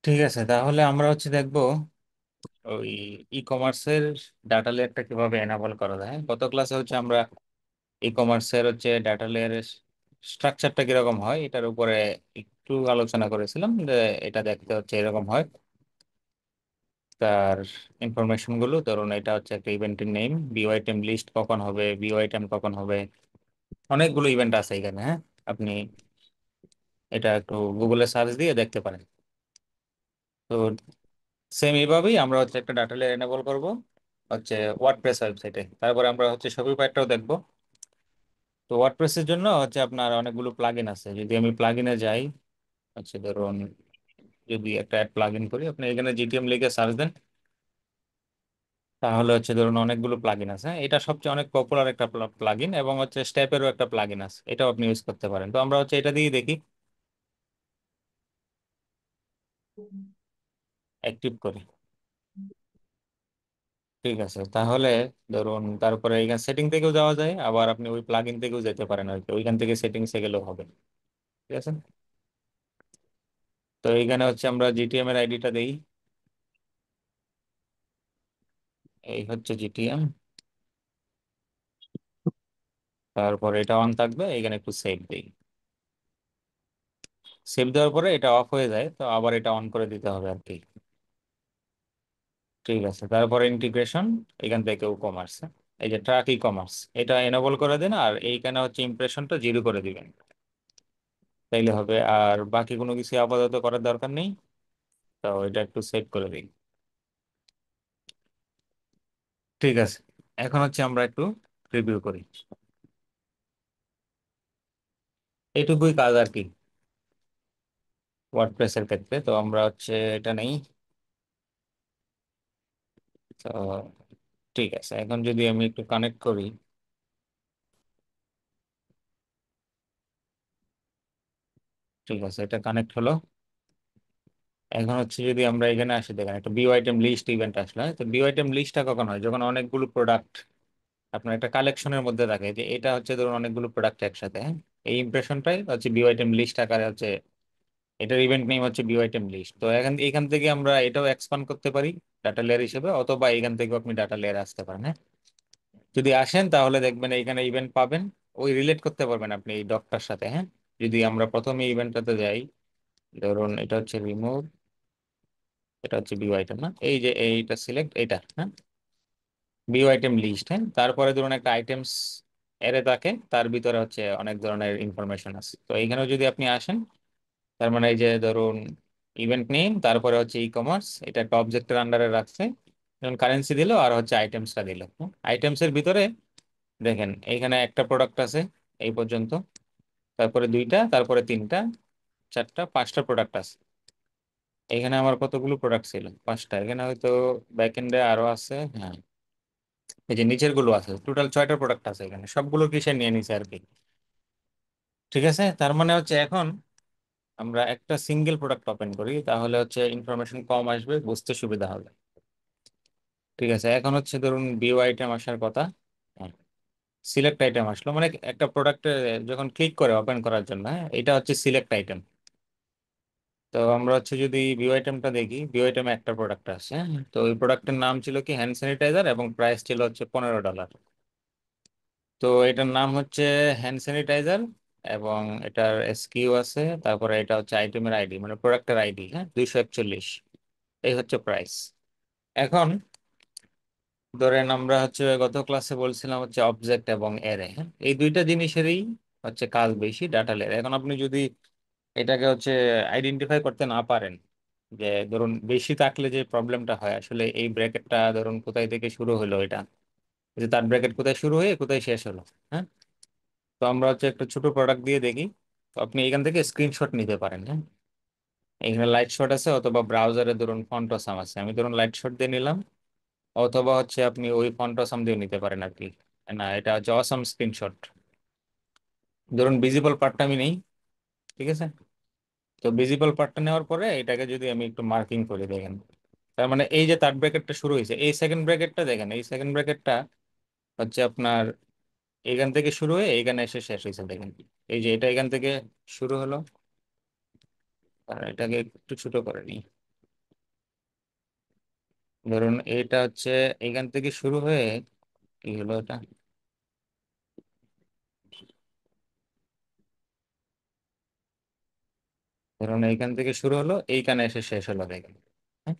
ঠিক আছে, তাহলে আমরা দেখবো ওই ই কমার্সের ডাটা লেয়ারটা কিভাবে এনাবল করা যায়। গত ক্লাসে আমরা ই কমার্সের ডাটা লেয়ারের স্ট্রাকচারটা কিরকম হয় এটার উপরে একটু আলোচনা করেছিলাম যে এটা দেখতে এরকম হয়। তার ইনফরমেশন গুলো ধরুন, এটা একটা ইভেন্টের নেম, বিও আইটেম লিস্ট কখন হবে, বিও আইটেম কখন হবে, অনেকগুলো ইভেন্ট আছে এখানে। হ্যাঁ, আপনি এটা একটু গুগলে সার্চ দিয়ে দেখতে পারেন। তো সেম এইভাবেই আমরা একটা ডাটা লেয়ার এনেবল করব ওয়ার্ডপ্রেস ওয়েবসাইটে। তারপরে আমরা শপিফাইটাও দেখবো। তো ওয়ার্ডপ্রেসের জন্য আপনার অনেকগুলো প্লাগইন আছে। যদি আমি প্লাগইনে যাই, ধরুন যদি একটা অ্যাড প্লাগইন করি, আপনি এখানে জিটিএম লিখে সার্চ দেন, তাহলে ধরুন অনেকগুলো প্লাগইন আছে। হ্যাঁ, এটা সবচেয়ে অনেক পপুলার একটা প্লাগইন এবং স্টেপেরও একটা প্লাগইন আছে, এটাও আপনি ইউজ করতে পারেন। তো আমরা এটা দিয়ে দেখি, অ্যাক্টিভ করি। ঠিক আছে, তাহলে ধরুন তারপরে এখানে সেটিং থেকেও যাওয়া যায়, আবার আপনি ওই প্লাগইন থেকেও যেতে পারেন আর কি, ওইখান থেকে সেটিংসে গেলেও হবে। ঠিক আছে, তো এইখানে আমরা জিটিএম এর আইডিটা দেই। এই জিটিএম, তারপর এটা অন থাকবে, এখানে একটু সেভ দেই। সেভ দেওয়ার পরে এটা অফ হয়ে যায়, তো আবার এটা অন করে দিতে হবে আর কি। ঠিক আছে, তারপরে ইন্টিগ্রেশন, এখান থেকেও কমার্স, এই যে ট্রাক ই কমার্স, এটা এনেবল করে দেন, আর এইখানে ইমপ্রেশনটা 0 করে দিবেন, তাইলে হবে। আর বাকি কোনো কিছু আপাতত করার দরকার নেই। তো এটা একটু সেভ করে দিই। ঠিক আছে, এখন আমরা একটু রিভিউ করি। এইটুকুই কাজ আর কি ওয়ার্ডপ্রেসের ক্ষেত্রে। তো আমরা এটা নেই। তো ঠিক আছে, এখন যদি আমি একটু কানেক্ট করি। ঠিক আছে, এটা কানেক্ট হলো। এখন যদি আমরা এখানে আসি, দেখেন একটা বিও আইটেম লিস্ট ইভেন্ট আসলে। হ্যাঁ, তো বিও আইটেম লিস্টটা কখন হয়? যখন অনেকগুলো প্রোডাক্ট আপনার একটা কালেকশনের মধ্যে থাকে, যে এটা ধরুন অনেকগুলো প্রোডাক্ট একসাথে। হ্যাঁ, এই ইমপ্রেশনটাই বিও আইটেম লিস্ট আকারে এটার event name view item list. তো এখান এখান থেকে আমরা এটাও এক্সপান্ড করতে পারি ডাটা লেয়ার হিসেবে, অথবা এখান থেকে আপনি ডাটা লেয়ার আসতে পারেন। হ্যাঁ, যদি আসেন তাহলে দেখবেন এখানে ইভেন্ট পাবেন, ওই রিলেট করতে পারবেন আপনি এই ডকটার সাথে। হ্যাঁ, যদি আমরা প্রথমে ইভেন্টটাতে যাই, ধরুন এটা রিমুভ, এটা বিও আইটেম না, এই যে এইটা সিলেক্ট, এটা হ্যাঁ বিও আইটেম লিস্ট। হ্যাঁ, তারপরে ধরুন একটা আইটেমস এরে থাকে, তার ভিতরে অনেক ধরনের ইনফরমেশন আছে। তো এইখানেও যদি আপনি আসেন, তার মানে এই যে ধরুন ইভেন্ট নেম, তারপরে ই কমার্স, এটা একটা অবজেক্টের আন্ডারে রাখছে, যেমন কারেন্সি দিল আর আইটেমসটা দিল। আইটেমসের ভিতরে দেখেন এইখানে একটা প্রোডাক্ট আছে এই পর্যন্ত, তারপরে দুইটা, তারপরে তিনটা, চারটা, পাঁচটা প্রোডাক্ট আছে। এখানে আমার কতগুলো প্রোডাক্ট ছিল? পাঁচটা। এখানে হয়তো ব্যাক এন্ডে আরো আছে। হ্যাঁ, এই যে নিচের গুলো আছে, টোটাল 6টা প্রোডাক্ট আছে এখানে, সবগুলো কিসে নিয়ে নিছে আর কি। ঠিক আছে, তার মানে এখন আমরা একটা সিঙ্গেল প্রোডাক্ট ওপেন করি, তাহলে ইনফরমেশন কম আসবে, বুঝতে সুবিধা হবে। ঠিক আছে, এখন ধরুন বিও আইটেম আসার কথা। সিলেক্ট আইটেম আসলো, মানে একটা প্রোডাক্টে যখন ক্লিক করে ওপেন করার জন্য। হ্যাঁ, এটা সিলেক্ট আইটেম। তো আমরা যদি ভিউ আইটেমটা দেখি, ভিউ আইটেমে একটা প্রোডাক্ট আছে। হ্যাঁ, তো ওই প্রোডাক্টের নাম ছিল কি হ্যান্ড স্যানিটাইজার, এবং প্রাইস ছিল $15। তো এটার নাম হ্যান্ড স্যানিটাইজার, এবং এটার এসকিউ আছে, তারপরে এটা আইটেমের আইডি, মানে প্রোডাক্টের আইডি। হ্যাঁ, 241, এই প্রাইস। এখন ধরেন আমরা গত ক্লাসে বলছিলাম অবজেক্ট এবং অ্যারে। হ্যাঁ, এই দুইটা জিনিসেরই কাজ বেশি ডাটা লেয়ার। এখন আপনি যদি এটাকে আইডেন্টিফাই করতে না পারেন, যে ধরুন বেশি থাকলে যে প্রবলেমটা হয় আসলে, এই ব্র্যাকেটটা ধরুন কোথায় থেকে শুরু হলো, এটা যে তার ব্র্যাকেট কোথায় শুরু হয়ে কোথায় শেষ হলো। হ্যাঁ, তো আমরা একটা ছোট প্রোডাক্ট দিয়ে দেখি। তো আপনি এখান থেকে স্ক্রিনশট নিতে পারেন। হ্যাঁ, এখানে লাইট শট আছে, অথবা ব্রাউজারে ধরুন ফন্টসাম আছে, আমি ধরুন লাইট শট দিয়ে নিলাম, অথবা আপনি ওই ফন্টসাম দিয়ে নিতে পারেন আর কি। না, এটা অসাম স্ক্রিনশট। ধরুন ভিজিবল পার্টটা আমি নেই। ঠিক আছে, তো ভিজিবল পার্টটা নেওয়ার পরে এটাকে যদি আমি একটু মার্কিং করে, দেখেন তার মানে এই যে থার্ড ব্র্যাকেটটা শুরু হয়েছে, এই সেকেন্ড ব্র্যাকেটটা দেখেন, এই সেকেন্ড ব্র্যাকেটটা আপনার এখান থেকে শুরু হয়ে এখানে এসে শেষ হয়েছে। দেখেন এই যে এটা এখান থেকে শুরু হলো, আর এটাকে একটু ছোট করে নিই। ধরুন এটা হচ্ছে এখান থেকে শুরু হয়ে কি হলো এটা, ধরুন এইখান থেকে শুরু হলো এইখানে এসে শেষ হলো দেখেন। হ্যাঁ?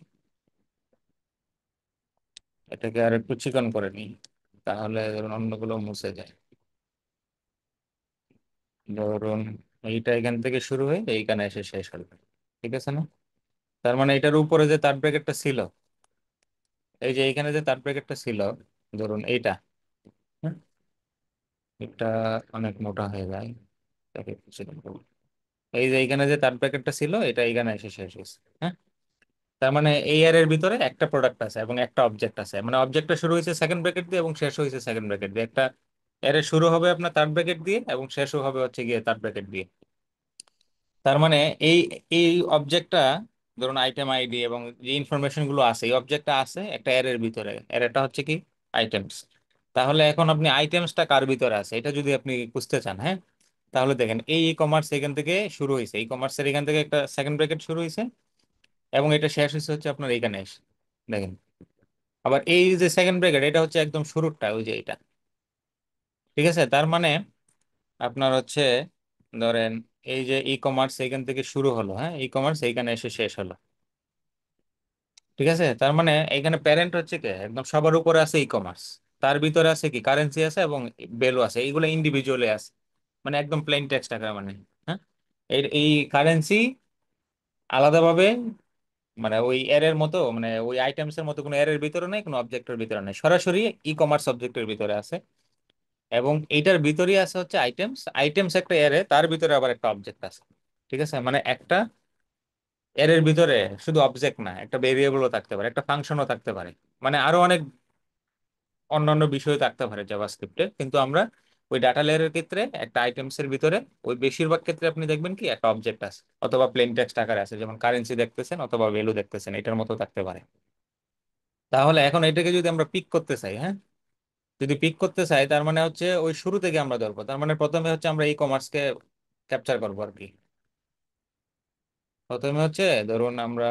এটাকে আর একটু চিকন করে নিই, তাহলে ধরুন অন্যগুলো মুছে যায়। ধরুন এইটা এখান থেকে শুরু হয়ে এইখানে এসে শেষ হলো, ঠিক আছে না? তার মানে এটার উপরে যে তার ব্র্যাকেটটা ছিল, এই যে এইখানে যে তার ব্র্যাকেটটা ছিল, ধরুন এইটা, হ্যাঁ? এটা অনেক মোটা হয়ে যায়, এটাকে একটু চিকন করবো। এই যে এইখানে যে তার ব্র্যাকেটটা ছিল এটা এইখানে এসে শেষ হয়েছে। হ্যাঁ? তার মানে এই এর ভিতরে একটা প্রোডাক্ট আছে এবং একটা অবজেক্ট আছে, মানে অবজেক্টটা শুরু হয়েছে সেকেন্ড ব্র্যাকেট দিয়ে এবং শেষ হয়েছে সেকেন্ড ব্র্যাকেট দিয়ে। একটা এর শুরু হবে আপনার থার্ড ব্র্যাকেট দিয়ে এবং শেষও হবে হচ্ছে গিয়ে থার্ড ব্র্যাকেট দিয়ে। তার মানে এই এই অবজেক্টটা, ধরুন আইটেম আইডি এবং যে ইনফরমেশন গুলো আছে, এই অবজেক্টটা আছে একটা এর ভিতরে, এরটা হচ্ছে কি আইটেমস। তাহলে এখন আপনি আইটেমসটা কার ভিতরে আছে এটা যদি আপনি বুঝতে চান, হ্যাঁ, তাহলে দেখেন এই ই কমার্স এখান থেকে শুরু হয়েছে, ই কমার্সের এখান থেকে একটা সেকেন্ড ব্র্যাকেট শুরু হয়েছে এবং এটা শেষ হয়েছে হচ্ছে আপনার এইখানে এসে দেখেন। আবার এই যে সেকেন্ড ব্র্যাকেট এটা হচ্ছে একদম শুরুরটা, ওই যে এটা, ঠিক আছে? তার মানে আপনার হচ্ছে ধরেন এই যে ই কমার্স এখান থেকে শুরু হলো, হ্যাঁ, ই কমার্স এইখানে এসে শেষ হলো, ঠিক আছে? তার মানে এখানে প্যারেন্ট হচ্ছে কে, একদম সবার উপরে আছে ই কমার্স, তার ভিতরে আছে কি কারেন্সি আছে এবং ভ্যালু আছে, এইগুলো ইন্ডিভিজুয়ালি আছে, মানে একদম প্লেন টেক্সট আকারে মানে। হ্যাঁ, এই কারেন্সি আলাদাভাবে, মানে ওই এর এর মতো, মানে ওই আইটেমস এর মতো কোনো এর এর ভিতরে নেই, কোনো অবজেক্টের ভিতরে নেই, সরাসরি ই কমার্স অবজেক্টের ভিতরে আছে। এবং এইটার ভিতরেই আছে হচ্ছে আইটেমস, আইটেমস একটা এরে, তার ভিতরে আবার একটা অবজেক্ট আছে, ঠিক আছে? মানে একটা এর এর ভিতরে শুধু অবজেক্ট না, একটা ভেরিয়েবলও থাকতে পারে, একটা ফাংশনও থাকতে পারে, মানে আরো অনেক অন্যান্য বিষয় থাকতে পারে জাভাস্ক্রিপ্টে, কিন্তু আমরা ওই ডাটা লেয়ারের ক্ষেত্রে একটা আইটেমস এর ভিতরে ওই বেশিরভাগ ক্ষেত্রে আপনি দেখবেন কি একটা অবজেক্ট আছে অথবা প্লেন টেক্সট আকারে আছে, যেমন কারেন্সি দেখতেছেন অথবা ভ্যালু দেখতেছেন, এটার মতো থাকতে পারে। তাহলে এখন এটাকে যদি আমরা পিক করতে চাই, হ্যাঁ, যদি পিক করতে চাই তার মানে হচ্ছে ওই শুরু থেকে আমরা ধরবো, তার মানে প্রথমে হচ্ছে আমরা ই কমার্সকে ক্যাপচার করবো আর কি। প্রথমে হচ্ছে ধরুন আমরা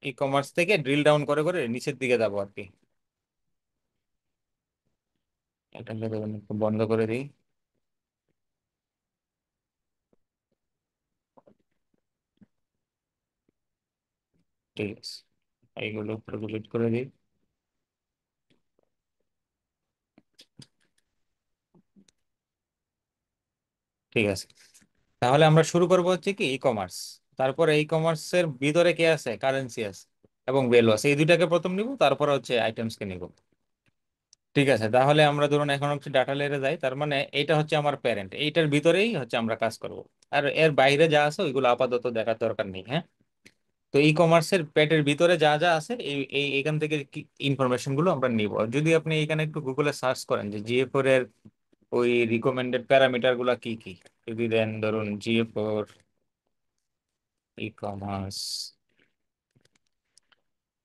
ই কমার্স থেকে ড্রিল ডাউন করে করে নিচের দিকে যাবো আর কি। এটাকে ধরুন একটু বন্ধ করে দিই, ঠিক আছে, এইগুলো একটু ডিলিট করে দিই, ঠিক আছে। তাহলে আমরা শুরু করবো হচ্ছে কি ই কমার্স, তারপরে ই কমার্সের ভিতরে কি আছে, কারেন্সি আছে এবং ভ্যালু আছে, এই দুইটাকে প্রথম নিব, তারপরে হচ্ছে আইটেমস কে নিব। ঠিক আছে, তাহলে আমরা ধরুন এখন হচ্ছে ডাটা লেয়ারে যাই, তার মানে এইটা হচ্ছে আমার প্যারেন্ট, এইটার ভিতরেই হচ্ছে আমরা কাজ করব। আর এর বাইরে যা আছে ওইগুলো আপাতত দেখার দরকার নেই, হ্যাঁ। তো ই কমার্সের পেটের ভিতরে যা যা আছে এই এই এখান থেকে ইনফরমেশন গুলো আমরা নিব। আর যদি আপনি এখানে একটু গুগলে সার্চ করেন যে জিএফ এর ওই রিকমেন্ডেড প্যারামিটার গুলা কি কি, যদি দেন ধরুন জিএফ ই কমার্স,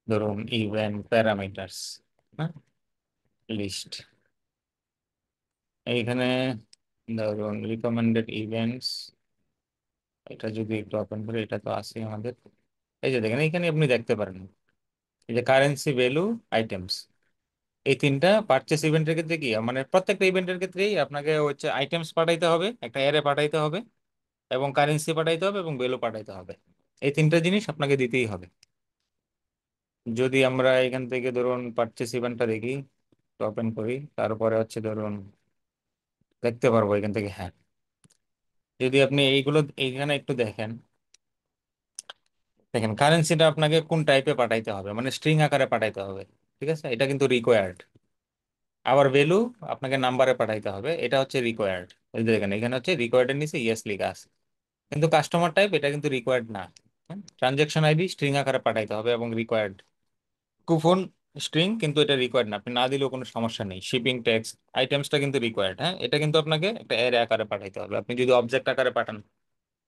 ধরুন ইভেন্ট প্যারামিটার্স, হ্যাঁ, লিস্ট, এইখানে ধরুন রিকমেন্ডেড ইভেন্টস, এটা যদি একটু ওপেন করি, এটা তো আছে আমাদের। এই যে দেখেন এখানে আপনি দেখতে পারেন এই যে কারেন্সি ভ্যালু আইটেমস, এই তিনটা পারচেস ইভেন্টের ক্ষেত্রে কি, মানে প্রত্যেকটা ইভেন্টের ক্ষেত্রেই আপনাকে হচ্ছে আইটেমস পাঠাইতে হবে, একটা এরে পাঠাইতে হবে এবং কারেন্সি পাঠাইতে হবে এবং ভ্যালু পাঠাইতে হবে, এই তিনটা জিনিস আপনাকে দিতেই হবে। যদি আমরা এখান থেকে ধরুন পারচেস ইভেন্টটা দেখি, ওপেন করি, তারপরে হচ্ছে ধরুন দেখতে পারবো এখান থেকে, হ্যাঁ, যদি আপনি এইগুলো এইখানে একটু দেখেন, দেখেন কারেন্সিটা আপনাকে কোন টাইপে পাঠাইতে হবে, মানে স্ট্রিং আকারে পাঠাইতে হবে, ঠিক আছে, এটা কিন্তু রিকোয়ার্ড। আবার ভ্যালু আপনাকে নাম্বারে পাঠাইতে হবে, এটা হচ্ছে রিকোয়ার্ড। এই যে দেখেন এখানে হচ্ছে রিকোয়ার্ডের নিচে ইয়েস লেখা আছে, কিন্তু কাস্টমার টাইপ এটা কিন্তু রিকোয়ার্ড না। ট্রানজ্যাকশন আইডি স্ট্রিং আকারে পাঠাইতে হবে এবং রিকোয়ার্ড। কুপন স্ট্রিং কিন্তু এটা রিকোয়ার্ড না, আপনি না দিলেও কোনো সমস্যা নেই। শিপিং ট্যাক্স আইটেমসটা কিন্তু রিকোয়ার্ড, হ্যাঁ, এটা কিন্তু আপনাকে একটা এর আকারে পাঠাইতে হবে। আপনি যদি অবজেক্ট আকারে পাঠান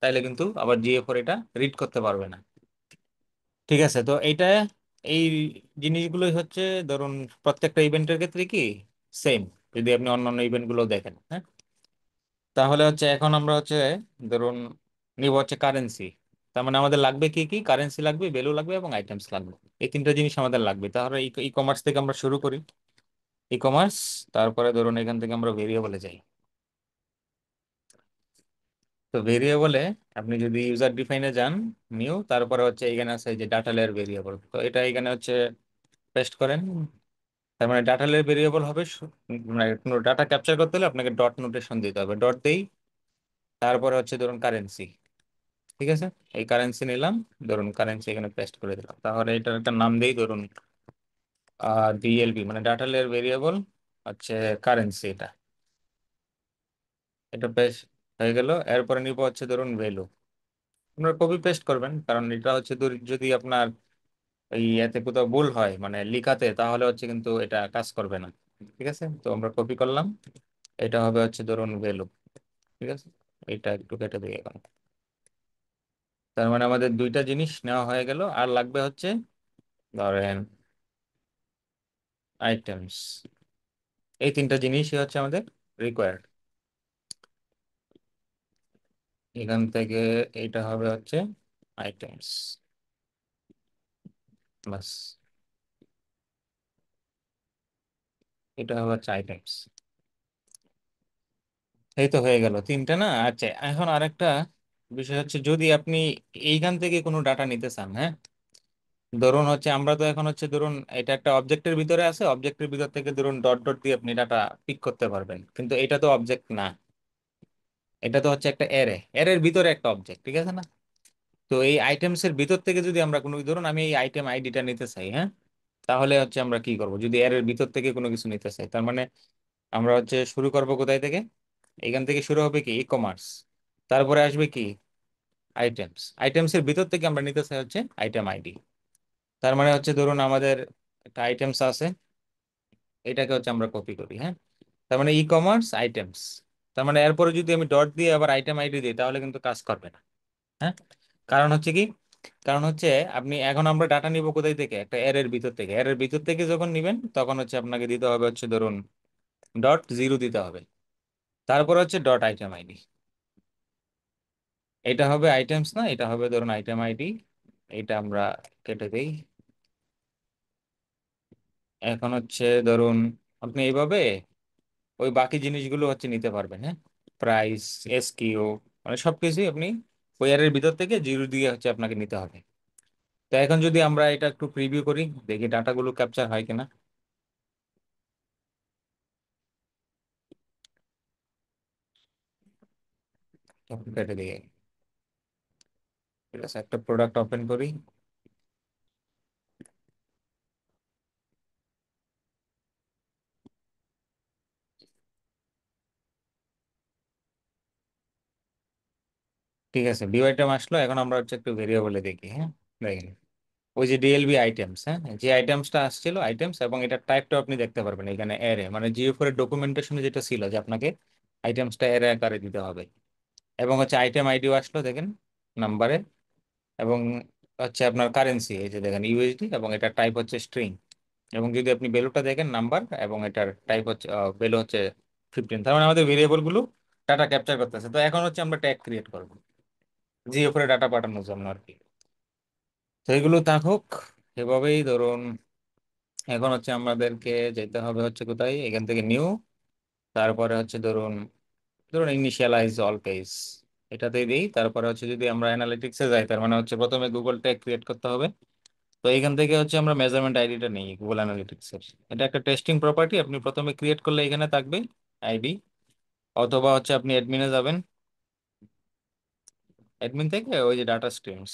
তাইলে কিন্তু আবার জিএফ এটা রিড করতে পারবে না। ঠিক আছে, তো এইটা এই জিনিসগুলোই হচ্ছে ধরুন প্রত্যেকটা ইভেন্টের ক্ষেত্রে কি সেম, যদি আপনি অন্যান্য ইভেন্ট গুলো দেখেন, হ্যাঁ। তাহলে হচ্ছে এখন আমরা হচ্ছে ধরুন নিব হচ্ছে কারেন্সি, তার মানে আমাদের লাগবে কি কি, কারেন্সি লাগবে, ভ্যালু লাগবে এবং আইটেমস লাগবে। এই তিনটা জিনিস আমাদের লাগবে। তাহলে ই কমার্স থেকে আমরা শুরু করি। ই কমার্স, তারপরে ধরুন এখান থেকে আমরা ভেরিয়েবলে যাই। তো ভেরিয়েবলে আপনি যদি ইউজার ডিফাইনে যান, নিউ, তারপরে হচ্ছে এখানে আছে এই যে ডাটা লেয়ার ভেরিয়েবল, তো এটা এখানে হচ্ছে পেস্ট করেন। তার মানে ডাটা লেয়ার ভেরিয়েবল হবে মানে কোনো ডাটা ক্যাপচার করতে হলে আপনাকে ডট নোটেশন দিতে হবে, ডট দেই। তারপরে হচ্ছে ধরুন কারেন্সি, ঠিক আছে, এই কারেন্সি নিলাম, ধরুন কারেন্সি এখানে পেস্ট করে দিলাম। তাহলে এটার একটা নাম দেই, ধরুন ডিএলবি, মানে ডাটা লেয়ার ভেরিয়েবল হচ্ছে কারেন্সি। এটা এটা পেস্ট হয়ে গেল। এরপরে নিব হচ্ছে ধরুন ভ্যালু। আপনারা কপি পেস্ট করবেন, কারণ এটা হচ্ছে যদি আপনার এই এতে কোথাও ভুল হয় মানে লিখাতে, তাহলে হচ্ছে কিন্তু এটা কাজ করবে না। ঠিক আছে, তো আমরা কপি করলাম। এটা হবে হচ্ছে ধরুন ভ্যালু। ঠিক আছে, এটা একটু কেটে দিয়ে এখন। তার মানে আমাদের দুইটা জিনিস নেওয়া হয়ে গেল, আর লাগবে হচ্ছে ধরেন আইটেমস। এই তিনটা জিনিসই হচ্ছে আমাদের রিকোয়ার্ড। এখান থেকে এইটা হবে হচ্ছে আইটেমস, বাস। এটা হবে হচ্ছে আইটেমস। এই তো হয়ে গেল তিনটা না। আচ্ছা, এখন আরেকটা বিষয় হচ্ছে, যদি আপনি এইখান থেকে কোনো ডাটা নিতে চান, হ্যাঁ, ধরুন হচ্ছে আমরা তো এখন হচ্ছে ধরুন এটা একটা অবজেক্টের ভিতরে আছে, অবজেক্টের ভিতর থেকে ধরুন ডট ডট দিয়ে আপনি ডাটা পিক করতে পারবেন, কিন্তু এটা তো অবজেক্ট না, এটা তো হচ্ছে একটা অ্যারে, অ্যারের ভিতরে একটা অবজেক্ট, ঠিক আছে না? তো এই আইটেমস এর ভিতর থেকে যদি আমরা কোনো, ধরুন আমি এই আইটেম আইডিটা নিতে চাই, হ্যাঁ, তাহলে হচ্ছে আমরা কি করব, যদি অ্যারের ভিতর থেকে কোনো কিছু নিতে চাই, তার মানে আমরা হচ্ছে শুরু করব কোথায় থেকে? এখান থেকে শুরু হবে কি ই কমার্স, তারপরে আসবে কি আইটেমস, আইটেমস এর ভিতর থেকে আমরা নিতে চাই হচ্ছে আইটেম আইডি। তার মানে হচ্ছে ধরুন আমাদের একটা আইটেমস আছে, এটাকে হচ্ছে আমরা কপি করি, হ্যাঁ, তার মানে ই কমার্স আইটেমস। তার মানে এরপরে যদি আমি ডট দিয়ে আবার আইটেম আইডি দিই, তাহলে কিন্তু কাজ করবে না। হ্যাঁ, কারণ হচ্ছে কি, কারণ হচ্ছে আপনি এখন আমরা ডাটা নিব কোথায় থেকে, একটা এর ভিতর থেকে, এর ভিতর থেকে যখন নিবেন তখন হচ্ছে আপনাকে দিতে হবে হচ্ছে ধরুন ডট জিরো দিতে হবে, তারপর হচ্ছে ডট আইটেম আইডি। এটা হবে আইটেমস না, এটা হবে ধরুন আইটেম আইডি। এটা আমরা কেটে দেই। এখন হচ্ছে ধরুন আপনি এইভাবে ওই বাকি জিনিসগুলো হচ্ছে নিতে পারবেন, হ্যাঁ, প্রাইস, এসকিউ, মানে সবকিছুই আপনি ওই এর ভিতর থেকে জিরো দিয়ে হচ্ছে আপনাকে নিতে হবে। তো এখন যদি আমরা এটা একটু প্রিভিউ করি, দেখি ডাটাগুলো ক্যাপচার হয় কিনা। কেটে দিয়ে, ঠিক আছে, একটা প্রোডাক্ট ওপেন করি। ঠিক আছে, ভিউ আইটেম আসলো। এখন আমরা হচ্ছে একটু ভেরিয়েবলে দেখি, হ্যাঁ, দেখেন ওই যে ডিএলবি আইটেমস, হ্যাঁ, যে আইটেমসটা আসছিল আইটেমস, এবং এটার টাইপটা আপনি দেখতে পারবেন এখানে অ্যারে, মানে জিও4 এর ডকুমেন্টেশনে যেটা ছিল যে আপনাকে আইটেমসটা অ্যারে আকারে দিতে হবে। এবং হচ্ছে আইটেম আইডিও আসলো দেখেন নাম্বারে, এবং হচ্ছে আপনার কারেন্সি এই যে দেখেন ইউএসডি, এবং এটার টাইপ হচ্ছে স্ট্রিং। এবং যদি আপনি ভ্যালুটা দেখেন নাম্বার, এবং এটার টাইপ হচ্ছে ভ্যালু হচ্ছে 15। তার মানে আমাদের ভেরিয়েবল গুলো ডাটা ক্যাপচার করতেছে। তো এখন হচ্ছে আমরা ট্যাগ ক্রিয়েট করবো জিও4 ডাটা পাঠানোর জন্য আর কি। তো এগুলো থাকুক এভাবেই ধরুন। এখন হচ্ছে আমাদেরকে যেতে হবে হচ্ছে কোথায়, এখান থেকে নিউ, তারপরে হচ্ছে ধরুন ধরুন ইনিশিয়ালাইজ অল পেজ, এটাতেই দিই। তারপরে হচ্ছে যদি আমরা অ্যানালিটিক্সে যাই, তার মানে হচ্ছে প্রথমে গুগল ট্যাগ ক্রিয়েট করতে হবে। তো এখান থেকে হচ্ছে আমরা মেজারমেন্ট আইডিটা নিই গুগল অ্যানালিটিক্স এর। এটা একটা টেস্টিং প্রপার্টি, আপনি প্রথমে ক্রিয়েট করলে এখানে থাকবে আইডি, অথবা হচ্ছে আপনি অ্যাডমিনে যাবেন, অ্যাডমিন থেকে ওই যে ডাটা স্ট্রিমস,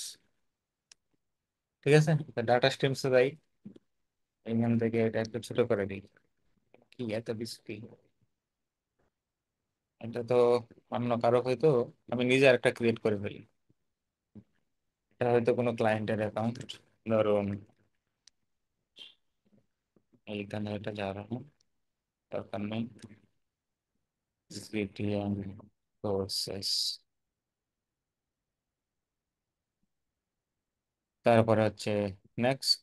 ঠিক আছে, ডাটা স্ট্রিমসে যাই। এখান থেকে এটা একটু ছোট করে দিই। কি এত বৃষ্টি, এটা তো অন্য কারো হয়তো, আমি নিজে একটা ক্রিয়েট করে ফেলি। এটা হয়তো কোনো ক্লায়েন্টের অ্যাকাউন্ট, ধরুন এইখানে এটা যাওয়ার দরকার নেই। জিটিএম কোর্সেস, তারপরে হচ্ছে নেক্সট,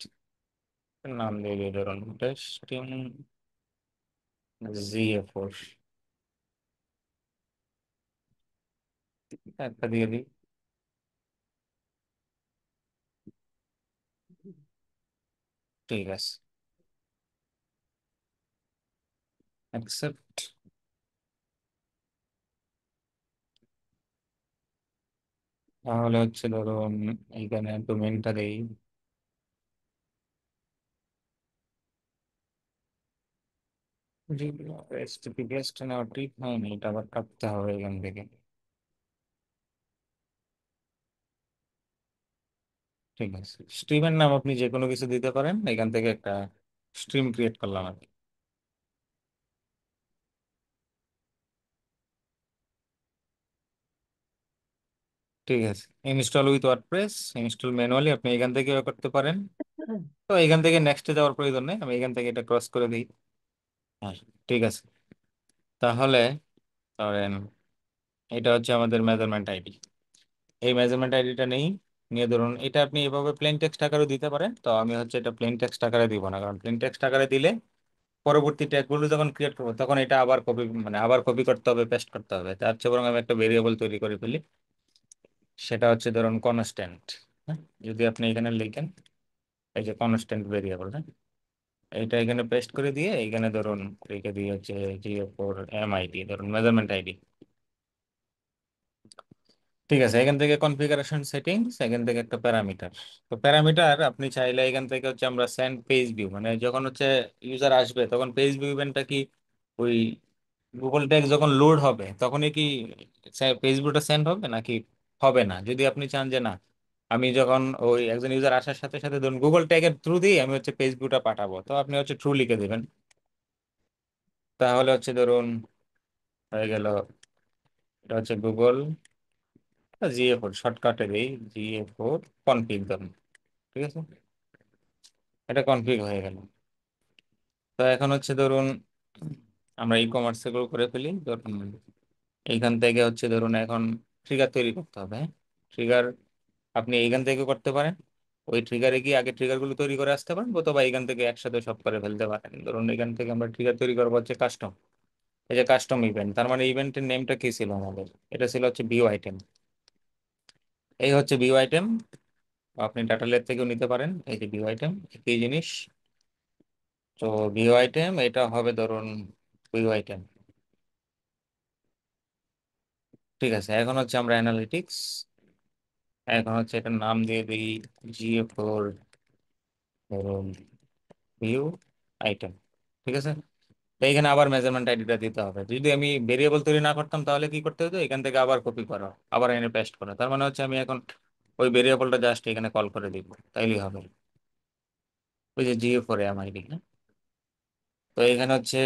নাম দিয়ে দিই ধরুন টেস্টিং জিএ4, একটা দিয়ে দিই। ঠিক আছে, অ্যাকসেপ্ট। তাহলে হচ্ছে ধরুন এইখানে ডোমেনটা দেই, HTTPS নেওয়া ঠিক হয়নি, এটা আবার কাটতে হবে এখান থেকে। ঠিক আছে, স্ট্রিমের নাম আপনি যে কোনো কিছু দিতে পারেন, এখান থেকে একটা স্ট্রিম ক্রিয়েট করলাম আর কি। ঠিক আছে, install with WordPress, install manually আপনি এখান থেকে করতে পারেন। তো এখান থেকে নেক্সটে যাওয়ার প্রয়োজন নেই, আমি এখান থেকে এটা ক্রস করে দিই। হ্যাঁ, ঠিক আছে। তাহলে ধরেন এটা হচ্ছে আমাদের মেজারমেন্ট আইডি। এই মেজারমেন্ট আইডিটা নেই, নিয়ে ধরুন এটা আপনি এভাবে প্লেন টেক্সট আকারে দিতে পারেন। তো আমি হচ্ছে এটা প্লেন টেক্সট আকারে দিব না, কারণ প্লেন টেক্সট আকারে দিলে পরবর্তী ট্যাগগুলো যখন ক্রিয়েট করবো তখন এটা আবার কপি, মানে আবার কপি করতে হবে, পেস্ট করতে হবে। তার চেয়ে বরং আমি একটা ভেরিয়েবল তৈরি করে ফেলি, সেটা হচ্ছে ধরুন কনস্ট্যান্ট। যদি আপনি এখানে লিখেন এই যে কনস্ট্যান্ট ভেরিয়েবল, হ্যাঁ, এইটা এখানে পেস্ট করে দিয়ে এখানে ধরুন রেখে দিয়ে হচ্ছে GA4 MID, ধরুন মেজারমেন্ট আইডি। ঠিক আছে, এখান থেকে কনফিগারেশন সেটিংস, এখান থেকে একটা প্যারামিটার। তো প্যারামিটার আপনি চাইলে এখান থেকে হচ্ছে আমরা সেন্ড পেজ ভিউ, মানে যখন হচ্ছে ইউজার আসবে তখন পেজ ভিউ ইভেন্টটা কি, ওই গুগল ট্যাগ যখন লোড হবে তখনই কি পেজ ভিউটা সেন্ড হবে নাকি হবে না। যদি আপনি চান যে না, আমি যখন ওই একজন ইউজার আসার সাথে সাথে ধরুন গুগল ট্যাগের থ্রু দিয়ে আমি হচ্ছে পেজ ভিউটা পাঠাবো, তো আপনি হচ্ছে ট্রু লিখে দেবেন। তাহলে হচ্ছে ধরুন হয়ে গেল, এটা হচ্ছে গুগল GA4, শর্টকাটে দিই GA4 কনফিগ ধরুন। ঠিক আছে, এটা কনফিগ হয়ে গেল। তো এখন হচ্ছে ধরুন আমরা ই কমার্স গুলো করে ফেলি ধরুন, এইখান থেকে হচ্ছে ধরুন এখন ট্রিগার তৈরি করতে হবে। ট্রিগার আপনি এইখান থেকে করতে পারেন, ওই ট্রিগারে গিয়ে আগে ট্রিগার গুলো তৈরি করে আসতে পারেন, অথবা এখান থেকে একসাথে সব করে ফেলতে পারেন। ধরুন এখান থেকে আমরা ট্রিগার তৈরি করবো হচ্ছে কাস্টম, এই যে কাস্টম ইভেন্ট, তার মানে ইভেন্টের নেমটা কি ছিল আমাদের, এটা ছিল হচ্ছে ভিউ আইটেম। এই হচ্ছে ভিউ আইটেম, আপনি ডাটা লেয়ার থেকেও নিতে পারেন, এই যে ভিউ আইটেম একই জিনিস। তো ভিউ আইটেম এটা হবে ধরুন ভিউ আইটেম। ঠিক আছে, এখন হচ্ছে আমরা অ্যানালিটিক্স, এখন হচ্ছে এটার নাম দিয়ে দিই GA4 ধরুন ভিউ আইটেম। ঠিক আছে, তো এখানে আবার মেজারমেন্ট আইডিটা দিতে হবে। যদি আমি ভেরিয়েবল তৈরি না করতাম তাহলে কি করতে হতো, এখান থেকে আবার কপি করা, আবার এনে পেস্ট করা। তার মানে হচ্ছে আমি এখন ওই ভেরিয়েবলটা জাস্ট এখানে কল করে দিব, তাইলেই হবে। ওই যে GA4 MID, হ্যাঁ। তো এখানে হচ্ছে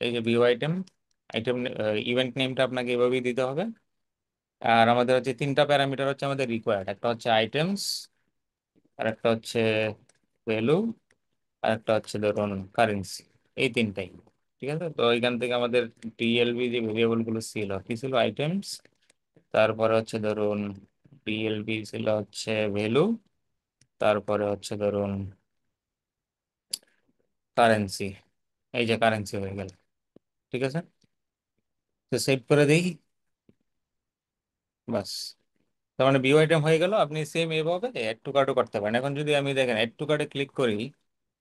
এই যে ভিউ আইটেম, আইটেম ইভেন্ট নেমটা আপনাকে এভাবেই দিতে হবে। আর আমাদের হচ্ছে তিনটা প্যারামিটার হচ্ছে আমাদের রিকোয়ার্ড, একটা হচ্ছে আইটেমস, আর একটা হচ্ছে ভ্যালু, আর একটা হচ্ছে ধরুন কারেন্সি। এই তিনটাই। ঠিক আছে, তো এখান থেকে আমাদের ডিএলবি যে ভেরিয়েবল গুলো ছিল কি ছিল, আইটেমস, তারপরে হচ্ছে ধরুন ডিএলবি ছিল হচ্ছে ভ্যালু, তারপরে হচ্ছে ধরুন কারেন্সি। এই যে কারেন্সি হয়ে গেল। ঠিক আছে, তো সেভ করে দিই, বাস। তার মানে ভিউ আইটেম হয়ে গেল। আপনি সেম এভাবে অ্যাড টু কার্টও করতে পারেন। এখন যদি আমি দেখেন অ্যাড টু কার্টে ক্লিক করি,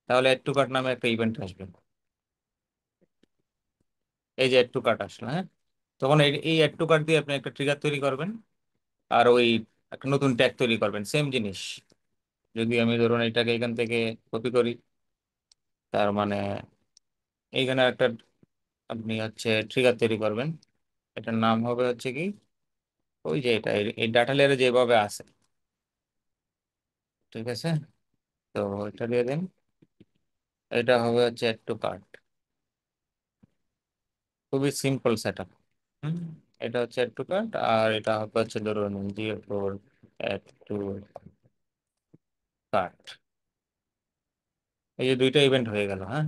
তাহলে অ্যাড টু কার্ট নামে একটা ইভেন্ট আসবে। এই যে অ্যাড টু কার্ট আসলো, হ্যাঁ। তখন এই অ্যাড টু কার্ট দিয়ে আপনি একটা ট্রিগার তৈরি করবেন, আর ওই একটা নতুন ট্যাগ তৈরি করবেন, সেম জিনিস। যদি আমি ধরুন এটাকে এখান থেকে কপি করি, তার মানে এইখানে একটা আপনি হচ্ছে ট্রিগার তৈরি করবেন, এটার নাম হবে হচ্ছে কি, ওই যে এটা এই ডাটা লেয়ারে যেভাবে আছে। ঠিক আছে, তো এটা দিয়ে দেন, এটা হবে হচ্ছে অ্যাড টু কার্ট। খুবই সিম্পল সেট আপ। এটা হচ্ছে অ্যাড টু কার্ট, আর এটা হবে হচ্ছে ধরুন GA4 অ্যাড টু কার্ট। এই যে দুইটা ইভেন্ট হয়ে গেল, হ্যাঁ।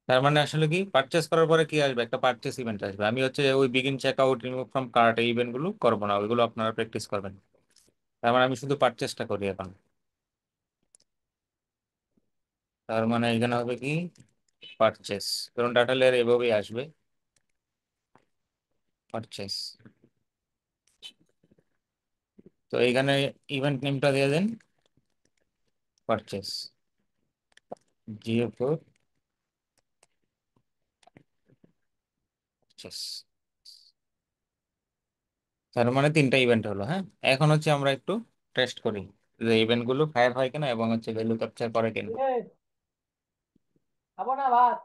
তার মানে আসলে কি, পারচেস করার পরে কি আসবে, একটা পারচেস ইভেন্ট আসবে। আমি হচ্ছে ওই begin checkout, remove from cart, এই ইভেন্ট গুলো করবো না, ওইগুলো আপনারা প্র্যাকটিস করবেন। তার মানে আমি শুধু পারচেসটা করি এখন। তার মানে এখানে হবে কি, পারচেস, ধরুন ডাটা লেয়ার এভাবেই আসবে, পারচেস। তো এইখানে ইভেন্ট নেমটা দিয়ে দেন পারচেস। GA4 তার মানে তিনটা ইভেন্ট হলো। হ্যাঁ, এখন হচ্ছে আমরা একটু টেস্ট করি যে ইভেন্ট গুলো ফায়ার হয় কিনা এবং হচ্ছে ভ্যালু ক্যাপচার করে কিনা। এই, খাবো না ভাত,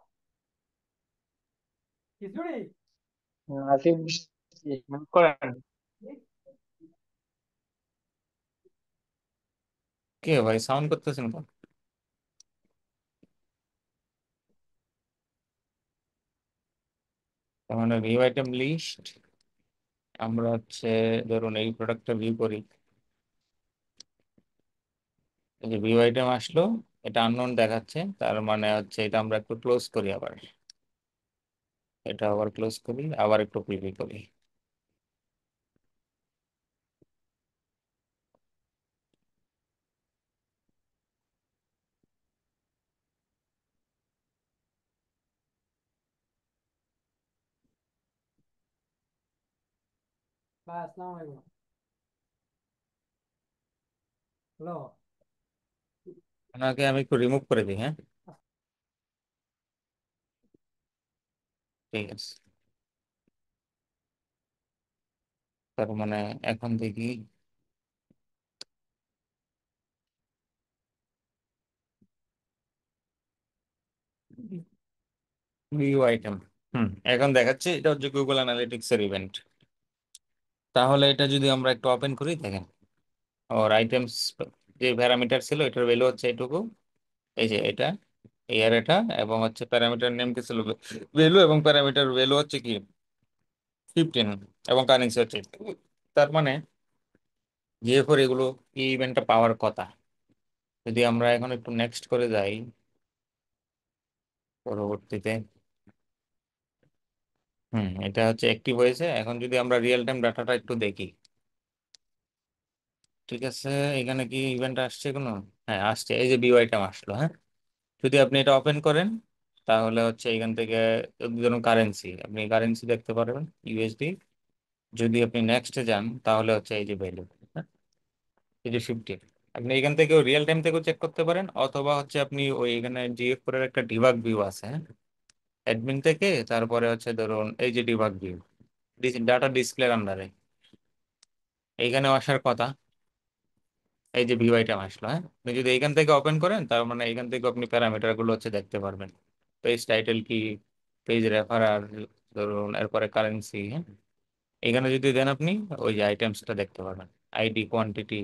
খিচুড়ি। আজকে বৃষ্টি, মনে করেন। কে ভাই সাউন্ড করতেছেন তো? তার মানে ভিউ আইটেম লিস্ট, আমরা হচ্ছে ধরুন এই প্রোডাক্টটা ভিউ করি, এই যে ভিউ আইটেম আসলো, এটা আননোন দেখাচ্ছে, তার মানে হচ্ছে এটা আমরা একটু ক্লোজ করি, আবার এটা আবার ক্লোজ করি, আবার একটু প্রিভিউ করি। ভাই আসসালামু আলাইকুম। হ্যালো। ওনাকে আমি একটু রিমুভ করে দিই। হ্যাঁ, ঠিক আছে। তার মানে এখন দেখি ভিউ আইটেম। এখন দেখাচ্ছে এটা হচ্ছে গুগল অ্যানালিটিক্স এর ইভেন্ট। তাহলে এটা যদি আমরা একটু ওপেন করি, দেখেন ওর আইটেমস যে প্যারামিটার ছিল এটার ভ্যালু হচ্ছে এটুকু, এই যে এটা, এই আর এটা, এবং হচ্ছে প্যারামিটার নেম কি ছিল, ভ্যালু, এবং প্যারামিটার ভ্যালু হচ্ছে কি 15, এবং কারেন্সি হচ্ছে 50। তার মানে GA4 এগুলো এই ইভেন্টটা পাওয়ার কথা। যদি আমরা এখন একটু নেক্সট করে যাই পরবর্তীতে, এটা হচ্ছে অ্যাক্টিভ হয়েছে। এখন যদি আমরা রিয়েল টাইম ডাটাটা একটু দেখি, ঠিক আছে, এখানে কি ইভেন্ট আসছে কোনো? হ্যাঁ আসছে, এই যে ভিউ আইটেম আসলো। হ্যাঁ, যদি আপনি এটা ওপেন করেন তাহলে হচ্ছে এখান থেকে ধরুন কারেন্সি, আপনি কারেন্সি দেখতে পারবেন ইউএসডি। যদি আপনি নেক্সটে যান তাহলে হচ্ছে এই যে ভ্যালু, এই যে 50। আপনি এখান থেকেও রিয়েল টাইম থেকেও চেক করতে পারেন, অথবা হচ্ছে আপনি ওই এখানে GF4 এর একটা ডিবাগ ভিউ আছে, হ্যাঁ, অ্যাডমিন থেকে, তারপরে হচ্ছে ধরুন এই যে ডিবাগ ভিউ, ডাটা ডিসপ্লের আন্ডারে এইখানে আসার কথা। এই যে ভিউ আইটেম আসলো। হ্যাঁ, আপনি যদি এখান থেকে ওপেন করেন তার মানে এখান থেকে আপনি প্যারামিটার গুলো হচ্ছে দেখতে পারবেন। পেজ টাইটেল কি, পেজ রেফারার, ধরুন এরপরে কারেন্সি। হ্যাঁ, এখানে যদি দেন আপনি ওই যে আইটেমসটা দেখতে পারবেন, আইডি, কোয়ান্টিটি,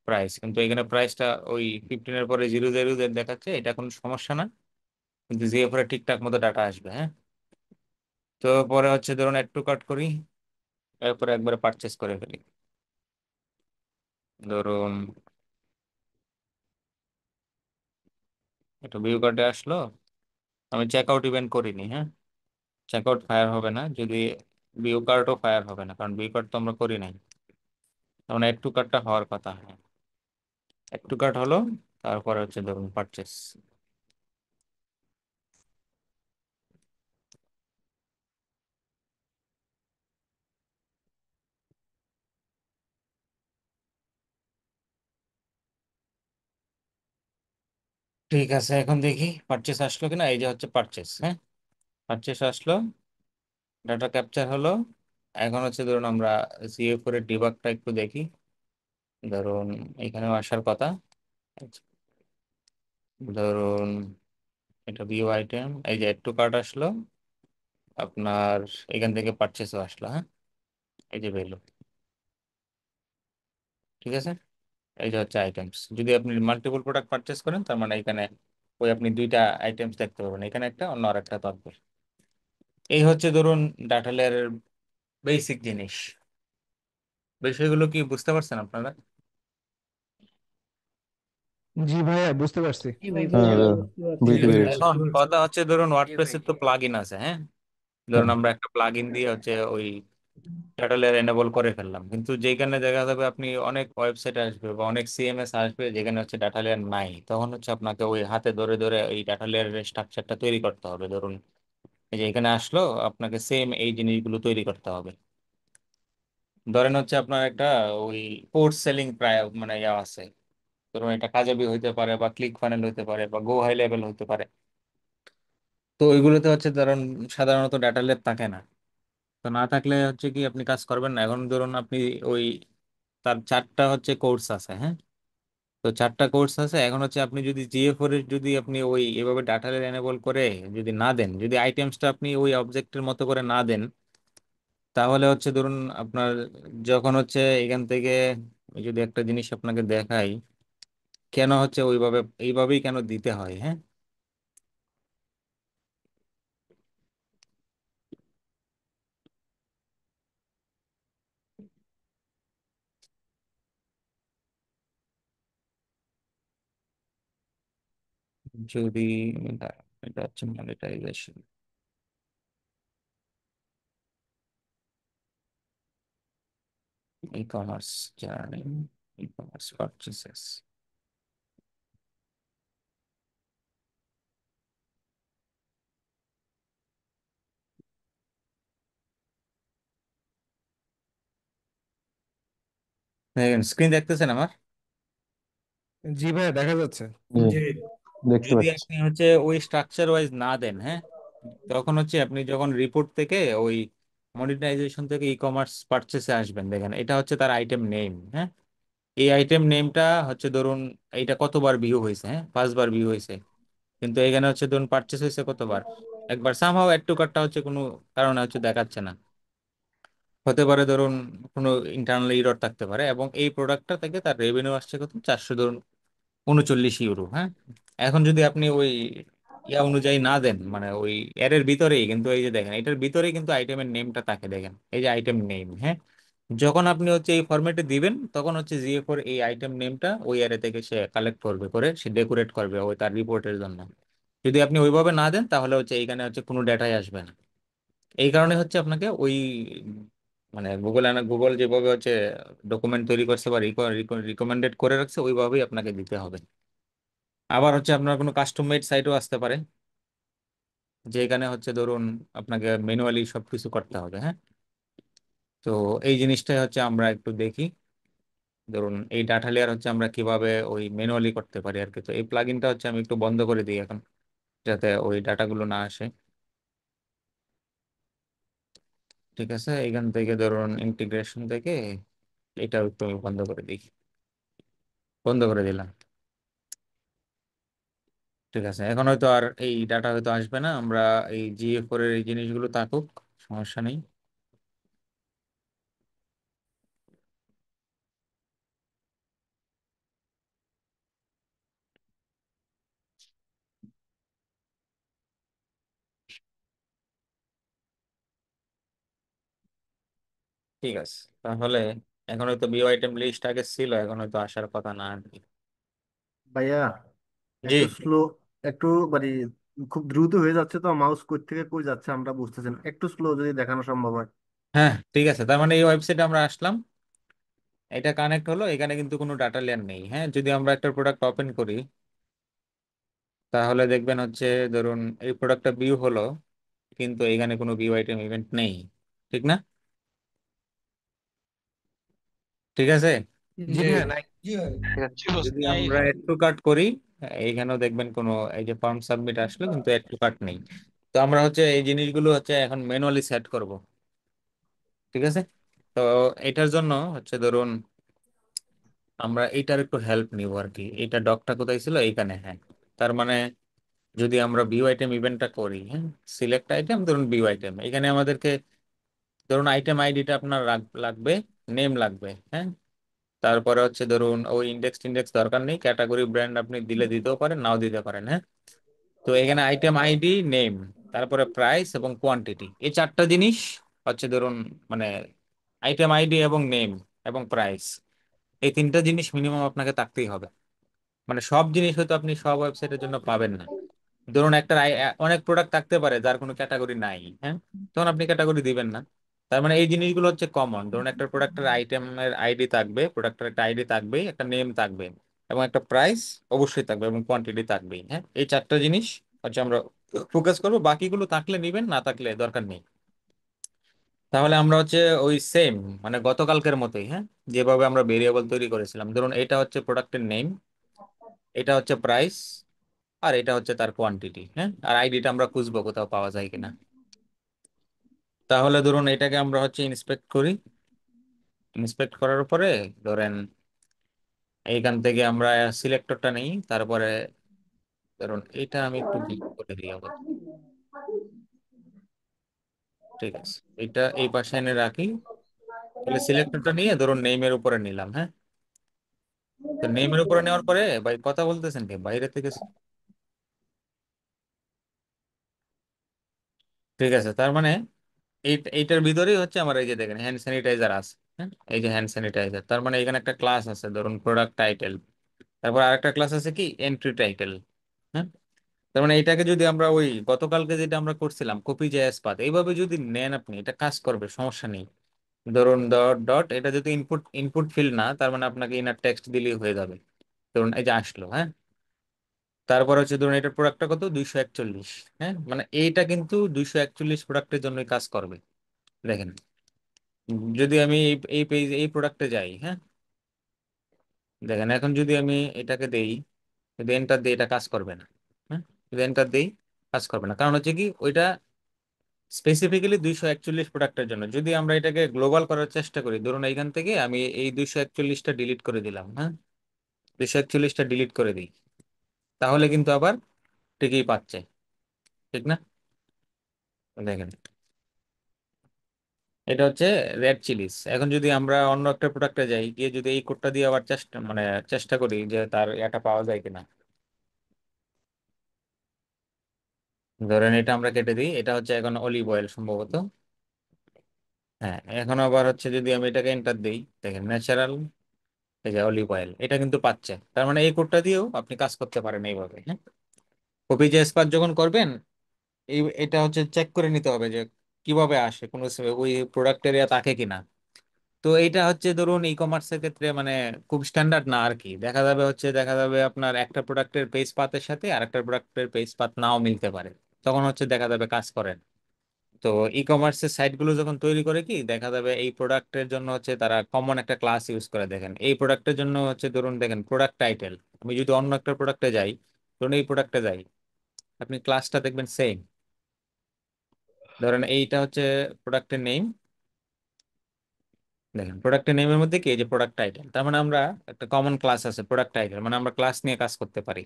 প্রাইস। কিন্তু এখানে প্রাইসটা ওই 15-এর পরে 00 দেখাচ্ছে, এটা কোনো সমস্যা না, কিন্তু যে পরে ঠিকঠাক মতো ডাটা আসবে। হ্যাঁ, তো পরে হচ্ছে ধরুন একটু কাট করি, এরপরে একবারে পারচেস করে ফেলি। ধরুন একটু ভিউ কার্ডে আসলো, আমি চেক আউট ইভেন্ট করিনি। হ্যাঁ, চেক আউট ফায়ার হবে না, যদি ভিউ কার্ডও ফায়ার হবে না, কারণ ভিউ কার্ড তো আমরা করি নাই। তখন একটু কার্ডটা হওয়ার কথা। হ্যাঁ, একটু কার্ড হলো, তারপরে হচ্ছে ধরুন পারচেস। ঠিক আছে, এখন দেখি পারচেস আসলো কিনা। এই যে হচ্ছে পারচেস। হ্যাঁ, পারচেস আসলো, ডাটা ক্যাপচার হলো। এখন হচ্ছে ধরুন আমরা CA4 এর ডিবাগটা একটু দেখি। ধরুন এখানেও আসার কথা। আচ্ছা, ধরুন এটা ভিউ আইটেম, এই যে একটু কার্ড আসলো আপনার, এখান থেকে পারচেসও আসলো। হ্যাঁ, এই যে ভ্যালু, ঠিক আছে। এই যে হচ্ছে আইটেমস, যদি আপনি মাল্টিপল প্রোডাক্ট পারচেস করেন তার মানে এখানে ওই আপনি দুইটা আইটেমস দেখতে পাবেন, এখানে একটা অন্য আর একটা থাকবে। এই হচ্ছে ধরুন ডাটা লেয়ারের বেসিক জিনিস। বিষয়গুলো কি বুঝতে পারছেন আপনারা? জি ভাইয়া, বুঝতে পারছি। জি ভাই, হ্যাঁ, বুঝতে বুঝতে পারছি। বুঝতে পেরেছি। এখন কথা হচ্ছে ধরুন জি ভাই। ওয়ার্ডপ্রেসের তো প্লাগ ইন আছে। হ্যাঁ, ধরুন হ্যাঁ, আমরা একটা প্লাগ ইন দিয়ে হচ্ছে ওই ডাটা লেয়ার এনেবল করে ফেললাম, কিন্তু যেখানে দেখা যাবে আপনি অনেক ওয়েবসাইট আসবে বা অনেক CMS আসবে যেখানে হচ্ছে ডাটা লেয়ার নাই, তখন হচ্ছে আপনাকে ওই হাতে ধরে ধরে ওই ডাটা লেয়ারের স্ট্রাকচারটা তৈরি করতে হবে। ধরুন এই যে এখানে আসলো, আপনাকে সেম এই জিনিসগুলো তৈরি করতে হবে। ধরেন হচ্ছে আপনার একটা ওই পোর্ট সেলিং প্রায় মানে ইয়া আছে, ধরুন এটা কাজাবি হইতে পারে বা ক্লিক ফানেল হইতে পারে বা গো হাই লেভেল হইতে পারে। তো ওইগুলোতে হচ্ছে ধরুন সাধারণত ডাটা লেপ থাকে না। তো না থাকলে হচ্ছে কি আপনি কাজ করবেন না। এখন ধরুন আপনি ওই তার 4টা হচ্ছে কোর্স আছে, হ্যাঁ। তো 4টা কোর্স আছে। এখন হচ্ছে আপনি যদি জিএ4 এর যদি আপনি ওই এভাবে ডাটা এনেবল করে যদি না দেন, যদি আইটেমসটা আপনি ওই অবজেক্টের মতো করে না দেন, তাহলে হচ্ছে ধরুন আপনার যখন হচ্ছে এখান থেকে যদি একটা জিনিস আপনাকে দেখাই কেন হচ্ছে ওইভাবে এইভাবেই কেন দিতে হয়, হ্যাঁ। যদি এটা হচ্ছে monetization, e commerce journey, e commerce purchases. Screen দেখতেছেন আমার? জি ভাইয়া, দেখা যাচ্ছে। জি, যে দেখতে যদি পাচ্ছি। আপনি হচ্ছে ওই স্ট্রাকচার ওয়াইজ না দেন, হ্যাঁ, তখন হচ্ছে আপনি যখন রিপোর্ট থেকে ওই মনিটাইজেশন থেকে ই কমার্স পারচেসে আসবেন, দেখেন এটা হচ্ছে তার আইটেম নেম, হ্যাঁ। এই আইটেম নেমটা হচ্ছে ধরুন এইটা কতবার ভিউ হয়েছে, হ্যাঁ, 5বার ভিউ হয়েছে। কিন্তু এখানে হচ্ছে ধরুন পারচেস হয়েছে কতবার, একবার। সামহাও অ্যাড টু কার্টটা হচ্ছে কোনো কারণে হচ্ছে দেখাচ্ছে না। হতে পারে ধরুন কোনো ইন্টারনাল এরর থাকতে পারে। এবং এই প্রোডাক্টটা থেকে তার রেভিনিউ আসছে কত, 439 ইউরো, হ্যাঁ। এখন যদি আপনি ওই ইয়া অনুযায়ী না দেন, মানে ওই এর ভিতরেই কিন্তু এই যে দেখেন এটার ভিতরেই কিন্তু আইটেমের নেমটা থাকে, দেখেন এই যে আইটেম নেম, হ্যাঁ। যখন আপনি হচ্ছে এই ফরম্যাটে দিবেন তখন হচ্ছে জিএ4 এই আইটেম নেমটা ওই অ্যারে থেকে সে কালেক্ট করবে, করে সে ডেকোরেট করবে ওই তার রিপোর্টের জন্য। যদি আপনি ওইভাবে না দেন তাহলে হচ্ছে এইখানে হচ্ছে কোনো ডেটাই আসবে না। এই কারণে হচ্ছে আপনাকে ওই মানে গুগল যেভাবে হচ্ছে ডকুমেন্ট তৈরি করছে বা রিকমেন্ডেড করে রাখছে ওইভাবেই আপনাকে দিতে হবে। আবার হচ্ছে আপনার কোনো কাস্টম মেড সাইটও আসতে পারে, যেখানে হচ্ছে ধরুন আপনাকে ম্যানুয়ালি সবকিছু করতে হবে, হ্যাঁ। তো এই জিনিসটাই হচ্ছে আমরা একটু দেখি। ধরুন এই ডাটা লেয়ার হচ্ছে আমরা কিভাবে ওই ম্যানুয়ালি করতে পারি আর কি। তো এই প্লাগইনটা হচ্ছে আমি একটু বন্ধ করে দিই এখন, যাতে ওই ডাটাগুলো না আসে। ঠিক আছে, এখান থেকে ধরুন ইন্টিগ্রেশন থেকে এটা একটু আমি বন্ধ করে দিই, বন্ধ করে দিলাম। ঠিক আছে, এখন হয়তো আর এই ডাটা হয়তো আসবে না। আমরা এই জিএ4 এর এই জিনিসগুলো থাকুক, সমস্যা নেই। ঠিক আছে, তাহলে এখন হয়তো বিও আইটেম লিস্ট আগে ছিল, এখন হয়তো আসার কথা না আর কি। ভাইয়া, জি। একটু স্লো, একটু মানে খুব দ্রুত হয়ে যাচ্ছে তো, মাউস কই থেকে কই যাচ্ছে আমরা বুঝতেছি না, একটু স্লো যদি দেখানো সম্ভব হয়। হ্যাঁ ঠিক আছে, তার মানে এই ওয়েবসাইটে আমরা আসলাম, এটা কানেক্ট হলো, এখানে কিন্তু কোনো ডাটা লেয়ার নেই, হ্যাঁ। যদি আমরা একটা প্রোডাক্ট ওপেন করি তাহলে দেখবেন হচ্ছে ধরুন এই প্রোডাক্টটা ভিউ হলো, কিন্তু এখানে কোনো ভিউ আইটেম ইভেন্ট নেই, ঠিক না? ঠিক আছে। জি ভাইয়া, নাই। ঠিক আছে। যদি আমরা এড টু কার্ট করি, এইখানেও দেখবেন কোনো এই যে ফর্ম সাবমিট আসলো কিন্তু এড টু কার্ট নেই। তো আমরা হচ্ছে এই জিনিসগুলো হচ্ছে এখন ম্যানুয়ালি সেট করব। ঠিক আছে। তো এটার জন্য হচ্ছে ধরুন আমরা এইটার একটু হেল্প নিব আর কি। এইটা ডকটা কোথায় ছিল, এইখানে, হ্যাঁ। তার মানে যদি আমরা ভিউ আইটেম ইভেন্টটা করি, হ্যাঁ, সিলেক্ট আইটেম, ধরুন ভিউ আইটেম, এখানে আমাদেরকে ধরুন আইটেম আইডিটা আপনার লাগবে, নেম লাগবে, হ্যাঁ। তারপরে হচ্ছে ধরুন ওই ইন্ডেক্স টিন্ডেক্স দরকার নেই, ক্যাটাগরি ব্র্যান্ড আপনি দিলে দিতেও পারেন, নাও দিতে পারেন, হ্যাঁ। তো এখানে আইটেম আইডি, নেম, তারপরে প্রাইস এবং কোয়ান্টিটি, এই 4টা জিনিস হচ্ছে ধরুন মানে আইটেম আইডি এবং নেম এবং প্রাইস, এই 3টা জিনিস মিনিমাম আপনাকে থাকতেই হবে। মানে সব জিনিস হয়তো আপনি সব ওয়েবসাইটের জন্য পাবেন না। ধরুন একটা অনেক প্রোডাক্ট থাকতে পারে যার কোনো ক্যাটাগরি নাই, হ্যাঁ, তখন আপনি ক্যাটাগরি দিবেন না। তার মানে এই জিনিসগুলো হচ্ছে কমন। ধরুন একটা প্রোডাক্টের আইটেমের আইডি থাকবে, প্রোডাক্টের একটা আইডি থাকবে, একটা নেম থাকবে, এবং একটা প্রাইস অবশ্যই থাকবে, এবং কোয়ান্টিটি থাকবেই, হ্যাঁ। এই 4টা জিনিস হচ্ছে আমরা ফোকাস করবো, বাকিগুলো থাকলে নিবেন, না থাকলে দরকার নেই। তাহলে আমরা হচ্ছে ওই সেম মানে গতকালকের মতোই, হ্যাঁ, যেভাবে আমরা ভেরিয়েবল তৈরি করেছিলাম, ধরুন এটা হচ্ছে প্রোডাক্টের নেম, এটা হচ্ছে প্রাইস, আর এটা হচ্ছে তার কোয়ান্টিটি। হ্যাঁ, আর আইডিটা আমরা খুঁজবো কোথাও পাওয়া যায় কিনা। তাহলে ধরুন এটাকে আমরা হচ্ছে ইন্সপেক্ট করি। ইন্সপেক্ট করার পরে ধরেন এইখান থেকে আমরা সিলেক্টরটা নেই, তারপরে ধরুন এটা আমি একটু ডিলিট করে দিই আবার। ঠিক আছে, এটা এই পাশে এনে রাখি। তাহলে সিলেক্টরটা নিয়ে ধরুন নেইমের উপরে নিলাম। হ্যাঁ, তো নেইমের উপরে নেওয়ার পরে ভাই কথা বলতেছেন কি বাইরে থেকে? ঠিক আছে, তার মানে এইটার ভিতরেই হচ্ছে আমার এই যে দেখেন হ্যান্ড স্যানিটাইজার আছে। হ্যাঁ, এই যে হ্যান্ড স্যানিটাইজার, তার মানে এখানে একটা ক্লাস আছে ধরুন প্রোডাক্ট টাইটেল, তারপর আরেকটা ক্লাস আছে কি এন্ট্রি টাইটেল। হ্যাঁ, তার মানে এটাকে যদি আমরা ওই গতকালকে যেটা আমরা করছিলাম কপি জেএস পাথ এইভাবে যদি নেন আপনি, এটা কাজ করবে, সমস্যা নেই। ধরুন ডট ডট, এটা যদি ইনপুট ইনপুট ফিল্ড না, তার মানে আপনাকে ইনার টেক্সট দিলেই হয়ে যাবে। ধরুন এই যে আসলো। হ্যাঁ, তারপর হচ্ছে ধরুন এটার প্রোডাক্টটা কত, 241। হ্যাঁ, মানে এইটা কিন্তু 241 প্রোডাক্টের জন্যই কাজ করবে। দেখেন, যদি আমি এই পেজ এই প্রোডাক্টে যাই। হ্যাঁ, দেখেন এখন যদি আমি এটাকে দেই, যদি এন্টার দিই, এটা কাজ করবে না। হ্যাঁ, যদি এন্টার দিই, কাজ করবে না, কারণ হচ্ছে কি ওইটা স্পেসিফিক্যালি 241 প্রোডাক্টের জন্য। যদি আমরা এটাকে গ্লোবাল করার চেষ্টা করি, ধরুন এইখান থেকে আমি এই 241টা ডিলিট করে দিলাম। হ্যাঁ, 241টা ডিলিট করে দিই, তাহলে কিন্তু আবার ঠিকই পাচ্ছে। ঠিক না? দেখেন, এটা হচ্ছে রেড চিলিস। এখন যদি আমরা অন্য একটা প্রোডাক্টে যাই, গিয়ে যদি এই কোডটা দিয়ে আবার চেষ্টা মানে চেষ্টা করি যে তার এটা পাওয়া যায় কিনা। ধরেন এটা আমরা কেটে দিই, এটা হচ্ছে এখন অলিভ অয়েল সম্ভবত। হ্যাঁ, এখন আবার হচ্ছে যদি আমি এটাকে এন্টার দিই, দেখেন ন্যাচারাল, এই যে অলিভ অয়েল, এটা কিন্তু পাচ্ছে। তার মানে এই কোডটা দিয়েও আপনি কাজ করতে পারেন এইভাবে। হ্যাঁ, কপি যে স্পাত যখন করবেন, এটা হচ্ছে চেক করে নিতে হবে যে কিভাবে আসে, কোনো ওই প্রোডাক্ট এরিয়া থাকে কিনা। তো এইটা হচ্ছে ধরুন ই কমার্সের ক্ষেত্রে মানে খুব স্ট্যান্ডার্ড না আর কি। দেখা যাবে আপনার একটা প্রোডাক্টের পেজ পাতের সাথে আরেকটা প্রোডাক্টের পেজ পাত নাও মিলতে পারে, তখন হচ্ছে দেখা যাবে কাজ করেন। তো ই কমার্সের সাইটগুলো যখন তৈরি করে কি দেখা যাবে এই প্রোডাক্টের জন্য হচ্ছে তারা কমন একটা ক্লাস ইউজ করে। দেখেন এই প্রোডাক্টের জন্য হচ্ছে ধরুন দেখেন প্রোডাক্ট টাইটেল, আমি যদি অন্য একটা প্রোডাক্টে যাই, ধরুন এই প্রোডাক্টে যাই, আপনি ক্লাসটা দেখবেন সেম। ধরেন এইটা হচ্ছে প্রোডাক্টের নেম। দেখেন প্রোডাক্টের নেমের মধ্যে কি এই যে প্রোডাক্ট টাইটেল, তার মানে আমরা একটা কমন ক্লাস আছে প্রোডাক্ট টাইটেল, মানে আমরা ক্লাস নিয়ে কাজ করতে পারি।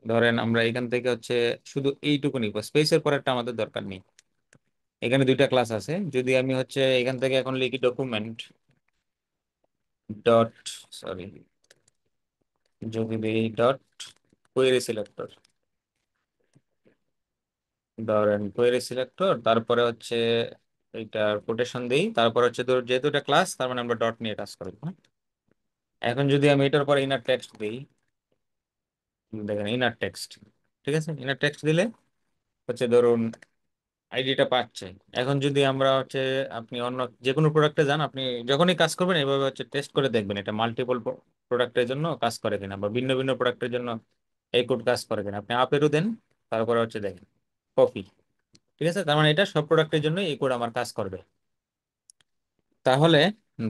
ধরেন আমরা এখান থেকে হচ্ছে শুধু এইটুকুনি স্পেসের পরেরটা আমাদের দরকার নেই। এখানে দুইটা ক্লাস আছে, যদি আমি হচ্ছে এখান থেকে এখন লিখি ডকুমেন্ট ডট, সরি, যদি দিই ডট কোয়েরি সিলেক্টর, ধরেন কোয়েরি সিলেক্টর, তারপরে হচ্ছে এইটার কোটেশন দিই, তারপর হচ্ছে যেহেতু এটা ক্লাস, তার মানে আমরা ডট নিয়ে কাজ করবো। হ্যাঁ? এখন যদি আমি এটার পরে ইনার টেক্সট দিই, দেখেন ইনার টেক্সট, ঠিক আছে, ইনার টেক্সট দিলে হচ্ছে ধরুন আইডিটা পাচ্ছে। এখন যদি আমরা হচ্ছে আপনি অন্য যে কোনো প্রোডাক্টে যান, আপনি যখনই কাজ করবেন এইভাবে হচ্ছে টেস্ট করে দেখবেন এটা মাল্টিপল প্রোডাক্টের জন্য কাজ করে কিনা, বা ভিন্ন ভিন্ন প্রোডাক্টের জন্য এই কোড কাজ করে কিনা। আপনি আপেরও দেন, তারপরে হচ্ছে দেখেন কপি। ঠিক আছে, তার মানে এটা সব প্রোডাক্টের জন্য এই কোড আমার কাজ করবে। তাহলে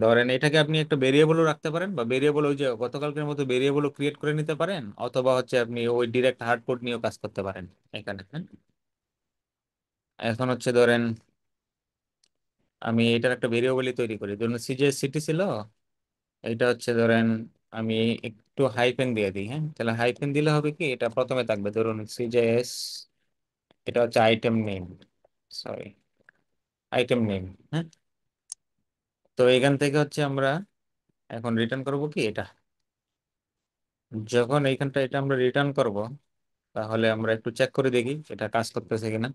ধরেন এটাকে আপনি একটা ভেরিয়েবলও রাখতে পারেন, বা ভেরিয়েবল ওই যে গতকালকের মতো ভেরিয়েবলও ক্রিয়েট করে নিতে পারেন, অথবা হচ্ছে আপনি ওই ডিরেক্ট হার্ড কোড নিয়েও কাজ করতে পারেন এখানে। হ্যাঁ? এখন হচ্ছে ধরেন আমি এটার একটা ভেরিয়েবলই তৈরি করি, ধরুন সিজিএস সিটি ছিল, এটা হচ্ছে ধরেন আমি একটু হাইফেন দিয়ে দিই। হ্যাঁ, তাহলে হাইফেন দিলে হবে কি এটা প্রথমে থাকবে ধরুন সিজিএস, এটা হচ্ছে item name, sorry, item name. হ্যাঁ, তো এখান থেকে হচ্ছে আমরা এখন রিটার্ন করব কি এটা, যখন এইখানটা এটা আমরা রিটার্ন করব, তাহলে আমরা একটু চেক করে দেখি এটা কাজ করতেছে কিনা,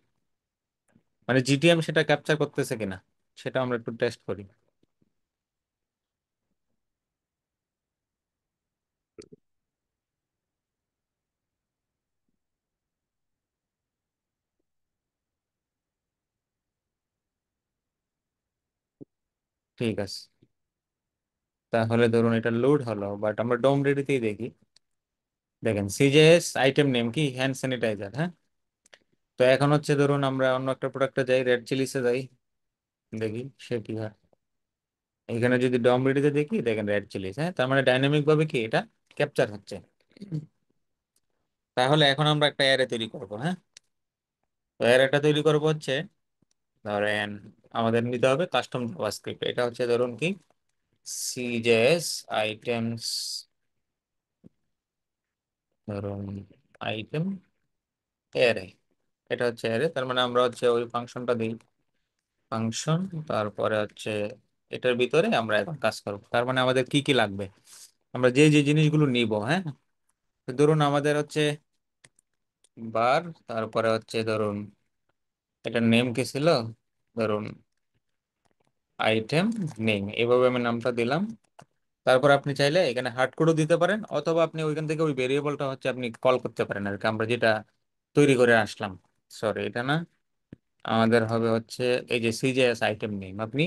মানে জিটিএম সেটা ক্যাপচার করতেছে কিনা, সেটা আমরা একটু টেস্ট করি। ঠিক আছে, তাহলে ধরুন এটা লোড হলো, বাট আমরা ডোম রেডিতেই দেখি। দেখেন সিজেএস আইটেম নেম কি হ্যান্ড স্যানিটাইজার। হ্যাঁ, তো এখন হচ্ছে ধরুন আমরা অন্য একটা প্রোডাক্টে যাই, রেড চিলিসে যাই, দেখি সে কি হয়। এখানে যদি ডম রেডিতে দেখি, দেখেন রেড চিলিস। হ্যাঁ, তার মানে ডাইনামিক ভাবে কি এটা ক্যাপচার হচ্ছে। তাহলে এখন আমরা একটা অ্যারে তৈরি করব, হ্যাঁ। তো অ্যারেটা তৈরি করব হচ্ছে, ধরেন আমাদের নিতে হবে কাস্টম জাভাস্ক্রিপ্ট। এটা হচ্ছে ধরুন কি সিজেএস আইটেমস, ধরুন আইটেম অ্যারে। এটা হচ্ছে অ্যারে, তার মানে আমরা হচ্ছে ওই ফাংশনটা দিই, ফাংশন, তারপরে হচ্ছে এটার ভিতরে আমরা এখন কাজ করবো। তার মানে আমাদের কি কি লাগবে, আমরা যে যে জিনিসগুলো নিব, হ্যাঁ। তো ধরুন আমাদের হচ্ছে বার, তারপরে হচ্ছে ধরুন এটার নেম কি ছিল, ধরুন আইটেম নেম, এভাবে আমি নামটা দিলাম। তারপর আপনি চাইলে এখানে হার্ড কোডও দিতে পারেন, অথবা আপনি ওইখান থেকে ওই ভেরিয়েবলটা হচ্ছে আপনি কল করতে পারেন আর কি, আমরা যেটা তৈরি করে আসলাম। সরি, এটা না, আমাদের হবে হচ্ছে এই যে সিজেএস আইটেম নেম, আপনি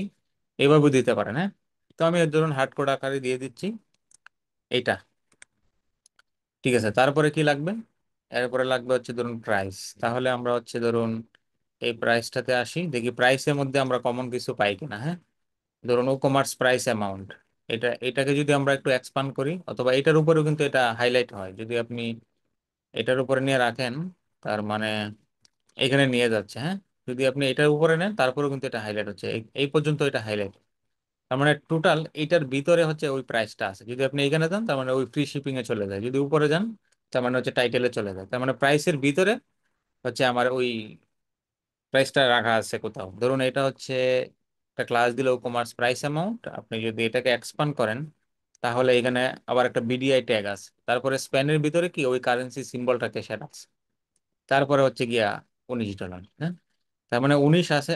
এইভাবে দিতে পারেন, হ্যাঁ। তো আমি এর ধরুন হার্ড কোড আকারে দিয়ে দিচ্ছি এইটা। ঠিক আছে, তারপরে কি লাগবে, এরপরে লাগবে হচ্ছে ধরুন প্রাইস। তাহলে আমরা হচ্ছে ধরুন এই প্রাইসটাতে আসি, দেখি প্রাইসের মধ্যে আমরা কমন কিছু পাই কিনা, হ্যাঁ। ধরুন ও কমার্স প্রাইস অ্যামাউন্ট, এটাকে যদি আমরা একটু এক্সপান্ড করি, অথবা এটার উপরেও কিন্তু এটা হাইলাইট হয়, যদি আপনি এটার উপরে নিয়ে রাখেন, তার মানে এখানে নিয়ে যাচ্ছে, হ্যাঁ। যদি আপনি এটার উপরে নেন তারপরেও কিন্তু এটা হাইলাইট হচ্ছে, এই পর্যন্ত এটা হাইলাইট। তার মানে টোটাল এটার ভিতরে হচ্ছে ওই প্রাইসটা আছে। যদি আপনি এখানে যান তার মানে ওই ফ্রি শিপিং এ চলে যায়, যদি উপরে যান তার মানে হচ্ছে টাইটেলে চলে যায়, তার মানে প্রাইসের ভিতরে হচ্ছে আমার ওই প্রাইসটা রাখা আছে কোথাও। ধরুন এটা হচ্ছে একটা ক্লাস দিল কমার্স প্রাইস অ্যামাউন্ট, আপনি যদি এটাকে এক্সপান্ড করেন তাহলে এখানে আবার একটা বিডিআই ট্যাগ আছে, তারপরে স্প্যানের ভিতরে কি ওই কারেন্সি সিম্বলটাকে সেটা আছে, তারপরে হচ্ছে গিয়া $19, হ্যাঁ। তার মানে 19 আছে,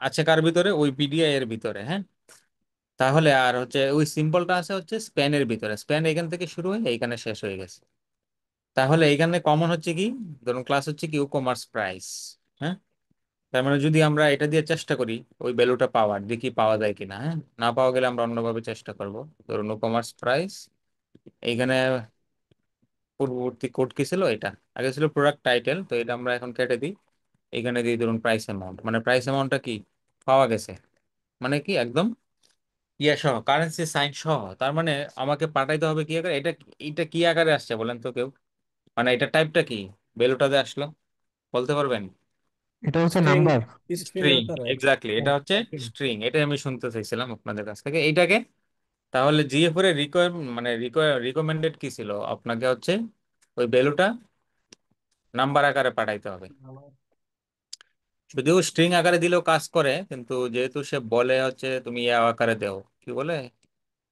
আছে কার ভিতরে, ওই বিডিআই এর ভিতরে, হ্যাঁ। তাহলে আর হচ্ছে ওই সিম্বলটা আছে হচ্ছে স্প্যানের ভিতরে, স্প্যান এখান থেকে শুরু হয়ে এইখানে শেষ হয়ে গেছে। তাহলে এইখানে কমন হচ্ছে কি, ধরুন ক্লাস হচ্ছে কি কমার্স প্রাইস, হ্যাঁ। তার মানে যদি আমরা এটা দিয়ে চেষ্টা করি ওই ভ্যালুটা পাওয়ার, দেখি পাওয়া যায় কিনা, হ্যাঁ। না পাওয়া গেলে আমরা অন্যভাবে চেষ্টা করব। ধরুন কমার্স প্রাইস, এইখানে পূর্ববর্তী কোড কি ছিল, এটা আগে ছিল প্রোডাক্ট টাইটেল, তো এটা আমরা এখন কেটে দিই, এখানে দিয়ে ধরুন প্রাইস অ্যামাউন্ট, মানে প্রাইস অ্যামাউন্টটা কি পাওয়া গেছে, মানে কি একদম ইয়া সহ, কারেন্সি সাইন সহ। তার মানে আমাকে পাঠাইতে হবে কি আকারে, এটা কি আকারে আসছে বলেন তো কেউ, মানে এটা টাইপটা কি, ভ্যালুটাতে আসলো, বলতে পারবেন? এটা হচ্ছে স্ট্রিং। নাম্বার। স্ট্রিং স্ট্রিং, আকারে। এক্স্যাক্টলি, এটা হচ্ছে স্ট্রিং। এটাই আমি শুনতে চাইছিলাম আপনাদের কাছ থেকে এইটাকে। তাহলে জিএফ এর মানে রিকমেন্ডেড কি ছিল, আপনাকে হচ্ছে ওই ভ্যালুটা নাম্বার আকারে পাঠাইতে হবে। যদিও স্ট্রিং আকারে দিলেও কাজ করে, কিন্তু যেহেতু সে বলে হচ্ছে তুমি ইয়া আকারে দাও, কি বলে,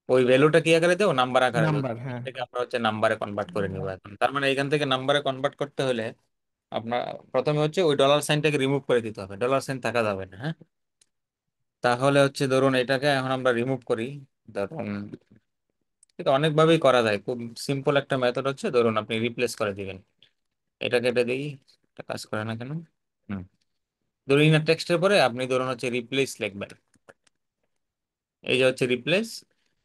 ওই ভ্যালুটা কি আকারে দেও, নাম্বার আকারে দেও, নাম্বার, হ্যাঁ। এটাকে আমরা হচ্ছে নাম্বারে কনভার্ট করে নিব এখন। তার মানে এখান থেকে নাম্বারে কনভার্ট করতে হলে আপনার প্রথমে হচ্ছে ওই ডলার সাইনটাকে রিমুভ করে দিতে হবে, ডলার সাইন থাকা যাবে না, হ্যাঁ। তাহলে হচ্ছে ধরুন এটাকে এখন আমরা রিমুভ করি, ধরুন এটা অনেকভাবেই করা যায়, খুব সিম্পল একটা মেথড হচ্ছে, ধরুন আপনি রিপ্লেস করে দিবেন, এটা কেটে দিই, এটা কাজ করে না কেন, হুম। ধরুন ইনার টেক্সটের পরে আপনি ধরুন হচ্ছে রিপ্লেস লিখবেন, এই যে হচ্ছে রিপ্লেস।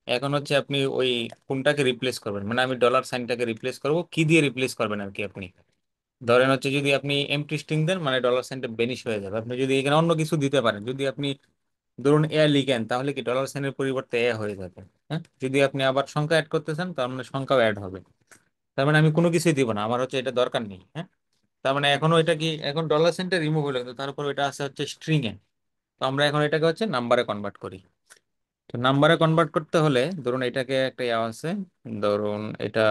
এখন হচ্ছে আপনি ওই কোনটাকে রিপ্লেস করবেন, মানে আমি ডলার সাইনটাকে রিপ্লেস করব, কি দিয়ে রিপ্লেস করবেন আর কি আপনি। ধরেন হচ্ছে যদি আপনি এমটি স্ট্রিং দেন মানে ডলার সাইনটা বেনিশ হয়ে যাবে, আপনি যদি এখানে অন্য কিছু দিতে পারেন, যদি আপনি ধরুন এ লিখেন তাহলে কি ডলার সাইনের পরিবর্তে এ হয়ে যাবে, হ্যাঁ। যদি আপনি আবার সংখ্যা অ্যাড করতে চান তার মানে সংখ্যাও অ্যাড হবে। তার মানে আমি কোনো কিছুই দিব না, আমার হচ্ছে এটা দরকার নেই, হ্যাঁ। তার মানে এখনো এটা কি, এখন ডলার সাইনটা রিমুভ হলো কিন্তু তারপর এটা আছে হচ্ছে স্ট্রিং এ। তো আমরা এখন এটাকে হচ্ছে নাম্বারে কনভার্ট করি। তো নাম্বারে কনভার্ট করতে হলে ধরুন এটাকে একটা ইয়া আছে, ধরুন এটা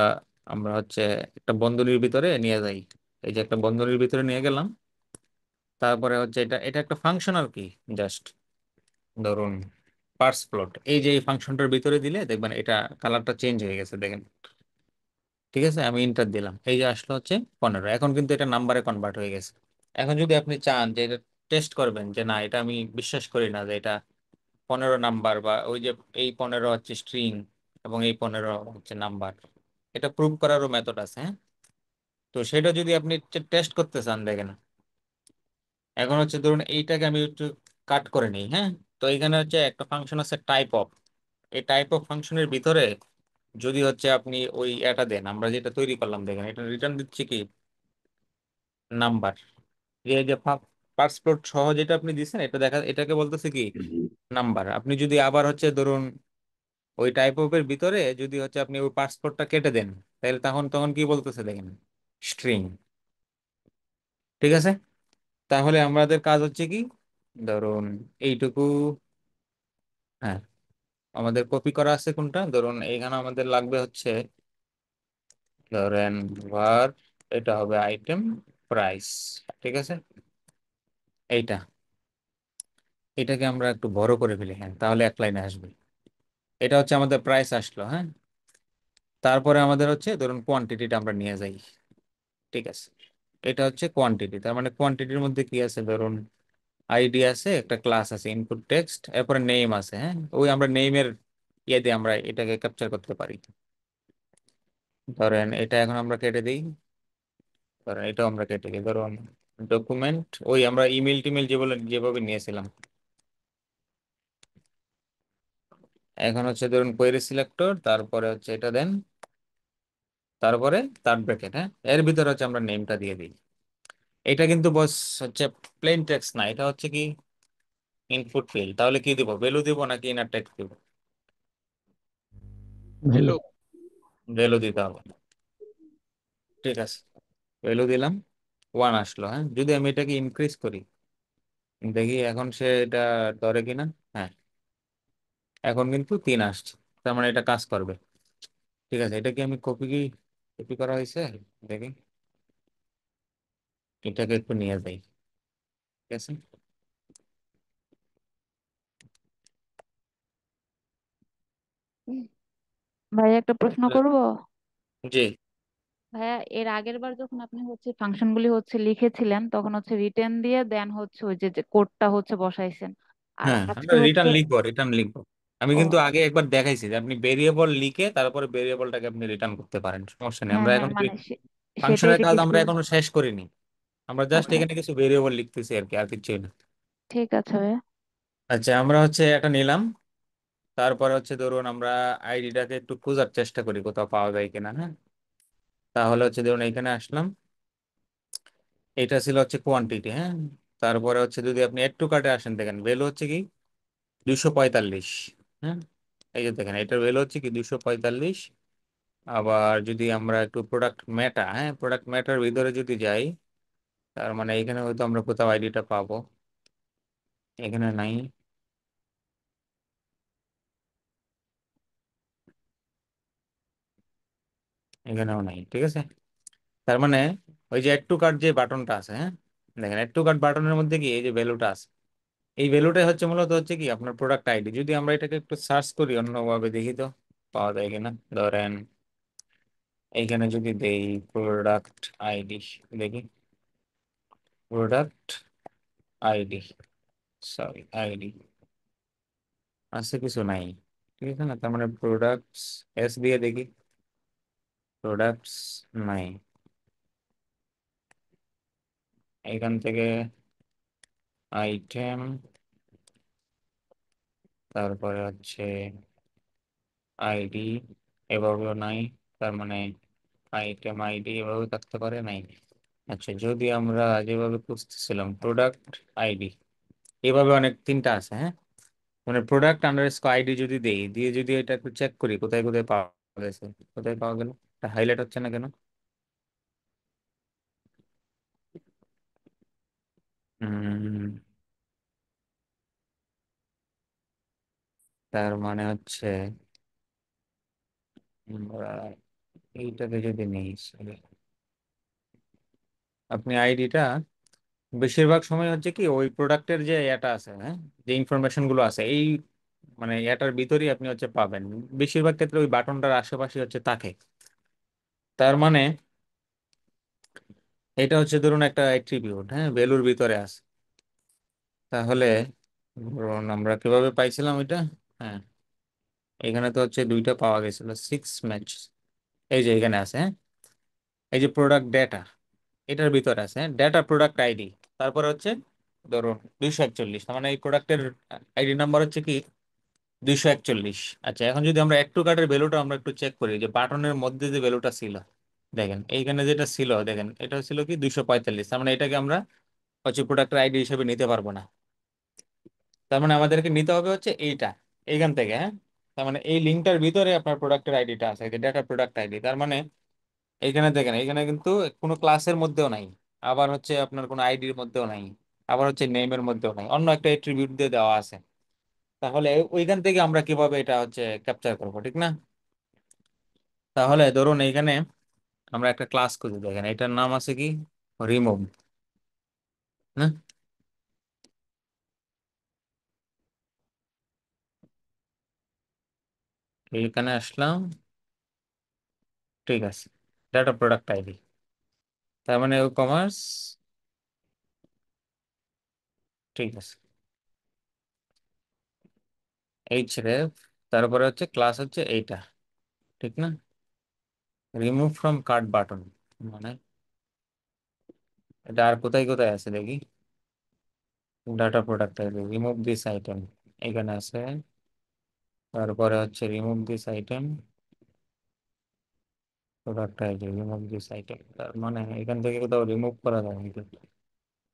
আমরা হচ্ছে একটা বন্ধনীর ভিতরে নিয়ে যাই, এই যে একটা বন্ধনীর ভিতরে নিয়ে গেলাম। তারপরে হচ্ছে এটা এটা একটা ফাংশন আর কি, জাস্ট ধরুন পার্স প্লট, এই যে এই ফাংশনটার ভিতরে দিলে দেখবেন এটা কালারটা চেঞ্জ হয়ে গেছে, দেখেন। ঠিক আছে, আমি ইন্টার দিলাম, এই যে আসলো হচ্ছে 15, এখন কিন্তু এটা নাম্বারে কনভার্ট হয়ে গেছে। এখন যদি আপনি চান যে এটা টেস্ট করবেন যে না এটা আমি বিশ্বাস করি না যে এটা 15 নাম্বার, বা ওই যে এই 15 হচ্ছে স্ট্রিং এবং এই 15 হচ্ছে নাম্বার, এটা প্রুভ করারও মেথড আছে, হ্যাঁ। তো সেটা যদি আপনি টেস্ট করতে চান, দেখেন এখন হচ্ছে ধরুন এইটাকে আমি একটু কাট করে নিই, হ্যাঁ। তো এখানে হচ্ছে একটা ফাংশন আছে টাইপ অফ, এই টাইপ অফ ফাংশনের ভিতরে যদি হচ্ছে আপনি ওই এটা দেন, আমরা যেটা তৈরি করলাম দেখেন, এটা রিটার্ন দিচ্ছি কি নাম্বার, এই যে পার্স প্লট সহ যেটা আপনি দিচ্ছেন এটা দেখা, এটাকে বলতেছে কি নাম্বার। আপনি যদি আবার হচ্ছে ধরুন ওই টাইপ অফ এর ভিতরে যদি হচ্ছে আপনি ওই পার্স প্লটটা কেটে দেন, তাহলে তখন তখন কি বলতেছে দেখেন, স্ট্রিং। ঠিক আছে, তাহলে আমাদের কাজ হচ্ছে কি, ধরুন এইটুকু, হ্যাঁ, আমাদের কপি করা আছে কোনটা, ধরুন এইখানে আমাদের লাগবে হচ্ছে, ধরেন var, এটা হবে আইটেম প্রাইস। ঠিক আছে, এইটা, এটাকে আমরা একটু বড় করে ফেলি, হ্যাঁ, তাহলে এক লাইনে আসবে। এটা হচ্ছে আমাদের প্রাইস আসলো, হ্যাঁ। তারপরে আমাদের হচ্ছে ধরুন কোয়ান্টিটিটা আমরা নিয়ে যাই। ঠিক আছে, এটা হচ্ছে কোয়ান্টিটি, তার মানে কোয়ান্টিটির মধ্যে কি আছে, ধরুন আইডি আছে, একটা ক্লাস আছে, ইনপুট টেক্সট, এরপরে নেম আছে, হ্যাঁ, ওই আমরা নেমের ইয়ে দিয়ে আমরা এটাকে ক্যাপচার করতে পারি। ধরেন এটা এখন আমরা কেটে দিই, ধরেন এটাও আমরা কেটে দিই, ধরুন ডকুমেন্ট, ওই আমরা ইমেল টিমেল যেভাবে যেভাবে নিয়েছিলাম। এখন হচ্ছে ধরুন কোয়েরি সিলেক্টর, তারপরে হচ্ছে এটা দেন, তারপরে থার্ড ব্র্যাকেট, হ্যাঁ, এর ভিতরে হচ্ছে আমরা নেমটা দিয়ে দিই। এটা কিন্তু বস হচ্ছে প্লেন টেক্সট না, এটা হচ্ছে কি ইনপুট ফিল্ড। তাহলে কি দিব, ভ্যালু দিব নাকি ইনার টেক্সট দিব? ভ্যালু। ভ্যালু দিতে হবে। ঠিক আছে, ভ্যালু দিলাম, 1 আসলো, হ্যাঁ। যদি আমি এটাকে ইনক্রিজ করি, দেখি এখন সে এটা ধরে কিনা, হ্যাঁ, এখন কিন্তু 3 আসছে, তার মানে এটা কাজ করবে। ঠিক আছে, এটা কি আমি কপি করা হয়েছে, দেখি, এটাকে একটু নিয়ে যাই। ঠিক আছে, ভাইয়া একটা প্রশ্ন করব। জি, ভাইয়া এর আগের বার যখন আপনি হচ্ছে ফাংশনগুলি হচ্ছে লিখেছিলেন তখন হচ্ছে রিটার্ন দিয়ে দেন হচ্ছে ওই যে কোডটা হচ্ছে বসাইছেন, আর হ্যাঁ, আজকে আমরা হচ্ছে। রিটার্ন লিখবো। আমি ও কিন্তু আগে একবার দেখাইছি যে আপনি ভেরিয়েবল লিখে তারপরে ভেরিয়েবলটাকে আপনি রিটার্ন করতে পারেন, সমস্যা নেই। হ্যাঁ আমরা হ্যাঁ, এখন মানে সেটাই ফাংশনের কাজ রিপিট আমরা করে। এখনো শেষ করিনি, আমরা জাস্ট ওকে, এখানে কিছু ভেরিয়েবল লিখতেছি আর কি, আর কিছুই না। ঠিক আছে ভাইয়া। আচ্ছা, আমরা হচ্ছে এটা নিলাম, তারপরে হচ্ছে ধরুন আমরা আইডিটাকে একটু খোঁজার চেষ্টা করি কোথাও পাওয়া যায় কিনা, হ্যাঁ। তাহলে হচ্ছে ধরুন এখানে আসলাম, এটা ছিল হচ্ছে কোয়ান্টিটি, হ্যাঁ। তারপরে হচ্ছে যদি আপনি একটু কাটে আসেন, দেখেন ভ্যালু হচ্ছে কি 245, হ্যাঁ। এই যে দেখেন এটার ভ্যালু হচ্ছে কি 245। আবার যদি আমরা একটু প্রোডাক্ট মেটা, হ্যাঁ, প্রোডাক্ট মেটার ভিতরে যদি যাই, তার মানে এখানে হয়তো আমরা কোথাও আইডিটা পাবো, এখানে নাই, এখানেও নাই। ঠিক আছে, তার মানে ওই যে অ্যাড টু কার্ট যে বাটনটা আছে, হ্যাঁ, দেখেন অ্যাড টু কার্ট বাটনের মধ্যে কি এই যে ভ্যালুটা আছে, এই ভ্যালুটাই হচ্ছে মূলত হচ্ছে কি আপনার প্রোডাক্ট আইডি। যদি আমরা এটাকে একটু সার্চ করি অন্যভাবে, দেখি তো পাওয়া যায় কিনা। ধরেন এইখানে যদি দেই প্রোডাক্ট আইডি, দেখি প্রোডাক্ট আইডি, সরি আইডি, আছে কিছু নাই। ঠিক আছে না, তার মানে প্রোডাক্টস এস দিয়ে দেখি, প্রোডাক্টস নাই। এখান থেকে আইটেম, তারপরে হচ্ছে আইডি, এভাবেও নাই, তার মানে আইটেম আইডি এভাবে থাকতে পারে, নাই। আচ্ছা, যদি আমরা যেভাবে খুঁজতেছিলাম প্রোডাক্ট আইডি, এভাবে অনেক তিনটা আছে, হ্যাঁ। মানে প্রোডাক্ট আন্ডারস্কোর আইডি যদি দেই, দিয়ে যদি এটা একটু চেক করি কোথায় কোথায় পাওয়া গেছে, কোথায় পাওয়া গেল, এটা হাইলাইট হচ্ছে না কেন? হুম, তার মানে হচ্ছে আমরা এইটাকে যদি নেই, sorry, আপনি আইডিটা বেশিরভাগ সময় হচ্ছে কি ওই প্রোডাক্টের যে এটা আছে, হ্যাঁ, যে ইনফরমেশন গুলো আছে এই মানে এটার ভিতরেই আপনি হচ্ছে পাবেন। বেশিরভাগ ক্ষেত্রে ওই বাটনটার আশেপাশে হচ্ছে থাকে। তার মানে এটা হচ্ছে ধরুন একটা অ্যাট্রিবিউট, হ্যাঁ, ভ্যালুর ভিতরে আছে। তাহলে ধরুন আমরা কিভাবে পাইছিলাম এটা, হ্যাঁ, এখানে তো হচ্ছে দুইটা পাওয়া গেছিল, 6 ম্যাচ, এই যে এখানে আছে, হ্যাঁ, এই যে প্রোডাক্ট ডেটা, এটার ভিতরে আছে, হ্যাঁ, ডেটা প্রোডাক্ট আইডি, তারপরে হচ্ছে ধরুন 241, তার মানে এই প্রোডাক্টের আইডি নাম্বার হচ্ছে কি 241। আচ্ছা, এখন যদি আমরা একটু কার্ডের ভ্যালুটা আমরা একটু চেক করি, যে বাটনের মধ্যে যে ভ্যালুটা ছিল, দেখেন এইখানে যেটা ছিল, দেখেন এটা ছিল কি 245, তার মানে এটাকে আমরা হচ্ছে প্রোডাক্টের আইডি হিসেবে নিতে পারবো না। তার মানে আমাদেরকে নিতে হবে হচ্ছে এইটা, এইখান থেকে, হ্যাঁ। তার মানে এই লিঙ্কটার ভিতরে আপনার প্রোডাক্টের আইডিটা আছে, ডেটা প্রোডাক্ট আইডি। তার মানে এইখানে দেখেন, এখানে কিন্তু কোনো ক্লাসের মধ্যেও নাই, আবার হচ্ছে আপনার কোনো আইডির মধ্যেও নাই, আবার হচ্ছে নেমের মধ্যেও নাই, অন্য একটা এট্রিবিউট দিয়ে দেওয়া আছে। তাহলে ওইখান থেকে আমরা কিভাবে এটা হচ্ছে ক্যাপচার করবো, ঠিক না? তাহলে ধরুন এইখানে আমরা একটা ক্লাস খুঁজি, দেখেন এটার নাম আছে কি, রিমুভ। হ্যাঁ, এইখানে আসলাম, ঠিক আছে, ডাটা প্রোডাক্ট আইডি, তার মানে ও কমার্স, ঠিক আছে, এইচ রেফ, তারপরে হচ্ছে ক্লাস হচ্ছে এইটা, ঠিক না? রিমুভ ফ্রম কার্ট বাটন, মানে এটা আর কোথায় কোথায় আছে দেখি, data product ID, remove this item এখানে আছে, তারপরে হচ্ছে remove this item, product ID, remove this item, তার মানে এখান থেকে কোথাও রিমুভ করা যায় নাকি?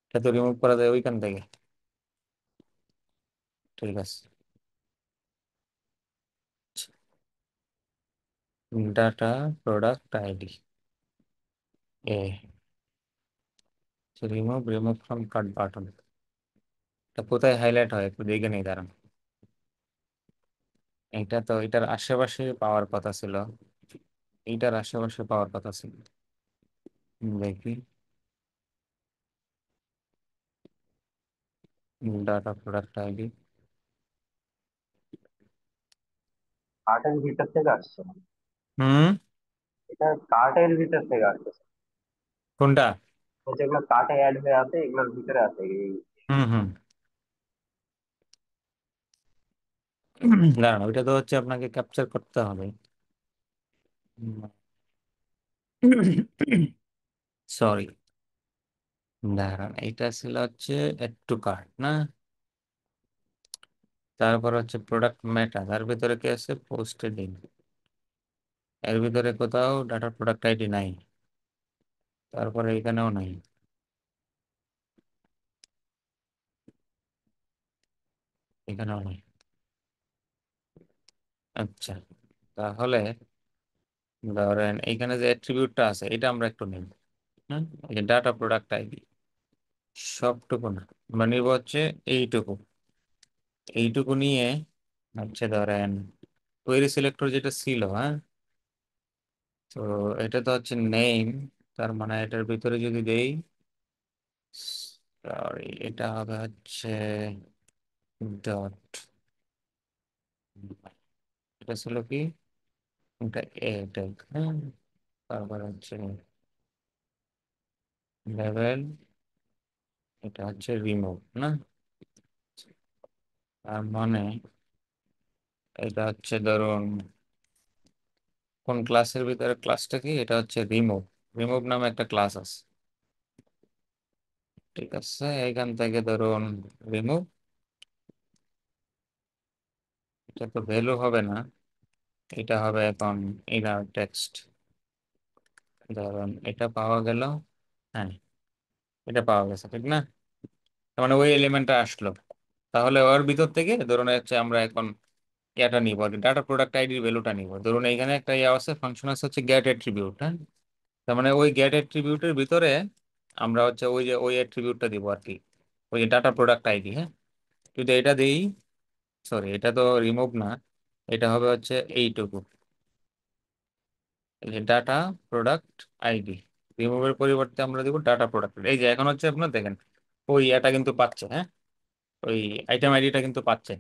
এটা তো রিমুভ করা যায় ওইখান থেকে, ঠিক আছে। Data product ID A, remove from cart button, এটা কোথায় হাইলাইট হয় একটু দেখে নেই দাঁড়ান। এটা তো এটার আশেপাশে পাওয়ার কথা ছিল, এইটার আশেপাশে পাওয়ার কথা ছিল, দেখি, ডাটা প্রোডাক্ট আইডি, কার্টের ভিতর থেকে আসছে না, হুম, এটা কার্টের ভিতর থেকে আসছে। কোনটা? যেগুলো কার্টে অ্যাড হয়ে আছে এগুলোর ভিতরে আছে এই। হুম হুম, দাঁড়ান, ওইটা তো হচ্ছে আপনাকে ক্যাপচার করতে হবে। সরি, দাঁড়ান, এটা ছিল হচ্ছে একটু কার্ড না, তারপর হচ্ছে প্রোডাক্ট মেটা, তার ভিতরে কি আছে, পোস্টেড ইন, এর ভিতরে কোথাও ডাটা প্রোডাক্ট আইডি নাই, তারপরে এখানেও নাই, এখানেও নাই। আচ্ছা, তাহলে ধরেন এইখানে যে অ্যাট্রিবিউটটা আছে এটা আমরা একটু নিব, হ্যাঁ, এই যে ডাটা প্রোডাক্ট আইডি, সবটুকু না, আমরা নিব হচ্ছে এইটুকু, এইটুকু নিয়ে হচ্ছে ধরেন কোয়েরি সিলেক্টর যেটা ছিল, হ্যাঁ, তো এটা তো হচ্ছে নেম, তার মানে এটার ভিতরে যদি দেই, সরি, এটা হবে হচ্ছে ডট, এটা ছিল কি, এটা এ ট্যাগ, হ্যাঁ, তারপর হচ্ছে লেভেল, এটা হচ্ছে রিমুভ না, তার মানে এটা হচ্ছে ধরুন কোন ক্লাসের ভিতরে, ক্লাসটা কি, এটা হচ্ছে রিমুভ, রিমুভ নামে একটা ক্লাস আছে, ঠিক আছে, এখান থেকে ধরুন রিমুভ, এটা তো ভ্যালু হবে না, এটা হবে এখন ইনার টেক্সট, ধরুন এটা পাওয়া গেল, হ্যাঁ, এটা পাওয়া গেছে, ঠিক না? তার মানে ওই এলিমেন্টটা আসলো, তাহলে ওর ভিতর থেকে ধরুন হচ্ছে আমরা এখন এটা নিব, ডাটা প্রোডাক্ট আইডির ভ্যালুটা নিব, ধরুন এখানে একটা ইয়ে আছে, ফাংশন আছে হচ্ছে গেট অ্যাট্রিবিউট, হ্যাঁ, তার মানে ওই গেট অ্যাট্রিবিউটের ভিতরে আমরা হচ্ছে ওই যে ওই অ্যাট্রিবিউটটা দিব আর কি, ওই যে ডাটা প্রোডাক্ট আইডি, হ্যাঁ, যদি এটা দিই, সরি এটা তো রিমুভ না, এটা হবে হচ্ছে এইটুকু, এই যে ডাটা প্রোডাক্ট আইডি, রিমুভের পরিবর্তে আমরা দিব ডাটা প্রোডাক্ট, এই যে এখন হচ্ছে আপনার দেখেন ওই এটা কিন্তু পাচ্ছে, হ্যাঁ, ওই আইটেম আইডিটা কিন্তু পাচ্ছে,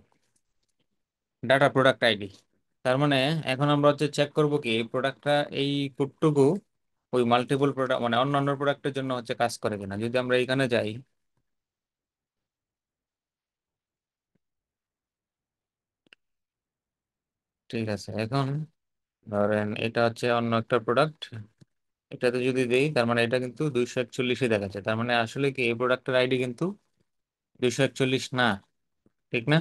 ডাটা প্রোডাক্ট আইডি। তার মানে এখন আমরা হচ্ছে চেক করব কি এই প্রোডাক্টটা, এই কোডটুকু ওই মাল্টিপল প্রোডাক্ট মানে অন্যান্য প্রোডাক্টের জন্য হচ্ছে কাজ করে কিনা, যদি আমরা এখানে যাই, ঠিক আছে, এখন ধরেন এটা হচ্ছে অন্য একটা প্রোডাক্ট, এটাতে যদি দেই তার মানে এটা কিন্তু 241-ই দেখাচ্ছে, তার মানে আসলে কি এই প্রোডাক্টের আইডি কিন্তু 241 না, ঠিক না?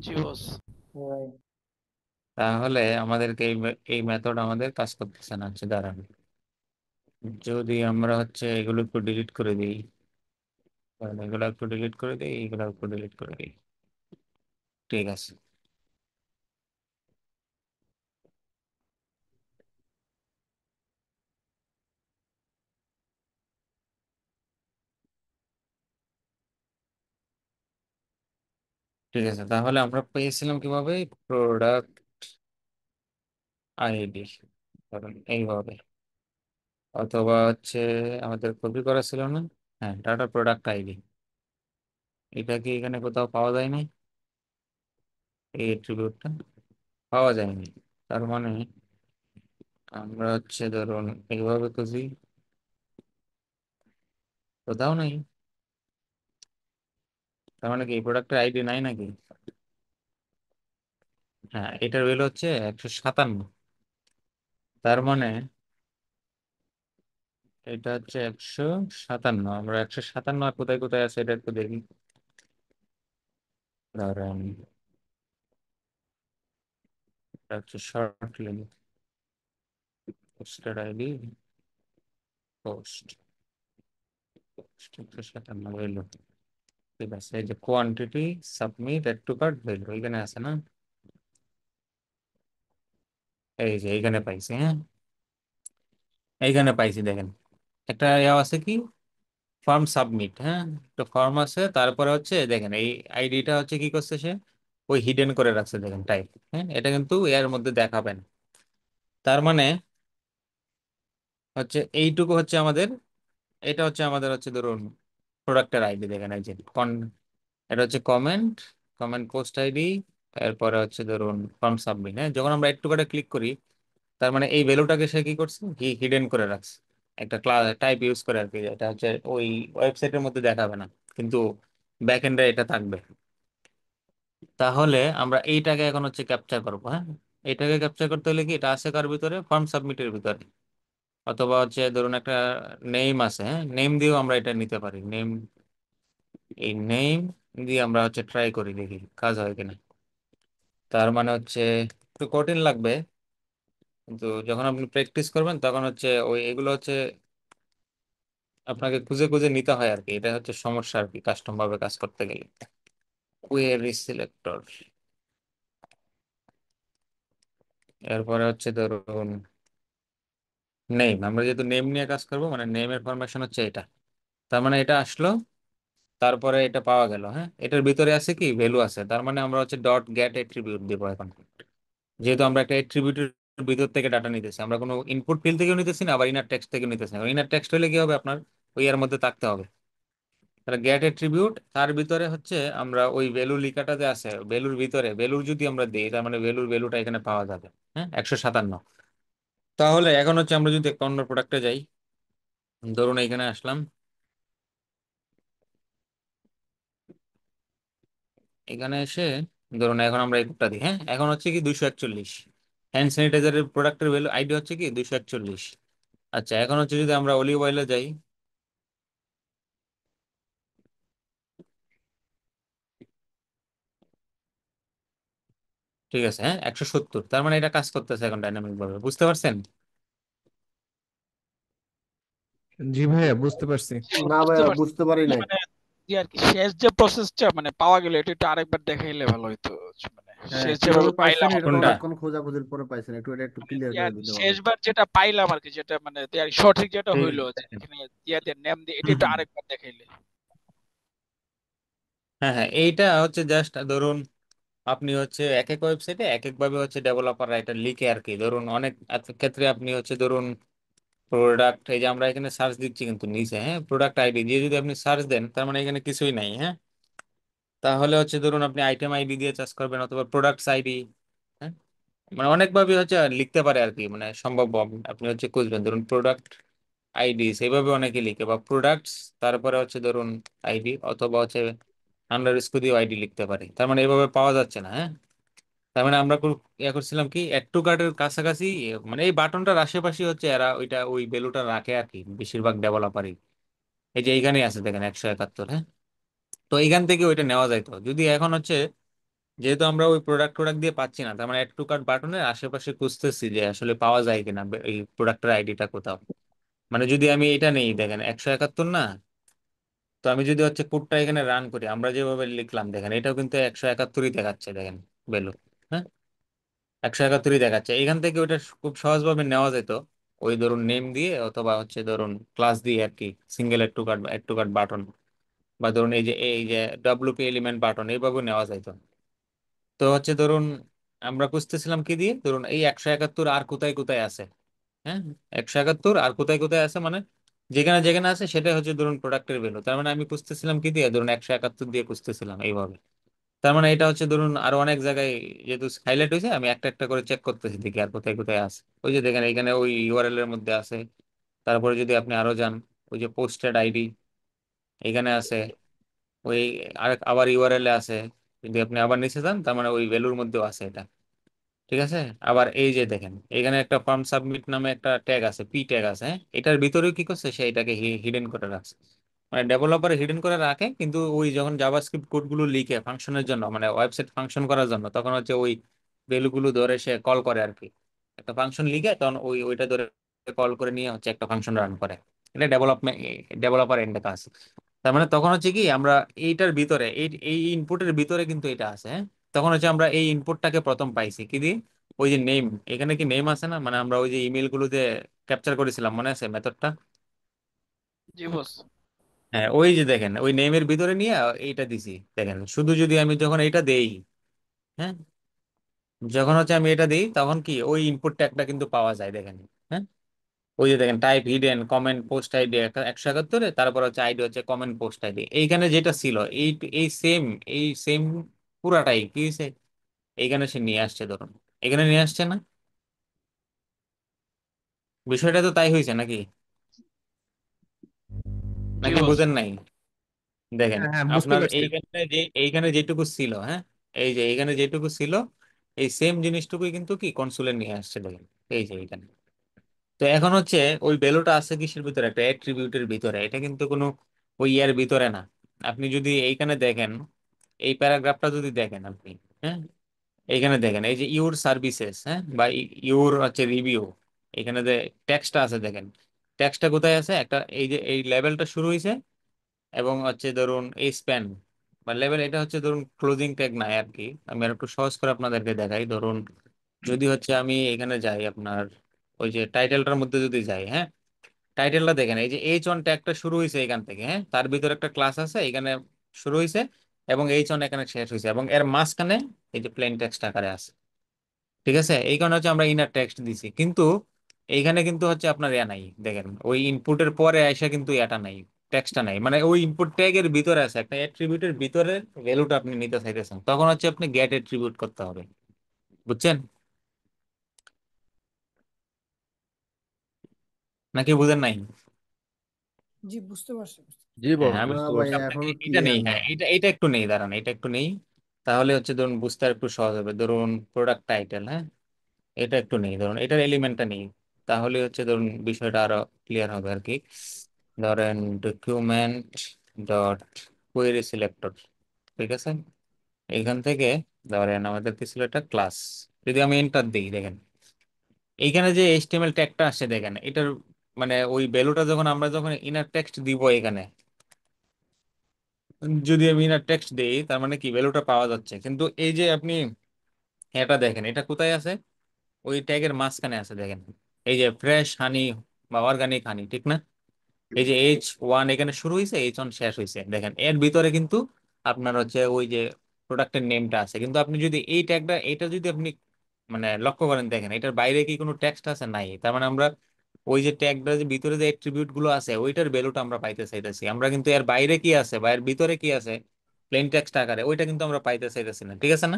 জি বস। Right. তাহলে আমাদেরকে এই মেথড আমাদের কাজ করতেছে না, হচ্ছে দাঁড়ান, যদি আমরা হচ্ছে এগুলো একটু ডিলিট করে দিই, কারণ এগুলো একটু ডিলিট করে দিই, এগুলো একটু ডিলিট করে দিই, ঠিক আছে, ঠিক আছে, তাহলে আমরা পেয়েছিলাম কিভাবে প্রোডাক্ট আইডি, ধরুন এইভাবে, অথবা হচ্ছে আমাদের কপি করা ছিল না, হ্যাঁ ডাটা প্রোডাক্ট আইডি, এটা কি এখানে কোথাও পাওয়া যায়নি? এই অ্যাট্রিবিউটটা পাওয়া যায়নি, তার মানে আমরা হচ্ছে ধরুন এইভাবে খুঁজি, কোথাও নাই। তার মানে কি এই প্রোডাক্টের আইডি নাই নাকি? হ্যাঁ, এটার ভ্যালু হচ্ছে 157। তার মানে এটা হচ্ছে 157, আমরা 157 আর কোথায় কোথায় আছে এটা একটু দেখি। ধরেন এটা হচ্ছে short link, posted ID, post 157 value. ঠিক আছে, এই যে quantity submit add to cart value এখানে আছে না, এই যে এইখানে পাইছি, হ্যাঁ এইখানে পাইছি দেখেন, একটা ইয়া আছে কি ফর্ম সাবমিট, হ্যাঁ একটা ফর্ম আছে, তারপরে হচ্ছে দেখেন এই আইডিটা হচ্ছে কি করছে সে, ওই হিডেন করে রাখছে দেখেন টাইপ, হ্যাঁ এটা কিন্তু এর মধ্যে দেখাবেন। তার মানে হচ্ছে এইটুকু হচ্ছে আমাদের, এটা হচ্ছে আমাদের হচ্ছে ধরুন প্রোডাক্টের আইডি, দেখেন এই যে এটা হচ্ছে কমেন্ট, কমেন্ট পোস্ট আইডি, এরপরে হচ্ছে ধরুন ফর্ম সাবমিট, হ্যাঁ যখন আমরা একটু করে ক্লিক করি, তার মানে এই ভ্যালুটাকে সে কি করছে, হিডেন করে রাখছে একটা ক্লাস টাইপ ইউজ করে আর কি, এটা হচ্ছে ওই ওয়েবসাইটের মধ্যে দেখাবে না, কিন্তু ব্যাক এন্ডে এটা থাকবে। তাহলে আমরা এইটাকে এখন হচ্ছে ক্যাপচার করবো, হ্যাঁ এটাকে ক্যাপচার করতে হলে কি, এটা আছে কার ভিতরে, ফর্ম সাবমিটের ভিতরে, অথবা হচ্ছে ধরুন একটা নেম আছে, হ্যাঁ নেম দিয়েও আমরা এটা নিতে পারি, নেম, এই নেম দিয়ে আমরা হচ্ছে ট্রাই করি দেখি কাজ হয় কিনা। তার মানে হচ্ছে একটু কঠিন লাগবে, কিন্তু যখন আপনি প্র্যাকটিস করবেন তখন হচ্ছে ওই এগুলো হচ্ছে আপনাকে খুঁজে খুঁজে নিতে হয় আর কি, এটা হচ্ছে সমস্যা আর কি কাস্টম ভাবে কাজ করতে গেলে। কোয়েরি সিলেক্টর, এরপরে হচ্ছে ধরুন নেম, আমরা যেহেতু নেম নিয়ে কাজ করবো মানে নেমের ফরমেশন হচ্ছে এটা, তার মানে এটা আসলো, তারপরে এটা পাওয়া গেল, হ্যাঁ এটার ভিতরে আছে কি ভ্যালু আছে, তার মানে আমরা হচ্ছে ডট গেট এট্রিবিউট দিব এখন, যেহেতু আমরা একটা এট্রিবিউটের ভিতর থেকে ডাটা নিতেছি, আমরা কোনো ইনপুট ফিল্ড থেকেও নিতেছি না, আবার ইনার টেক্সট থেকেও নিতেছি না, ইনার টেক্সট হলে কি হবে আপনার ওই এর মধ্যে থাকতে হবে। তাহলে গেট এট্রিবিউট, তার ভিতরে হচ্ছে আমরা ওই ভ্যালু লিখাটা যে আছে ভ্যালুর ভিতরে, ভ্যালুর যদি আমরা দিই তার মানে ভ্যালুটা এখানে পাওয়া যাবে, হ্যাঁ 157। তাহলে এখন হচ্ছে আমরা যদি একটা অন্য প্রোডাক্টে যাই, ধরুন এখানে আসলাম, এখানে এসে ধরুন এখন আমরা এই কোডটা দিই, হ্যাঁ এখন হচ্ছে কি 241, হ্যান্ড স্যানিটাইজারের প্রোডাক্টের ভ্যালু আইডি হচ্ছে কি 241। আচ্ছা এখন হচ্ছে যদি আমরা অলিভ অয়েলে যাই, ঠিক আছে হ্যাঁ 170, তার মানে এটা কাজ করতেছে এখন ডাইনামিক ভাবে, বুঝতে পারছেন? জি ভাইয়া বুঝতে পারছি। না বুঝতে ভাইয়া পারছি, বুঝতে পারি নাই। মানে যে আর কি শেষ যে প্রসেসটা মানে পাওয়া গেল, এটা একটু আরেকবার দেখাইলে ভালো হইতো। মানে হ্যাঁ শেষ কিভাবে যেভাবে পাইছেন পাইলাম এটা তো কোনটা? অনেকক্ষণ খোঁজাখুঁজির পরে পাইছেন, একটু ক্লিয়ার করে দিলে ভালো হতো। শেষবার যেটা পাইলাম আর কি, যেটা মানে সঠিক যেটা এই হইলো, যে দেখেন। এখানে দিয়ে নেম দিয়ে, এটা একটু আরেকবার দেখাইলে। হ্যাঁ হ্যাঁ, এইটা হচ্ছে জাস্ট ধরুন আপনি হচ্ছে এক এক ওয়েবসাইটে এক এক ভাবে হচ্ছে ডেভেলপাররা এটা লিখে আর কি, ধরুন অনেক ক্ষেত্রে আপনি হচ্ছে ধরুন প্রোডাক্ট, এই যে আমরা এখানে সার্চ দিচ্ছি কিন্তু নিচে, হ্যাঁ প্রোডাক্ট আইডি দিয়ে যদি আপনি সার্চ দেন তার মানে এখানে কিছুই নাই, হ্যাঁ তাহলে হচ্ছে ধরুন আপনি আইটেম আইডি দিয়ে চার্জ করবেন অথবা প্রোডাক্টস আইডি, হ্যাঁ মানে অনেকভাবে হচ্ছে লিখতে পারে আর কি, মানে সম্ভব আপনি হচ্ছে খুঁজবেন ধরুন প্রোডাক্ট আইডি সেইভাবে অনেকে লিখে, বা প্রোডাক্টস তারপরে হচ্ছে ধরুন আইডি, অথবা হচ্ছে আন্ডারস্কোর দিয়ে আইডি লিখতে পারি, তার মানে এভাবে পাওয়া যাচ্ছে না, হ্যাঁ তার মানে আমরা ইয়ে করছিলাম কি অ্যাড টু কার্টের কাছাকাছি, মানে এই বাটনটার আশেপাশে হচ্ছে এরা ওইটা ওই ভ্যালুটা রাখে আর কি বেশিরভাগ ডেভেলপারই, এই যে এইখানেই আছে দেখেন 171, হ্যাঁ তো এইখান থেকে ওইটা নেওয়া যাইতো যদি এখন হচ্ছে, যেহেতু আমরা ওই প্রোডাক্ট দিয়ে পাচ্ছি না, তার মানে অ্যাড টু কার্ট বাটনের আশেপাশে খুঁজতেছি যে আসলে পাওয়া যায় কিনা এই প্রোডাক্টের আইডিটা কোথাও, মানে যদি আমি এটা নেই দেখেন 171 না, তো আমি যদি হচ্ছে কোডটা এখানে রান করি আমরা যেভাবে লিখলাম দেখেন এটাও কিন্তু 171ই দেখাচ্ছে দেখেন ভ্যালু, হ্যাঁ 171ই দেখাচ্ছে, এখান থেকে ওইটা খুব সহজভাবে নেওয়া যেত, ওই ধরুন নেম দিয়ে অথবা হচ্ছে ধরুন ক্লাস দিয়ে আর কি, single add to cart button বা ধরুন এই যে ডব্লিউপি এলিমেন্ট বাটন এইভাবে নেওয়া যায়। তো তো হচ্ছে ধরুন আমরা খুঁজতেছিলাম কি দিয়ে, ধরুন এই 171 আর কোথায় কোথায় আছে। হ্যাঁ, 171 আর কোথায় কোথায় আছে মানে যেখানে যেখানে আছে সেটাই হচ্ছে ধরুন প্রোডাক্টের ভ্যালু। তার মানে আমি খুঁজতেছিলাম কি দিয়ে, ধরুন 171 দিয়ে খুঁজতেছিলাম এইভাবে। তার মানে এটা হচ্ছে ধরুন আরো অনেক জায়গায় যেহেতু হাইলাইট হয়েছে, আমি একটা একটা করে চেক করতেছি দেখি আর কোথায় কোথায় আছে। ওই যে দেখেন এখানে ওই ইউআরএল এর মধ্যে আছে। তারপরে যদি আপনি আরো যান, ওই যে পোস্টেড আইডি এখানে আছে, ওই আরেক আবার ইউআরএল এ আছে। যদি আপনি আবার নিচে যান, তার মানে ওই ভ্যালুর মধ্যেও আছে এটা। ঠিক আছে। আবার এই যে দেখেন এখানে একটা ফর্ম সাবমিট নামে একটা ট্যাগ আছে, পি ট্যাগ আছে, হ্যাঁ? এটার ভিতরেও কি করছে, সে এটাকে হিডেন করে রাখছে। মানে ডেভেলপার হিডেন করে রাখে, কিন্তু ওই যখন জাভাস্ক্রিপ্ট কোড গুলো লিখে ফাংশনের জন্য, মানে ওয়েবসাইট ফাংশন করার জন্য, তখন হচ্ছে ওই ভ্যালুগুলো ধরে সে কল করে আর কি। একটা ফাংশন লিখে তখন ওইটা ধরে কল করে নিয়ে হচ্ছে একটা ফাংশন রান করে। এটা ডেভেলপমেন্ট, ডেভেলপার এন্ডে কাজ। তার মানে তখন হচ্ছে কি আমরা এইটার ভিতরে এই এই ইনপুটের ভিতরে কিন্তু এটা আছে, হ্যাঁ? তখন হচ্ছে আমরা এই ইনপুটটাকে প্রথম পাইছি কি দিয়ে, ওই যে নেম, এখানে কি নেম আছে না, মানে আমরা ওই যে ইমেল গুলোতে ক্যাপচার করেছিলাম, মনে আছে মেথডটা? জি বস। হ্যাঁ, ওই যে দেখেন ওই নেমের ভিতরে নিয়ে এইটা দিছি। দেখেন শুধু যদি আমি যখন এটা দেই, হ্যাঁ, যখন হচ্ছে আমি এটা দিই তখন কি ওই ইনপুট ট্যাগটা কিন্তু পাওয়া যায়, দেখেন। হ্যাঁ, ওই যে দেখেন type hidden comment post ID 171, তারপর হচ্ছে আইডি হচ্ছে কমেন্ট পোস্ট আইডি। এইখানে যেটা ছিল এই এই সেম, এই সেম পুরাটাই কি হয়েছে, এইখানে সে নিয়ে আসছে, ধরুন এখানে নিয়ে আসছে না? বিষয়টা তো তাই হয়েছে নাকি? জি নাকি বস। বুঝেন নাই? দেখেন হ্যাঁ হ্যাঁ, বুঝতে আপনার পারছি। এইখানে যেটুকু ছিল, হ্যাঁ, এই যে এইখানে যেটুকু ছিল, এই সেম জিনিসটুকুই কিন্তু কি কনসোলে নিয়ে আসছে, দেখেন এই যে এইখানে। তো এখন হচ্ছে ওই ভ্যালুটা আছে কিসের ভিতরে, একটা অ্যাট্রিবিউটের ভিতরে, এটা কিন্তু কোনো ওই ইয়ার ভিতরে না। আপনি যদি এইখানে দেখেন, এই প্যারাগ্রাফটা যদি দেখেন আপনি, হ্যাঁ, এইখানে দেখেন এই যে ইউর সার্ভিসেস, হ্যাঁ, বা ইউর হচ্ছে রিভিউ, এখানে যে টেক্সটটা আছে দেখেন, টেক্সটটা কোথায় আছে, একটা এই যে এই লেভেলটা শুরু হয়েছে, এবং হচ্ছে ধরুন এই স্প্যান বা লেভেল, এটা হচ্ছে ধরুন ক্লোজিং ট্যাগ নাই আর কি। আমি আর একটু সহজ করে আপনাদেরকে দেখাই। ধরুন যদি হচ্ছে আমি এখানে যাই আপনার ওই যে টাইটেলটার মধ্যে যদি যাই, হ্যাঁ, টাইটেলটা দেখেন এই যে H1 ট্যাগটা শুরু হয়েছে এখান থেকে, হ্যাঁ, তার ভিতরে একটা ক্লাস আছে এখানে শুরু হয়েছে, এবং H1 এখানে শেষ হয়েছে, এবং এর মাঝখানে এই যে প্লেন টেক্সট আকারে আছে। ঠিক আছে, এই কারণে হচ্ছে আমরা ইনার টেক্সট দিছি, কিন্তু এইখানে কিন্তু হচ্ছে আপনার ইয়া নাই, দেখেন ওই ইনপুটের পরে আইসা কিন্তু এটা নাই, টেক্সটটা নাই। মানে ওই ইনপুট ট্যাগের ভিতরে আছে একটা অ্যাট্রিবিউটের ভিতরে ভ্যালুটা আপনি নিতে চাইতেছেন, তখন হচ্ছে আপনি গেট অ্যাট্রিবিউট করতে হবে। বুঝছেন নাকি বুঝেন নাই? জি বুঝতে পারছি। জি হ্যাঁ, বস, আমি না বুঝতে ভাই, পারছি। আপনাকে এখনো এটা নেই, ক্লিয়ার না। হ্যাঁ, এটা একটু নেই, দাঁড়ান এটা একটু নেই। তাহলে হচ্ছে ধরুন বুঝতে আর একটু সহজ হবে। ধরুন প্রোডাক্ট টাইটেল, হ্যাঁ, এটা একটু নেই, ধরুন এটার এলিমেন্টটা নেই। তাহলে হচ্ছে ধরুন বিষয়টা আরো ক্লিয়ার হবে আর কি। ধরেন ডকুমেন্ট ডট কোয়েরি সিলেক্টর, ঠিক আছে। এখান থেকে ধরেন আমাদের কি ছিল একটা ক্লাস, যদি আমি এন্টার দিই, দেখেন এইখানে যে এইচটিএমএল ট্যাগটা আসছে, দেখেন এটার মানে ওই ভ্যালুটা যখন আমরা যখন ইনার টেক্সট দিব এখানে, যদি আমি ইনার টেক্সট দিই, তার মানে কি ভ্যালুটা পাওয়া যাচ্ছে, কিন্তু এই যে আপনি এটা দেখেন এটা কোথায় আছে, ওই ট্যাগের মাঝখানে আছে, দেখেন এই যে ফ্রেশ হানি বা অর্গানিক হানি, ঠিক না? এই যে H1 এখানে শুরু হয়েছে, H1 শেষ হয়েছে, দেখেন এর ভিতরে কিন্তু আপনার হচ্ছে ওই যে প্রোডাক্টের নেমটা আছে। কিন্তু আপনি যদি এই ট্যাগটা এটা যদি আপনি মানে লক্ষ্য করেন, দেখেন এটার বাইরে কি কোনো টেক্সট আছে, নাই। তার মানে আমরা ওই যে ট্যাগটা যে ভিতরে যে অ্যাট্রিবিউট গুলো আছে ওইটার ভ্যালুটা আমরা পাইতে চাইতেছি, আমরা কিন্তু এর বাইরে কি আছে বা এর ভিতরে কি আছে প্লেন টেক্সট আকারে, ওইটা কিন্তু আমরা পাইতে চাইতেছি না। ঠিক আছে না?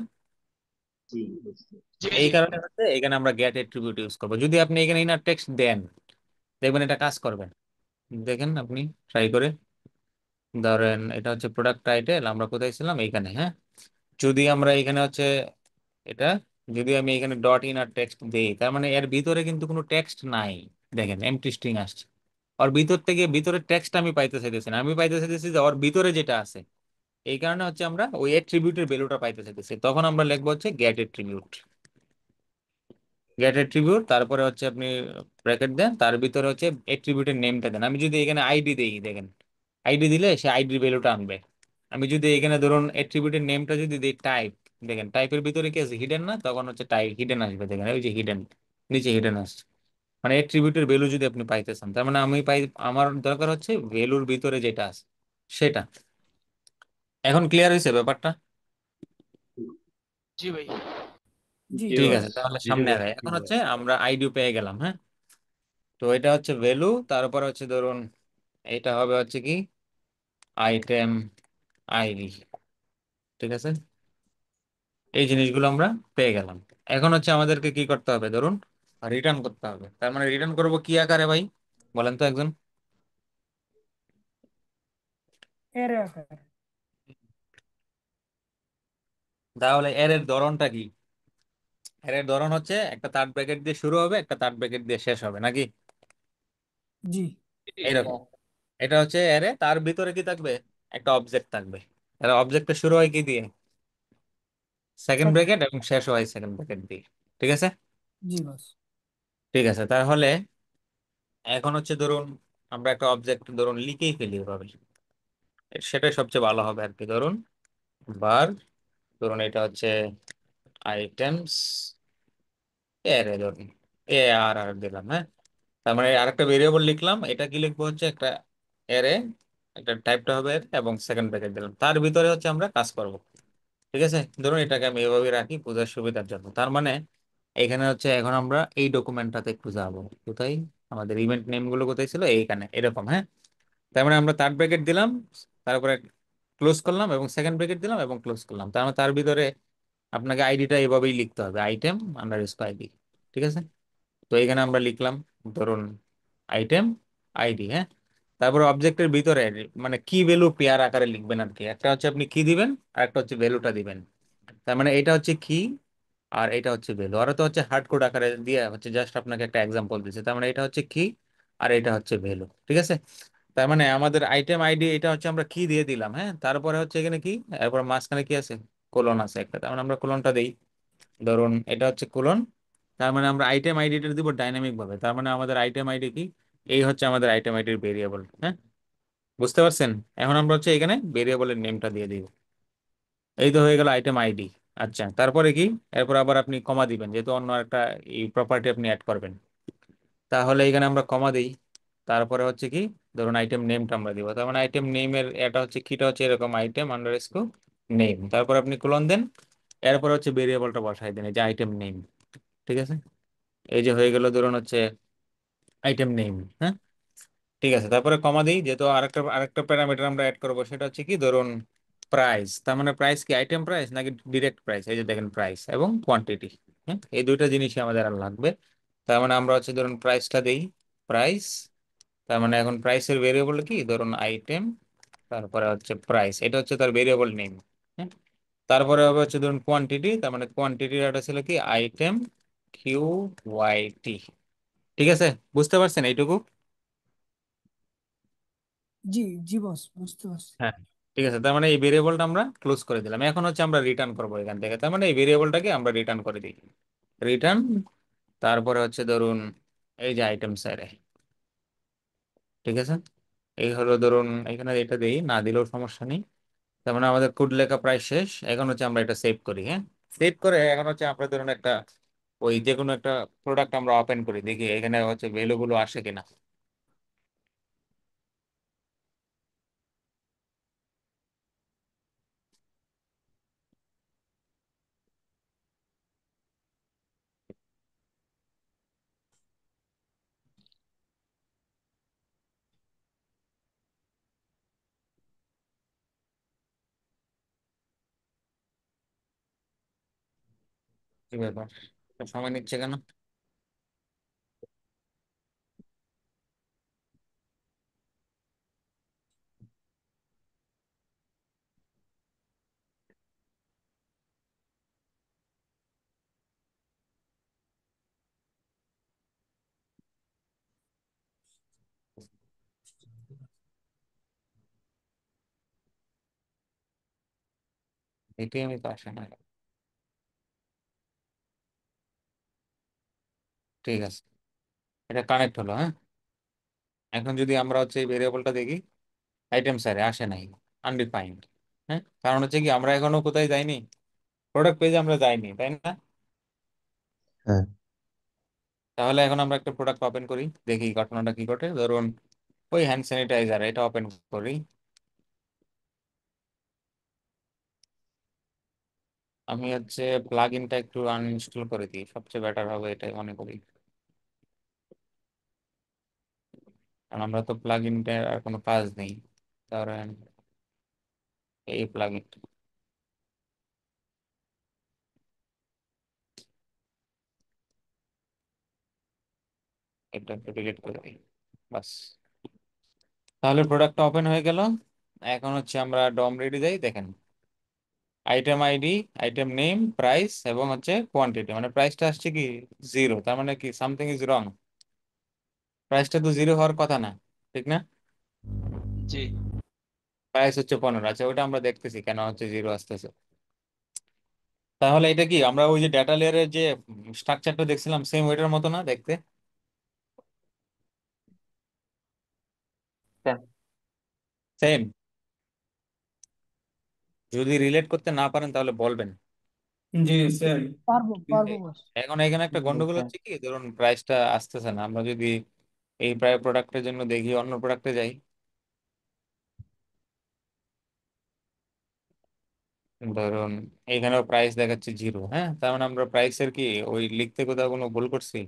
জি বুঝছি। জি এই জি। কারণে হচ্ছে এখানে আমরা গেট অ্যাট্রিবিউট ইউজ করবো। যদি আপনি এখানে ইনার টেক্সট দেন, দেখবেন এটা কাজ করবে। দেখেন আপনি ট্রাই করে, ধরেন এটা হচ্ছে প্রোডাক্ট টাইটেল, আমরা কোথায় ছিলাম, এইখানে, হ্যাঁ। যদি আমরা এখানে হচ্ছে এটা, যদি আমি এখানে ডট ইনার টেক্সট দেই, তার মানে এর ভিতরে কিন্তু কোনো টেক্সট নাই। দেখেন এমটি স্ট্রিং আসছে, ওর ভিতর থেকে ভিতরের টেক্সট আমি পাইতে চাইতেছি না, আমি পাইতে চাইতেছি যে ওর ভিতরে যেটা আছে। এই কারণে হচ্ছে আমরা ওই অ্যাট্রিবিউটের ভ্যালুটা পাইতে চাইতেছি, তখন আমরা লিখবো হচ্ছে গেট অ্যাট্রিবিউট। গেট অ্যাট্রিবিউট, তারপরে হচ্ছে আপনি ব্র্যাকেট দেন, তার ভিতরে হচ্ছে অ্যাট্রিবিউটের নেমটা দেন। আমি যদি এখানে আইডি দেই, দেখেন আইডি দিলে সে আইডির ভ্যালুটা আনবে। আমি যদি এখানে ধরুন অ্যাট্রিবিউটের নেমটা যদি দিই টাইপ, দেখেন টাইপের ভিতরে কি আছে, হিডেন না, তখন হচ্ছে টাইপ হিডেন আসবে, দেখেন ওই যে হিডেন, নিচে হিডেন আসছে। মানে অ্যাট্রিবিউটের ভ্যালু যদি আপনি পাইতে চান, তার মানে আমি পাই, আমার দরকার হচ্ছে ভ্যালুর ভিতরে যেটা আছে সেটা। এখন ক্লিয়ার হয়েছে ব্যাপারটা? জি ভাই। জি জি ঠিক ভাই। আছে, তাহলে জি সামনে ভাই, আগাই। জি এখন ভাই। হচ্ছে আমরা আইডিও পেয়ে গেলাম, হ্যাঁ। তো এটা হচ্ছে ভ্যালু, তারপর হচ্ছে ধরুন এটা হবে হচ্ছে কি আইটেম আইডি। ঠিক আছে, এই জিনিসগুলো আমরা পেয়ে গেলাম। এখন হচ্ছে আমাদেরকে কি করতে হবে, ধরুন রিটার্ন করতে হবে। তার মানে রিটার্ন করব কি আকারে ভাই, বলেন তো একজন। এর আকার। তাহলে এর এর ধরনটা কি? এর এর ধরন হচ্ছে একটা তার ব্র্যাকেট দিয়ে শুরু হবে, একটা তার ব্র্যাকেট দিয়ে শেষ হবে, নাকি জি এইরকম? এটা হচ্ছে এরে, তার ভিতরে কি থাকবে, একটা অবজেক্ট থাকবে। আর অবজেক্টটা শুরু হয় কি দিয়ে, সেকেন্ড সব। ব্র্যাকেট, এবং শেষ হয় সেকেন্ড ব্র্যাকেট দিয়ে। ঠিক আছে, জি বস। ঠিক আছে। তাহলে এখন হচ্ছে ধরুন আমরা একটা অবজেক্ট ধরুন লিখেই ফেলি এভাবে, সেটাই সবচেয়ে ভালো হবে আর কি। ধরুন বার, ধরুন এটা হচ্ছে আইটেমস এরে, ধরুন এ আর আর দিলাম, হ্যাঁ। তার মানে আরেকটা ভেরিয়েবল লিখলাম, এটা কি লিখবো হচ্ছে একটা এরে, একটা টাইপটা হবে array, এবং সেকেন্ড ব্র্যাকেট দিলাম, তার ভিতরে হচ্ছে আমরা কাজ করব। ঠিক আছে, ধরুন এটাকে আমি এভাবে রাখি বোঝার সুবিধার জন্য। তার মানে এখানে হচ্ছে এখন আমরা এই ডকুমেন্টটাতে একটু যাবো, কোথায় আমাদের ইভেন্ট নেম গুলো কোথায় ছিল, এইখানে এরকম, হ্যাঁ। তার মানে আমরা থার্ড ব্র্যাকেট দিলাম, তারপরে ক্লোজ করলাম, এবং সেকেন্ড ব্র্যাকেট দিলাম এবং ক্লোজ করলাম। তার মানে তার ভিতরে আপনাকে আইডিটা এভাবেই লিখতে হবে, আইটেম আন্ডার স্কোর আইডি। ঠিক আছে, তো এখানে আমরা লিখলাম ধরুন আইটেম আইডি, হ্যাঁ। তারপর অবজেক্টের ভিতরে মানে কি ভ্যালু পেয়ার আকারে লিখবেন আর কি, একটা হচ্ছে আপনি কি দিবেন, আর একটা হচ্ছে ভ্যালুটা দিবেন। তার মানে এটা হচ্ছে কি আর এটা হচ্ছে ভ্যালু, আর তো হচ্ছে হার্ড কোড আকারে দিয়ে হচ্ছে জাস্ট আপনাকে একটা এক্সাম্পল দিচ্ছে। তার মানে এটা হচ্ছে কি আর এটা হচ্ছে ভ্যালু। ঠিক আছে, তার মানে আমাদের আইটেম আইডি এটা হচ্ছে আমরা কি দিয়ে দিলাম, হ্যাঁ। তারপরে হচ্ছে এখানে কি, এরপর মাঝখানে কি আছে, কোলন আছে একটা, তার মানে আমরা কোলনটা দিই। ধরুন এটা হচ্ছে কোলন, তার মানে আমরা আইটেম আইডিটা দিব ডাইনামিক ভাবে। তার মানে আমাদের আইটেম আইডি কি, এই হচ্ছে আমাদের আইটেম আইডির ভেরিয়েবল, হ্যাঁ। বুঝতে পারছেন? এখন আমরা হচ্ছে এখানে ভেরিয়েবলের নেমটা দিয়ে দিব। এই তো হয়ে গেল আইটেম আইডি। আচ্ছা, তারপরে কি, এরপর আবার আপনি কমা দিবেন, যেহেতু অন্য একটা এই প্রপার্টি আপনি অ্যাড করবেন। তাহলে এখানে আমরা কমা দিই, তারপরে হচ্ছে কি, ধরুন আইটেম নেমটা আমরা দিব। তার মানে আইটেম নেমের এটা হচ্ছে কিটা হচ্ছে এরকম আইটেম আন্ডারস্কোর নেম, তারপর আপনি কোলন দেন, এরপর হচ্ছে ভেরিয়েবলটা বসাই দেন, এই যে আইটেম নেম। ঠিক আছে, এই যে হয়ে গেল ধরুন হচ্ছে আইটেম নেম, হ্যাঁ। ঠিক আছে, তারপরে কমা দিই, যেহেতু আরেকটা আরেকটা প্যারামিটার আমরা অ্যাড করবো, সেটা হচ্ছে কি, ধরুন প্রাইস। তার মানে প্রাইস কি আইটেম প্রাইস নাকি ডিরেক্ট প্রাইস, এই যে দেখেন প্রাইস এবং কোয়ান্টিটি, হ্যাঁ, এই দুইটা জিনিসই আমাদের আর লাগবে। তার মানে আমরা হচ্ছে ধরুন প্রাইসটা দিই, প্রাইস। তার মানে এখন প্রাইসের ভেরিয়েবল কি, ধরুন আইটেম, তারপরে হচ্ছে প্রাইস, এটা হচ্ছে তার ভেরিয়েবল নেম, হ্যাঁ। তারপরে হবে হচ্ছে ধরুন কোয়ান্টিটি, তার মানে কোয়ান্টিটির এটা ছিল কি আইটেম কিউ ওয়াই টি। ঠিক আছে, বুঝতে পারছেন এইটুকু? জি জি বস, বুঝতে পারছি। হ্যাঁ, ঠিক আছে। তার মানে এই ভেরিয়েবলটা আমরা ক্লোজ করে দিলাম। এখন হচ্ছে আমরা রিটার্ন করবো এখান থেকে, তার মানে এই ভেরিয়েবলটাকে আমরা রিটার্ন করে দিই, রিটার্ন। তারপরে হচ্ছে ধরুন এই যে আইটেম স্যারে। ঠিক আছে, এই হলো ধরুন এখানে এটা দিই, না দিলেও সমস্যা নেই। তার মানে আমাদের কোড লেখা প্রায় শেষ। এখন হচ্ছে আমরা এটা সেভ করি, হ্যাঁ। সেভ করে এখন হচ্ছে আমরা ধরুন একটা ওই যে কোনো একটা প্রোডাক্ট আমরা ওপেন করি, দেখি এখানে হচ্ছে ভ্যালু গুলো আসে কিনা। কি ব্যাপার, এত সময় নিচ্ছে কেন? এটিএমই তো আসে না। ঠিক আছে, এটা কানেক্ট হলো, হ্যাঁ। এখন যদি আমরা হচ্ছে এই ভেরিয়েবলটা দেখি, আইটেম স্যারে আসে নাই, আনডিফাইন্ড, হ্যাঁ। কারণ হচ্ছে কি আমরা এখনো কোথায় যাইনি, প্রোডাক্ট পেজে আমরা যাইনি, তাই না? হ্যাঁ। তাহলে এখন আমরা একটা প্রোডাক্ট ওপেন করি, দেখি ঘটনাটা কি ঘটে। ধরুন ওই হ্যান্ড স্যানিটাইজার, এটা ওপেন করি। আমি প্লাগ ইনটা একটু আনইনস্টল করে দিই, সবচেয়ে বেটার হবে এটাই মনে করি। কারণ আমরা তো প্লাগ ইনটা আর কোনো কাজ নেই। ধরেন এই প্লাগ ইন, এটা একটু ডিলিট করে দিই, বাস। তাহলে প্রোডাক্টটা ওপেন হয়ে গেল। এখন আমরা ডম রেডি দেই, দেখেন item ID, item name, price এবং কোয়ান্টিটি। মানে প্রাইসটা আসছে কি 0, তার মানে কি সামথিং ইজ রং। প্রাইসটা তো 0 হওয়ার কথা না, ঠিক না? জি। প্রাইস 15। আচ্ছা, ওটা আমরা দেখতেছি কেন 0 আসতেছে। তাহলে এটা কি আমরা ওই যে ডেটা লেয়ারের যে স্ট্রাকচারটা দেখছিলাম, সেম ওইটার মতো না দেখতে? সেম। যদি রিলেট করতে না পারেন তাহলে বলবেন। জি স্যার। পারবো পারবো বস। এখন এখানে একটা গন্ডগোল হচ্ছে কি, ধরুন প্রাইসটা আসতেছে না, আমরা যদি এই প্রায় প্রোডাক্টের জন্য দেখি অন্য প্রোডাক্টে যাই, ধরুন এখানেও প্রাইস দেখাচ্ছে 0। হ্যাঁ, তার মানে আমরা প্রাইসের কি ওই লিখতে কোথাও কোনো ভুল করছি?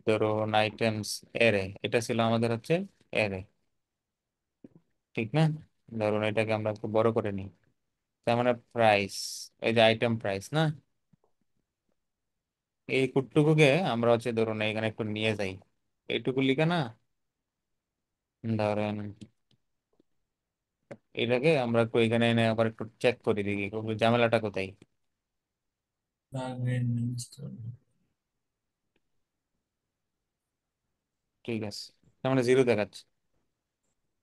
ধরুন আইটেমস এরে, এটা ছিল আমাদের এরে, ঠিক না? ধরুন এটাকে আমরা একটু বড় করে নিই। তার মানে প্রাইস, এই যে আইটেম প্রাইস না, এই কুটটুকুকে আমরা ধরুন এখানে একটু নিয়ে যাই, এইটুকু লিখে না, ধরেন এটাকে আমরা একটু এখানে এনে আবার একটু চেক করে দিই ঝামেলাটা কোথায়। ঠিক আছে, তার মানে 0 দেখাচ্ছে।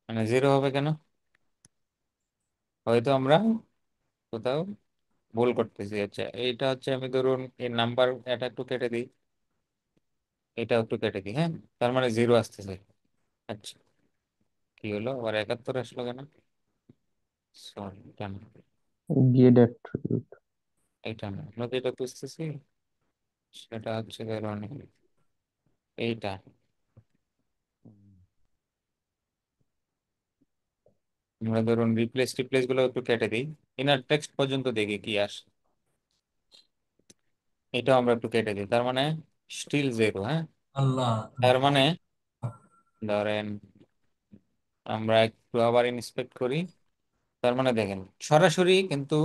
মানে 0 হবে কেন? হয়তো আমরা কোথাও ভুল করতেছি। আচ্ছা, এইটা আমি ধরুন এই নাম্বার এটা একটু কেটে দিই, এটা একটু কেটে দিই। হ্যাঁ, তার মানে 0 আসতেছে। আচ্ছা, কি হলো আবার 71 আসলো কেন? সরি, কেন গেট অ্যাট্রিবিউট। এইটা না, আমরা যেটা বুঝতেছি সেটা ধরুন এইটা। আমরা ধরুন রিপ্লেস টিপ্লেস গুলো একটু কেটে দিই, ইনার টেক্সট পর্যন্ত দেখি কি আসে। এটা আমরা একটু কেটে দিই, তার মানে স্টিল 0। হ্যাঁ, আল্লাহ। তার মানে ধরেন আমরা একটু আবার ইন্সপেক্ট করি। তার মানে দেখেন সরাসরি কিন্তু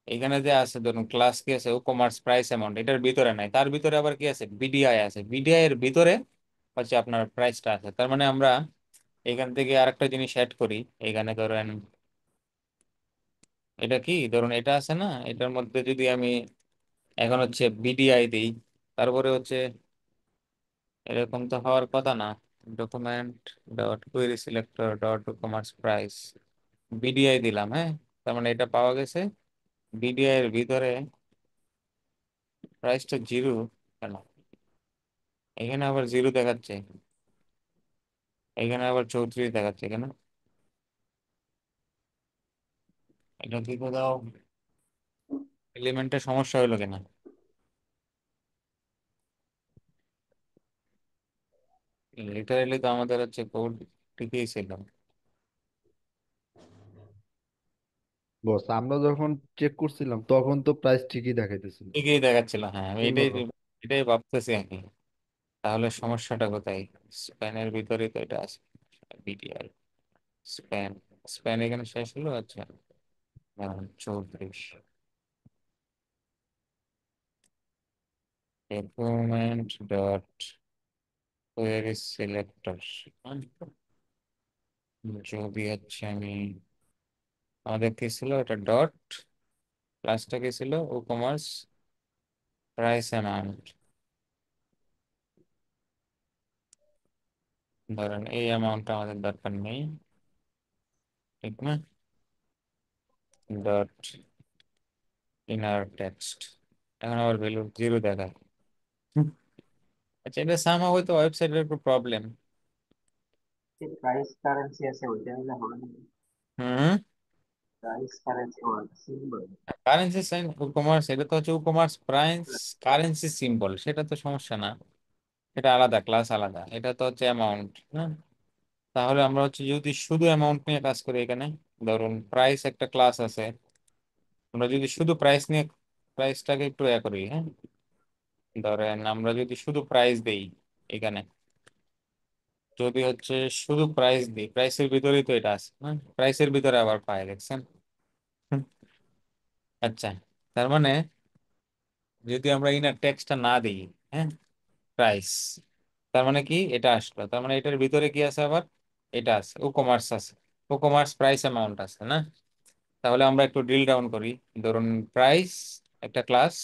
এখানে যে আছে, ধরুন ক্লাস কি আছে, ও কমার্স প্রাইস অ্যামাউন্ট, এটার ভিতরে নাই, তার ভিতরে আবার কি আছে, বিডিআই আছে, বিডিআই এর ভিতরে আপনার প্রাইসটা আছে। তার মানে আমরা এখান থেকে আরেকটা জিনিস অ্যাড করি। এখানে ধরেন এটা কি, ধরুন এটা আছে না, এটার মধ্যে যদি আমি এখন বিডিআই দিই, তারপরে এরকম তো হওয়ার কথা না, document dot query selector dot commerce price, BDI দিলাম। হ্যাঁ, তার মানে এটা পাওয়া গেছে। বিডিআই এর ভিতরে প্রাইসটা 0 কেন? এখানে আবার 0 দেখাচ্ছে, এখানে আবার 34 দেখাচ্ছে কেন? এটা কি কোথাও এলিমেন্টের সমস্যা হলো কিনা? লিটারেলি তো আমাদের কোড ঠিকই ছিল। বস, আমরা যখন চেক করছিলাম তখন তো প্রাইস ঠিকই দেখাইতেছিল। ঠিকই দেখাচ্ছিল, হ্যাঁ আমি এটাই উন্নত। এটাই ভাবতেছি আমি। তাহলে সমস্যাটা কোথায়? স্প্যানের ভিতরে তো এটা আছে, বিডিআই স্প্যান, স্প্যান এখানে শেষ হলো। আচ্ছা, 34 ডকুমেন্ট ডট কোয়েরি সিলেক্টর। যদি আমি আমাদের কি ছিল, এটা ডট ক্লাসটা কি ছিল, ও কমার্স প্রাইস অ্যামাউন্ট। ধরেন এই অ্যামাউন্টটা আমাদের দরকার নেই, ঠিক না? ডট ইনার টেক্সট, এখন আবার ভ্যালু 0 দেখায়। হুম, আচ্ছা, এটা সামহাও হয়তো ওয়েবসাইটের একটু প্রবলেম। যে প্রাইস কারেন্সি আছে ওইটা নিলে হবে না? হুম, price currency symbol. Currency sign commerce, এটা তো কমার্স প্রাইস কারেন্সি সিম্বল, সেটা তো সমস্যা না, এটা আলাদা ক্লাস, আলাদা। এটা তো অ্যামাউন্ট না। তাহলে আমরা যদি শুধু অ্যামাউন্ট নিয়ে কাজ করি এখানে, ধরুন প্রাইস একটা ক্লাস আছে, আমরা যদি শুধু প্রাইস নিয়ে প্রাইসটাকে একটু করি, হ্যাঁ। ধরেন আমরা যদি শুধু প্রাইস দেই এখানে, যদি হচ্ছে শুধু প্রাইস দিই, প্রাইসের ভিতরেই তো এটা আছে, হ্যাঁ, প্রাইসের ভিতরে আবার পাই দেখছেন। হুম, আচ্ছা, তার মানে যদি আমরা ইনার ট্যাক্সটা না দিই, হ্যাঁ, প্রাইস, তার মানে কি এটা আসলো, তার মানে এটার ভিতরে কি আছে আবার, এটা আছে, ও কমার্স আছে, ও কমার্স প্রাইস অ্যামাউন্ট আছে না। তাহলে আমরা একটু ড্রিল ডাউন করি। ধরুন প্রাইস একটা ক্লাস,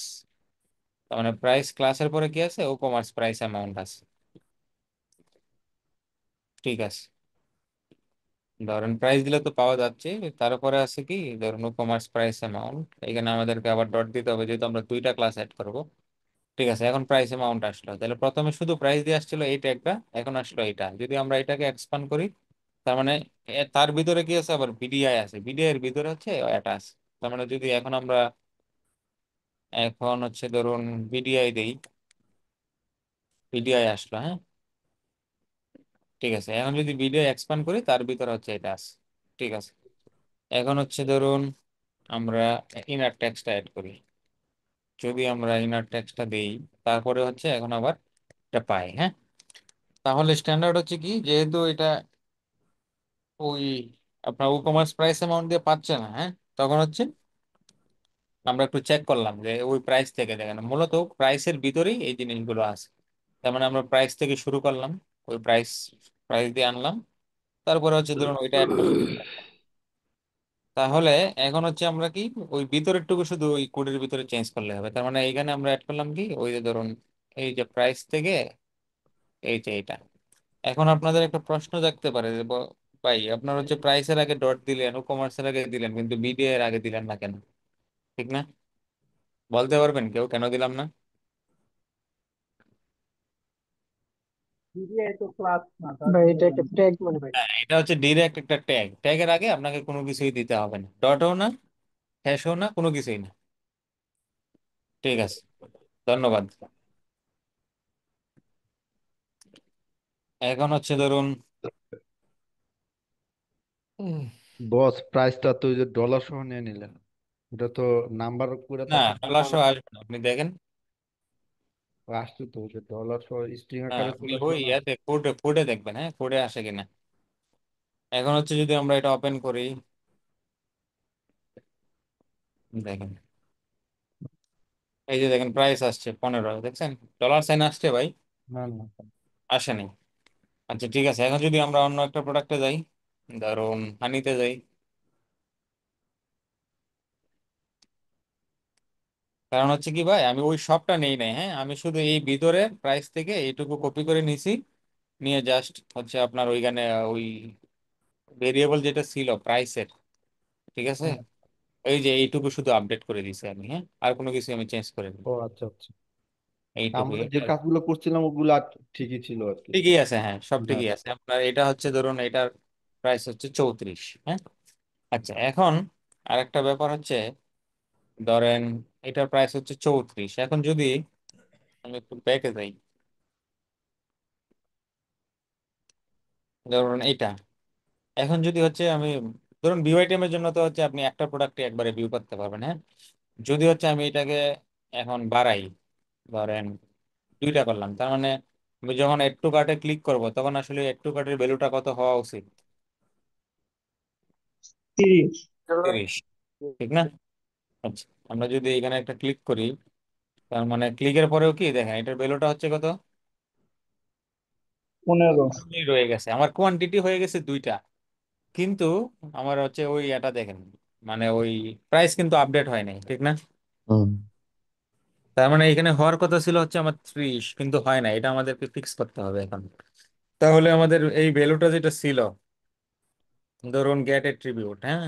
তার মানে প্রাইস ক্লাসের পরে কি আছে, ও কমার্স প্রাইস অ্যামাউন্ট আছে, ঠিক আছে। ধরেন প্রাইস দিলে তো পাওয়া যাচ্ছে, তারপরে আছে কি, ধরুন কমার্স প্রাইস অ্যামাউন্ট, এখানে আমাদেরকে আবার ডট দিতে হবে যেহেতু আমরা দুইটা ক্লাস অ্যাড করব। ঠিক আছে, এখন প্রাইস অ্যামাউন্ট আসলো, তাহলে প্রথমে শুধু প্রাইস দিয়ে আসছিল এইটা একটা, এখন আসলো এটা, যদি আমরা এটাকে এক্সপান্ড করি, তার মানে তার ভিতরে কি আছে, আবার বিডিআই আছে, বিডিআই এর ভিতরে হচ্ছে এটা আছে। তার মানে যদি এখন আমরা এখন হচ্ছে ধরুন বিডিআই দেই, বিডিআই আসলো, হ্যাঁ, ঠিক আছে। এখন যদি বিডিআই এক্সপান্ড করি, তার ভিতরে হচ্ছে এটা আছে, ঠিক আছে। এখন হচ্ছে ধরুন আমরা ইনার টেক্সটটা অ্যাড করি, যদি আমরা ইনার টেক্সটটা দেই, তারপরে হচ্ছে এখন আবার এটা পাই, হ্যাঁ। তাহলে স্ট্যান্ডার্ড হচ্ছে কি, যেহেতু এটা ওই আপনার ই কমার্স প্রাইস অ্যামাউন্ট দিয়ে পাচ্ছে না, হ্যাঁ, তখন হচ্ছে আমরা একটু চেক করলাম যে ওই প্রাইস থেকে, দেখেন মূলত প্রাইসের ভিতরেই এই জিনিসগুলো আছে। তার মানে আমরা প্রাইস থেকে শুরু করলাম, ওই প্রাইস প্রাইস দিয়ে আনলাম, তারপরে হচ্ছে ধরুন ওইটা অ্যাড করলাম। তাহলে এখন হচ্ছে আমরা কি, ওই ভিতরের টুকু শুধু ওই কোডের ভিতরে চেঞ্জ করলে হবে। তার মানে এইখানে আমরা অ্যাড করলাম কি, ওই যে ধরুন এই যে প্রাইস থেকে এই যে এটা। এখন আপনাদের একটা প্রশ্ন থাকতে পারে যে ভাই আপনার হচ্ছে প্রাইসের আগে ডট দিলেন, ও কমার্সের আগে দিলেন, কিন্তু বিডিএ এর আগে দিলেন না কেন, ঠিক না? বলতে পারবেন কেউ কেন দিলাম না? বিডিআই তো ক্লাস না, তার ভাই জন্য এটা একটা ট্যাগ মনে হয়। হ্যাঁ, এটা হচ্ছে ডিরেক্ট একটা ট্যাগ, ট্যাগের আগে আপনাকে কোনো কিছুই দিতে হবে না, ডটও না, হ্যাশও না, কোনো কিছুই না, ঠিক আছে। ধন্যবাদ। এখন হচ্ছে ধরুন উম, বস, প্রাইসটা তো ওই যে ডলার সহ নিয়ে নিলেন, এটা তো নাম্বার করে না, তারপর ডলার কমা সহ আসবে না, আপনি দেখেন। আসছে তো, ওই যে ডলার সহ স্ট্রিং হ্যাঁ, আকারে আপনি চলে ওই আসলো না। ইয়াতে কোডে কোডে দেখবেন, হ্যাঁ, কোডে আসে কিনা। এখন হচ্ছে যদি আমরা এটা ওপেন করি, দেখেন এই যে দেখেন প্রাইস আসছে 15, দেখছেন ডলার সাইন আসছে ভাই, না না। আসেনি। আচ্ছা ঠিক আছে, এখন যদি আমরা অন্য একটা প্রোডাক্টে যাই, ধরুন হানিতে যাই, কারণ হচ্ছে কি ভাই, আমি ওই সবটা নেই নাই, হ্যাঁ, আমি শুধু এই ভিতরে প্রাইস থেকে এইটুকু কপি করে নিছি, নিয়ে জাস্ট হচ্ছে আপনার ওইখানে ওই ভেরিয়েবল যেটা ছিল প্রাইসের, ঠিক আছে, হুম। এই যে এইটুকু শুধু আপডেট করে দিছি আমি, হ্যাঁ, আর কোনো কিছু আমি চেঞ্জ করে দিই, ও আচ্ছা আচ্ছা, এইটুকুই। আমরা যে কাজগুলো করছিলাম ওগুলো ঠিকই ছিল আর কি। ঠিকই আছে, হ্যাঁ, সব হ্যাঁ। ঠিকই আছে। আপনার এটা হচ্ছে ধরুন এটার প্রাইস হচ্ছে 34, হ্যাঁ। আচ্ছা, এখন আরেকটা ব্যাপার হচ্ছে, ধরেন এটার প্রাইস হচ্ছে 34, এখন যদি আমি একটু ব্যাকে যাই, ধরুন এইটা, এখন যদি হচ্ছে আমি ধরুন ভিউ আইটেমের জন্য তো হচ্ছে আপনি একটা প্রোডাক্টে একবারে ভিউ করতে পারবেন, হ্যাঁ। যদি হচ্ছে আমি এটাকে এখন বাড়াই, ধরেন দুইটা করলাম, তার মানে আমি যখন এড টু কার্টে ক্লিক করব, তখন আসলে এড টু কার্টের ভ্যালুটা কত হওয়া উচিত? 30, 30, ঠিক না? আচ্ছা, আমরা যদি এখানে একটা ক্লিক করি, তার মানে ক্লিকের পরেও কি দেখেন এটার ভ্যালুটা হচ্ছে কত, 15। রয়ে গেছে, আমার কোয়ান্টিটি হয়ে গেছে দুইটা, কিন্তু আমার হচ্ছে ওই এটা দেখেন, মানে ওই প্রাইস কিন্তু আপডেট হয় নাই, ঠিক না? হুম। তার মানে এখানে হওয়ার কথা ছিল হচ্ছে আমার 30, কিন্তু হয় না, এটা আমাদেরকে ফিক্স করতে হবে এখন। তাহলে আমাদের এই ভ্যালুটা যেটা ছিল, ধরুন গেট এট্রিবিউট, হ্যাঁ,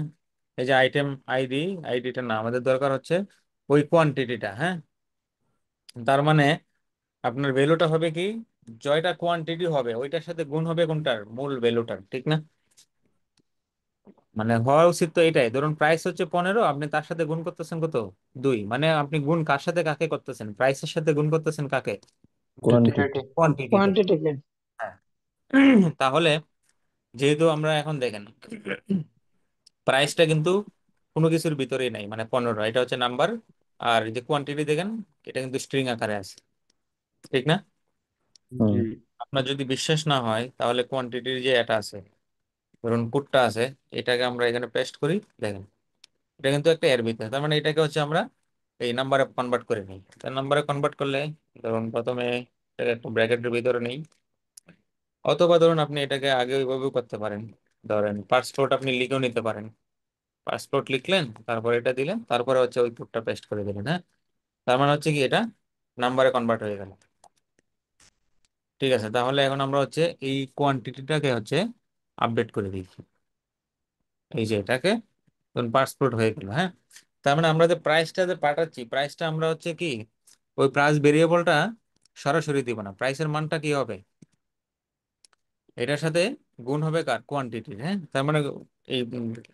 এই যে আইটেম আইডি, আইডিটা না, আমাদের দরকার হচ্ছে ওই কোয়ান্টিটিটা, হ্যাঁ। তার মানে আপনার ভ্যালুটা হবে কি, জয়টা কোয়ান্টিটি হবে ওইটার সাথে গুণ হবে কোনটার, মূল ভ্যালুটার, ঠিক না? মানে হওয়া উচিত তো এটাই, ধরুন প্রাইস হচ্ছে 15, আপনি তার সাথে গুণ করতেছেন কত, 2, মানে আপনি গুণ কার সাথে কাকে করতেছেন, প্রাইসের সাথে গুণ করতেছেন কাকে, কোয়ান্টিটি। কোয়ান্টিটিতে। কোয়ান্টিটিকে। হ্যাঁ। তাহলে যেহেতু আমরা এখন দেখেন প্রাইসটা কিন্তু কোনো কিছুর ভিতরেই নাই, মানে 15, এটা হচ্ছে নাম্বার, আর এই যে কোয়ান্টিটি দেখেন, এটা কিন্তু স্ট্রিং আকারে আছে, ঠিক না? জি। হুম। আপনার যদি বিশ্বাস না হয় তাহলে কোয়ান্টিটির যে এটা আছে, ধরুন কোডটা আছে, এটাকে আমরা এখানে পেস্ট করি, দেখেন এটা কিন্তু একটা এর ভিতরে, তার মানে এটাকে হচ্ছে আমরা এই নাম্বারে কনভার্ট করে নিই। তার নাম্বারে কনভার্ট করলে ধরুন প্রথমে এটাকে একটা ব্র্যাকেটের ভিতরে নেই, অথবা ধরুন আপনি এটাকে আগে ওইভাবেও করতে পারেন, ধরেন পাসপোর্ট আপনি লিখেও নিতে পারেন, পাসপোর্ট লিখলেন, তারপর এটা দিলেন, তারপরে হচ্ছে ওই কোডটা পেস্ট করে দিলেন। হ্যাঁ, তার মানে হচ্ছে কি এটা নাম্বারে কনভার্ট হয়ে গেল। ঠিক আছে, তাহলে এখন আমরা হচ্ছে এই কোয়ান্টিটিটাকে হচ্ছে আপডেট করে দিই। এই যে এটাকে ধরুন পাসপোর্ট হয়ে গেল। হ্যাঁ, তার মানে আমরা যে প্রাইসটা যে পাঠাচ্ছি, প্রাইসটা আমরা হচ্ছে কি ওই প্রাইস ভেরিয়েবলটা সরাসরি দিব না, প্রাইসের মানটা কি হবে, এটার সাথে গুণ হবে কার, কোয়ান্টিটির। হ্যাঁ, তার মানে এই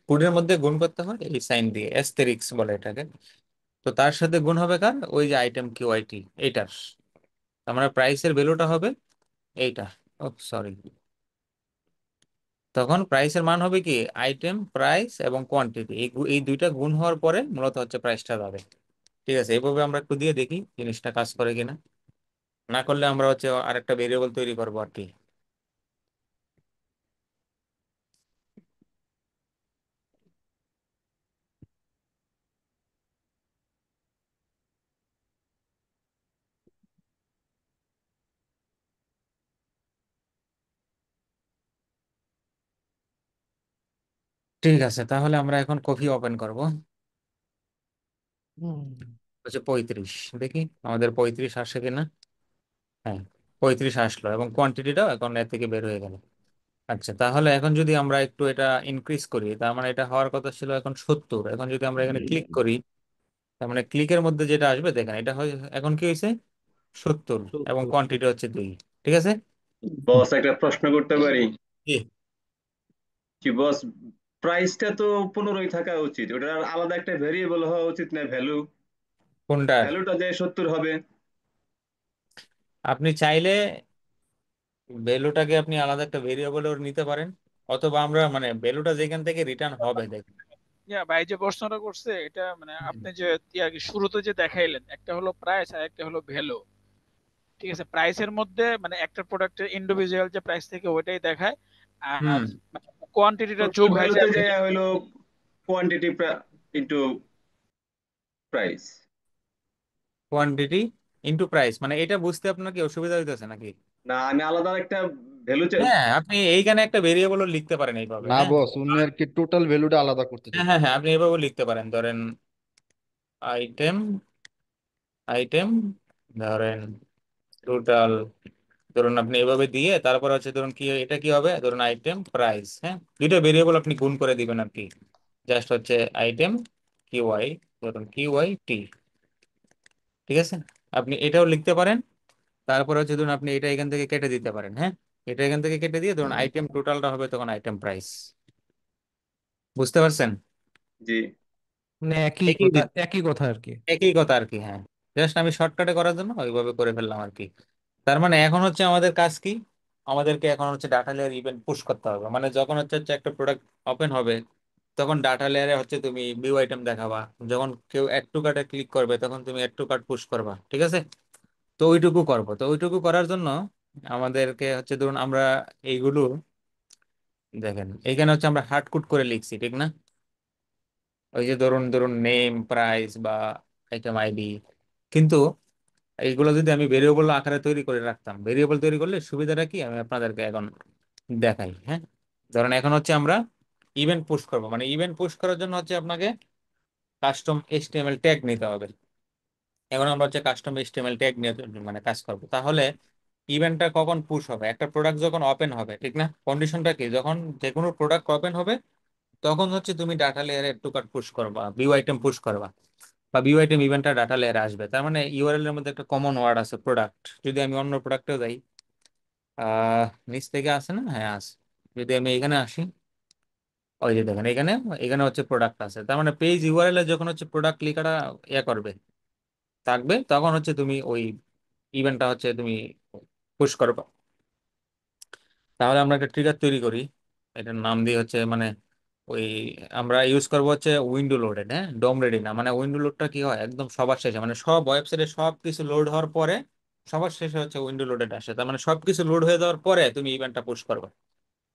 কোডের মধ্যে গুণ করতে হয় এই সাইন দিয়ে, অ্যাস্টেরিক্স বলে এটাকে। তো তার সাথে গুণ হবে কার, ওই যে আইটেম কিউআইটি এইটার। তার মানে প্রাইসের ভ্যালুটা হবে এইটা। ও সরি, তখন প্রাইসের মান হবে কি আইটেম প্রাইস এবং কোয়ান্টিটি, এই দুইটা গুণ হওয়ার পরে মূলত হচ্ছে প্রাইসটা পাবে। ঠিক আছে, এইভাবে আমরা একটু দিয়ে দেখি জিনিসটা কাজ করে কিনা। না করলে আমরা হচ্ছে আরেকটা ভেরিয়েবল তৈরি করবো আর কি। ঠিক আছে, তাহলে আমরা এখন কফি ওপেন করব। হচ্ছে 35, দেখি আমাদের 35 আসে কিনা। হ্যাঁ, 35 আসলো এবং কোয়ান্টিটিটাও এখন এর থেকে বের হয়ে গেল। আচ্ছা, তাহলে এখন যদি আমরা একটু এটা ইনক্রিজ করি, তার মানে এটা হওয়ার কথা ছিল এখন 70, এখন যদি আমরা এখানে ক্লিক করি, তার মানে ক্লিকের মধ্যে যেটা আসবে দেখেন এটা হয় এখন কি হয়েছে 70, এবং 70। কোয়ান্টিটি হচ্ছে 2। ঠিক আছে। বস একটা প্রশ্ন করতে পারি? কি? কি বস, প্রাইসটা তো 15ই থাকা উচিত, ওটার আলাদা একটা ভেরিয়েবল হওয়া উচিত না? ভ্যালু, কোনটার? ভ্যালুটা যে 70 হবে। আপনি চাইলে ভ্যালুটাকে আপনি আলাদা একটা ভেরিয়েবলও নিতে পারেন, অথবা আমরা মানে ভ্যালুটা যেখান থেকে রিটার্ন হবে দেখেন। ভাই যে প্রশ্নটা করছে এটা মানে আপনি যে শুরুতে যে দেখাইলেন, একটা হলো প্রাইস আর একটা হলো ভ্যালু। ঠিক আছে, প্রাইসের মধ্যে মানে একটা প্রোডাক্টের ইন্ডিভিজুয়াল যে প্রাইস থেকে ওইটাই দেখায়, আর হুম, কোয়ান্টিটিটা যোগ 70 হয় যে ভ্যালুতে যায় হলো quantity into price. Quantity into price, মানে এটা বুঝতে আপনার কি অসুবিধা হইতেছে নাকি? না, আমি আলাদা একটা ভ্যালু হ্যাঁ, আপনি এইখানে একটা ভেরিয়েবলও লিখতে পারেন এইভাবে। না হ্যাঁ, বস, উনি আর কি টোটাল ভ্যালুটা আলাদা করতে হ্যাঁ, হ্যাঁ, চাইতেছে। হ্যাঁ, আপনি এইভাবে লিখতে পারেন, ধরেন আইটেম, আইটেম, ধরেন টোটাল, ধরুন আপনি এভাবে দিয়ে তারপর হচ্ছে ধরুন কি এটা কি হবে, ধরুন আইটেম প্রাইস। হ্যাঁ, দুইটা ভেরিয়েবল আপনি গুণ করে দিবেন আর কি, জাস্ট হচ্ছে আইটেম কিউআই, ধরুন কিউআই টি। ঠিক আছে, আপনি এটাও লিখতে পারেন। তারপর হচ্ছে ধরুন আপনি এটা এখান থেকে কেটে দিতে পারেন। হ্যাঁ, এটা এখান থেকে কেটে দিয়ে ধরুন আইটেম টোটালটা হবে তখন আইটেম প্রাইস। বুঝতে পারছেন? জি। মানে একই একই কথা, একই কথা আর কি। একই কথা আর কি। হ্যাঁ, জাস্ট আমি শর্টকাটে করার জন্য ওইভাবে করে ফেললাম আর কি। তার মানে এখন হচ্ছে আমাদের কাজ কি, আমাদেরকে এখন হচ্ছে ডাটা লেয়ার ইভেন্ট পুশ করতে হবে, মানে যখন হচ্ছে একটা প্রোডাক্ট ওপেন হবে তখন ডাটা লেয়ারে হচ্ছে তুমি ভিউ আইটেম দেখাবা, যখন কেউ অ্যাড টু কার্টে ক্লিক করবে তখন তুমি অ্যাড টু কার্ট পুশ করবা। ঠিক আছে, তো ওইটুকু করবো। তো ওইটুকু করার জন্য আমাদেরকে হচ্ছে ধরুন আমরা এইগুলো দেখেন এখানে হচ্ছে আমরা হার্ড কোড করে লিখছি, ঠিক না? ওই যে ধরুন ধরুন নেম প্রাইস বা আইটেম আইডি, কিন্তু এইগুলো যদি আমি ভেরিয়েবল আকারে তৈরি করে রাখতাম, ভেরিয়েবল তৈরি করলে সুবিধাটা কি আমি আপনাদেরকে এখন দেখাই। হ্যাঁ, ধরেন এখন হচ্ছে আমরা ইভেন্ট পুশ করব, মানে ইভেন্ট পুশ করার জন্য হচ্ছে আপনাকে কাস্টম এইচটিএমএল ট্যাগ নিতে হবে। এখন আমরা হচ্ছে কাস্টম এইচটিএমএল ট্যাগ নিয়ে মানে কাজ করব। তাহলে ইভেন্টটা কখন পুশ হবে, একটা প্রোডাক্ট যখন ওপেন হবে, ঠিক না? কন্ডিশনটা কি, যখন যে কোনো প্রোডাক্ট ওপেন হবে তখন হচ্ছে তুমি ডাটা লেয়ারে টু কার্ট পুশ করবা, ভিউ আইটেম পুশ করবা, বা ভিউ আইটেম ইভেন্টটা ডাটা লেয়ারে আসবে। তার মানে ইউআরএল এর মধ্যে একটা কমন ওয়ার্ড আছে প্রোডাক্ট। যদি আমি অন্য প্রোডাক্টেও যাই, নিচ থেকে আসে না, হ্যাঁ আসে, যদি আমি এখানে আসি, ওই যে দেখেন এখানে, এখানে হচ্ছে প্রোডাক্ট আছে। তার মানে পেজ ইউআরএল এ যখন হচ্ছে প্রোডাক্ট লেখাটা করবে থাকবে, তখন হচ্ছে তুমি ওই ইভেন্টটা হচ্ছে তুমি পুশ করবে। তাহলে আমরা একটা ট্রিগার তৈরি করি, এটার নাম দিয়ে হচ্ছে মানে ওই আমরা ইউজ করবো হচ্ছে উইন্ডো লোডেড, হ্যাঁ, ডোম রেডি না। মানে উইন্ডো লোডটা কি হয় একদম সবার শেষে, মানে সব ওয়েবসাইটে সব কিছু লোড হওয়ার পরে সবার শেষে হচ্ছে উইন্ডো লোডেড আসে। তার মানে সবকিছু লোড হয়ে যাওয়ার পরে তুমি ইভেন্টটা পুশ করবে।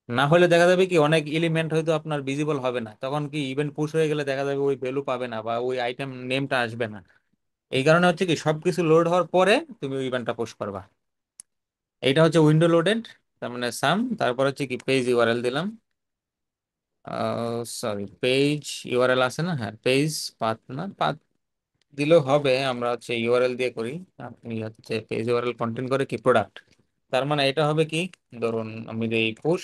না হলে দেখা যাবে কি অনেক এলিমেন্ট হয়তো আপনার ভিজিবল হবে না, তখন কি ইভেন্ট পুশ হয়ে গেলে দেখা যাবে ওই ভ্যালু পাবে না বা ওই আইটেম নেমটা আসবে না। এই কারণে হচ্ছে কি সবকিছু লোড হওয়ার পরে তুমি ওই ইভেন্টটা পুশ করবা। এইটা হচ্ছে উইন্ডো লোডেড। তার মানে সাম, তারপর হচ্ছে কি পেজ ইউআরএল দিলাম, সরি পেজ ইউআরএল আছে না, হ্যাঁ পেজ পাথ না, পাথ দিলেও হবে, আমরা হচ্ছে ইউআরএল দিয়ে করি। আপনি হচ্ছে পেজ ইউআরএল কন্টেন্ট করে কি প্রোডাক্ট, তার মানে এটা হবে কি, ধরুন আমি এই পুশ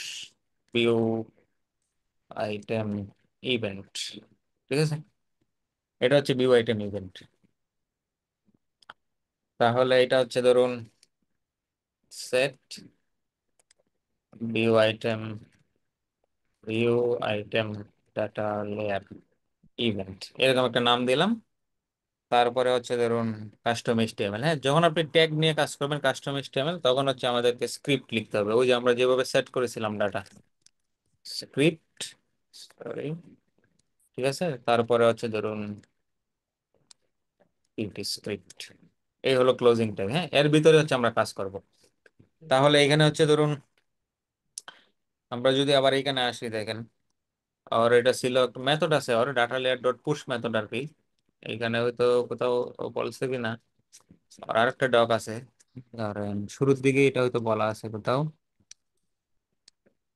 ভিউ আইটেম ইভেন্ট, ঠিক আছে, এটা হচ্ছে ভিউ আইটেম ইভেন্ট। তাহলে এটা হচ্ছে ধরুন set view item data layer event, এরকম একটা নাম দিলাম। তারপরে হচ্ছে ধরুন কাস্টম এইচটিএমএল, হ্যাঁ, যখন আপনি ট্যাগ নিয়ে কাজ করবেন কাস্টম এইচটিএমএল, তখন হচ্ছে আমাদেরকে স্ক্রিপ্ট লিখতে হবে, ওই যে আমরা যেভাবে সেট করেছিলাম ডাটা, স্ক্রিপ্ট, সরি, ঠিক আছে। তারপরে হচ্ছে ধরুন স্ক্রিপ্ট, এই হলো ক্লোজিং ট্যাগ, হ্যাঁ, এর ভিতরে হচ্ছে আমরা কাজ করব। তাহলে এখানে হচ্ছে ধরুন আমরা যদি আবার এখানে আসি, দেখেন আর এটা ছিল একটা মেথড আছে আর data layer dot push method আর কি, এখানে হয়তো কোথাও বলছে কি না, আর আরেকটা ডক আছে, ধরেন শুরুর দিকে এটা হয়তো বলা আছে কোথাও,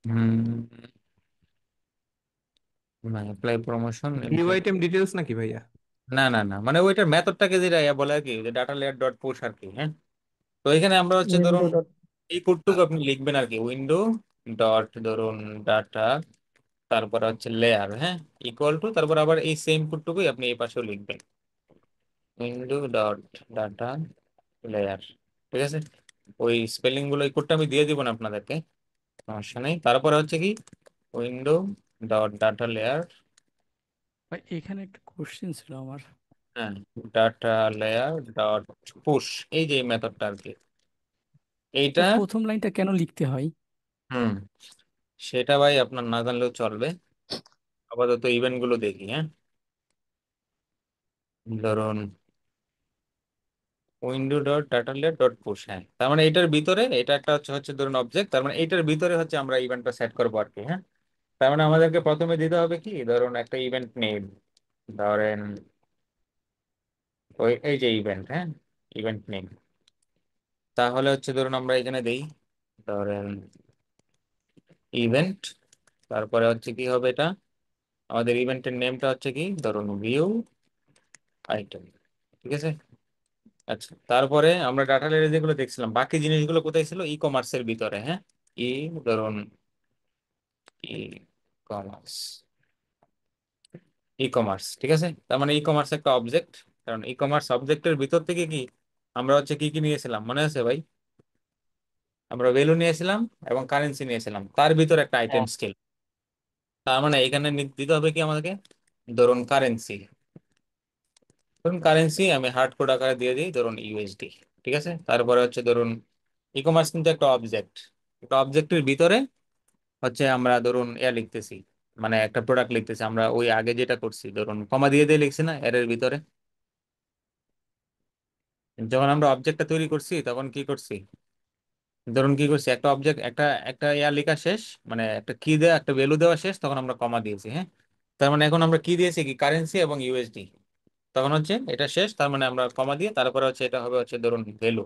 হুম, না apply promotion, view item details নাকি ভাইয়া? না না না, মানে ওইটার মেথডটাকে যেটা বলে আর কি, যে ডাটা লেয়ার ডট পুশ আর কি, হ্যাঁ। তো এখানে আমরা হচ্ছে উইন্ডো ধরুন ডট এই কোডটুকু আপনি লিখবেন আর কি, উইন্ডো ডট ধরুন ডাটা, তারপরে হচ্ছে লেয়ার, হ্যাঁ, ইকুয়াল টু, তারপর আবার এই সেম কোডটুকুই আপনি এই পাশেও লিখবেন, উইন্ডো ডট ডাটা লেয়ার, ঠিক আছে। ওই স্পেলিং গুলো এই কোডটা আমি দিয়ে দিব না আপনাদেরকে, সমস্যা নেই। তারপরে হচ্ছে কি উইন্ডো ডট ডাটা লেয়ার, ভাই এখানে একটা কোশ্চেন ছিল আমার। হ্যাঁ, ডাটা লেয়ার ডট পুশ, এই যে মেথডটা আর কি এইটা। ভাই প্রথম লাইনটা কেন লিখতে হয়? হুম, সেটা ভাই আপনার না জানলেও চলবে, আপাতত ইভেন্ট গুলো দেখি, হ্যাঁ। ধরুন window dot data layer dot push, হ্যাঁ, তার মানে এটার ভিতরে এটা একটা হচ্ছে হচ্ছে ধরুন অবজেক্ট, তার মানে এটার ভিতরে হচ্ছে আমরা ইভেন্টটা সেট করবো আর কি, হ্যাঁ। তার মানে আমাদেরকে প্রথমে দিতে হবে কি, ধরুন একটা ইভেন্ট নেম, ধরেন ওই এই যে ইভেন্ট, হ্যাঁ, ইভেন্ট নেম। তাহলে হচ্ছে ধরুন আমরা এখানে দেই ধরেন ইভেন্ট, তারপরে হচ্ছে কি হবে এটা, আমাদের ইভেন্টের নেমটা হচ্ছে কি, ধরুন ভিউ আইটেম, ঠিক আছে। আচ্ছা, তারপরে আমরা ডাটা লেয়ারে যেগুলো দেখছিলাম বাকি জিনিসগুলো কোথায় ছিল, ই কমার্সের ভিতরে, হ্যাঁ, ই ধরুন ই কমার্স, ই কমার্স, ঠিক আছে। তার মানে ই কমার্স একটা অবজেক্ট, কারণ ই কমার্স অবজেক্টের ভিতর থেকে কি আমরা হচ্ছে কি কি নিয়েছিলাম মনে আছে ভাই, আমরা ভ্যালু নিয়েছিলাম এবং কারেন্সি নিয়েছিলাম, তার ভিতর একটা আইটেম হ্যাঁ, স্কেল। তার মানে এখানে দিতে হবে কি আমাদেরকে, ধরুন কারেন্সি, ধরুন কারেন্সি আমি হার্ড কোড আকারে দিয়ে দিই, ধরুন ইউএসডি, ঠিক আছে। তারপরে হচ্ছে ধরুন ই কমার্স কিন্তু একটা অবজেক্ট, একটা অবজেক্টের ভিতরে হচ্ছে আমরা ধরুন লিখতেছি, মানে একটা প্রোডাক্ট লিখতেছি, আমরা ওই আগে যেটা করছি ধরুন কমা দিয়ে দিয়ে লিখছি না এর ভিতরে, যখন আমরা অবজেক্টটা তৈরি করছি তখন কি করছি, ধরুন কি করছি, একটা অবজেক্ট একটা একটা লেখা শেষ, মানে একটা কি দেওয়া একটা ভ্যালু দেওয়া শেষ, তখন আমরা কমা দিয়েছি, হ্যাঁ। তার মানে এখন আমরা কি দিয়েছি কি কারেন্সি এবং ইউএসডি, তখন হচ্ছে এটা শেষ, তার মানে আমরা কমা দিয়ে তারপরে হচ্ছে এটা হবে হচ্ছে ধরুন ভ্যালু,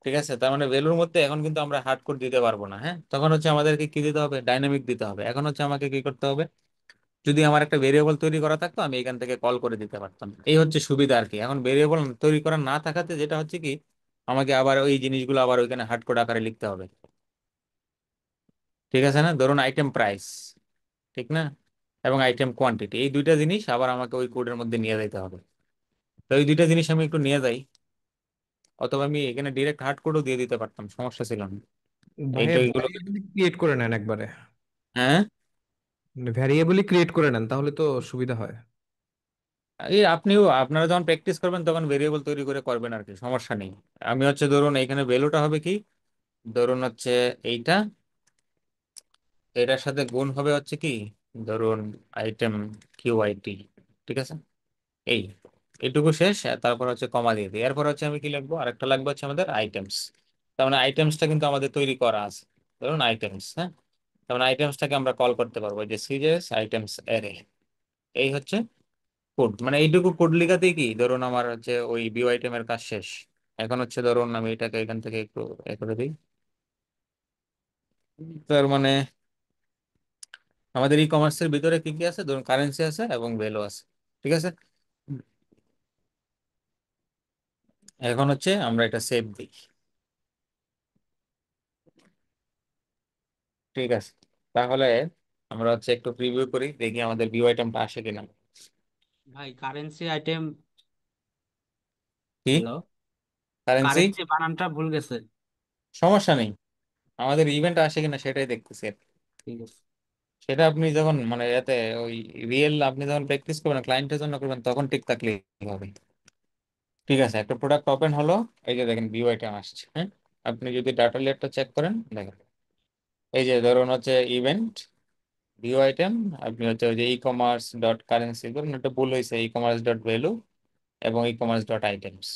ঠিক আছে। তার মানে ভ্যালুর মধ্যে এখন কিন্তু আমরা হার্ড কোড দিতে পারবো না, হ্যাঁ, তখন হচ্ছে আমাদেরকে কি দিতে হবে, ডাইনামিক দিতে হবে। এখন হচ্ছে আমাকে কি করতে হবে, যদি আমার একটা ভেরিয়েবল তৈরি করা থাকতো আমি এখান থেকে কল করে দিতে পারতাম, এই হচ্ছে সুবিধা আর কি। এখন ভেরিয়েবল তৈরি করা না থাকাতে যেটা হচ্ছে কি আমাকে আবার ওই জিনিসগুলো আবার ওইখানে হার্ড কোড আকারে লিখতে হবে, ঠিক আছে না। ধরুন আইটেম প্রাইস, ঠিক না, এবং আইটেম কোয়ান্টিটি, এই দুইটা জিনিস আবার আমাকে ওই কোডের মধ্যে নিয়ে যেতে হবে। তো এই দুইটা জিনিস আমি একটু নিয়ে যাই, অথবা আমি এখানে ডিরেক্ট হার্ড কোডও দিয়ে দিতে পারতাম, সমস্যা ছিল না। ভাইয়া এইটা এগুলো, ভ্যারিয়েবলি ক্রিয়েট করে নেন একবারে, হ্যাঁ, ভ্যারিয়েবলি ক্রিয়েট করে নেন তাহলে তো সুবিধা হয়। এই আপনিও আপনারা যখন প্র্যাকটিস করবেন তখন ভেরিয়েবল তৈরি করে করবেন আর কি, সমস্যা নেই। আমি হচ্ছে ধরুন এখানে ভ্যালুটা হবে কি, ধরুন হচ্ছে এইটা, এটার সাথে গুণ হবে হচ্ছে কি ধরুন আইটেম কিউআইটি, ঠিক আছে, এই এইটুকু শেষ। আর তারপর হচ্ছে কমা দিয়ে দিই, এরপর হচ্ছে আমি কি লিখবো, আরেকটা লাগবে হচ্ছে আমাদের আইটেমস। তার মানে আইটেমসটা কিন্তু আমাদের তৈরি করা আছে, ধরুন আইটেমস, হ্যাঁ। তার মানে আইটেমসটাকে আমরা কল করতে পারবো যে সিজেএস আইটেমস অ্যারে। এই হচ্ছে কোড, মানে এইটুকু কোড লেখাতেই কি ধরুন আমার হচ্ছে ওই ভিউ আইটেমের কাজ শেষ। এখন হচ্ছে ধরুন আমি এটাকে এখান থেকে একটু এ করে দিই। তার মানে আমাদের ই কমার্সের ভিতরে কি কি আছে, ধরুন কারেন্সি আছে এবং ভ্যালু আছে, ঠিক আছে। এখন হচ্ছে আমরা এটা সেভ দিই, ঠিক আছে। তাহলে আমরা হচ্ছে একটু প্রিভিউ করি, দেখি আমাদের ভিউ আইটেমটা আসে কিনা। ভাই কারেন্সি আইটেম, কি হ্যালো, কারেন্সি, কারেন্সি বানানটা ভুল গেছে। সমস্যা নেই, আমাদের ইভেন্ট আসে কিনা সেটাই দেখতেছি আর কি। ঠিক আছে। সেটা আপনি যখন মানে এতে ওই রিয়েল আপনি যখন প্র্যাকটিস করবেন ক্লায়েন্টের জন্য করবেন তখন ঠিক থাকলেই হবে। ঠিক আছে, একটা প্রোডাক্ট ওপেন হলো, এই যে দেখেন ভিউ আইটেম আসছে, হ্যাঁ। আপনি যদি ডাটা লেয়ারটা চেক করেন দেখেন, এই যে ধরুন হচ্ছে ইভেন্ট ভিউ আইটেম, আপনি হচ্ছে ওই যে ই কমার্স ডট কারেন্সি, ধরুন একটা ভুল হয়েছে, ই কমার্স ডট ভ্যালু এবং ই কমার্স ডট আইটেমস।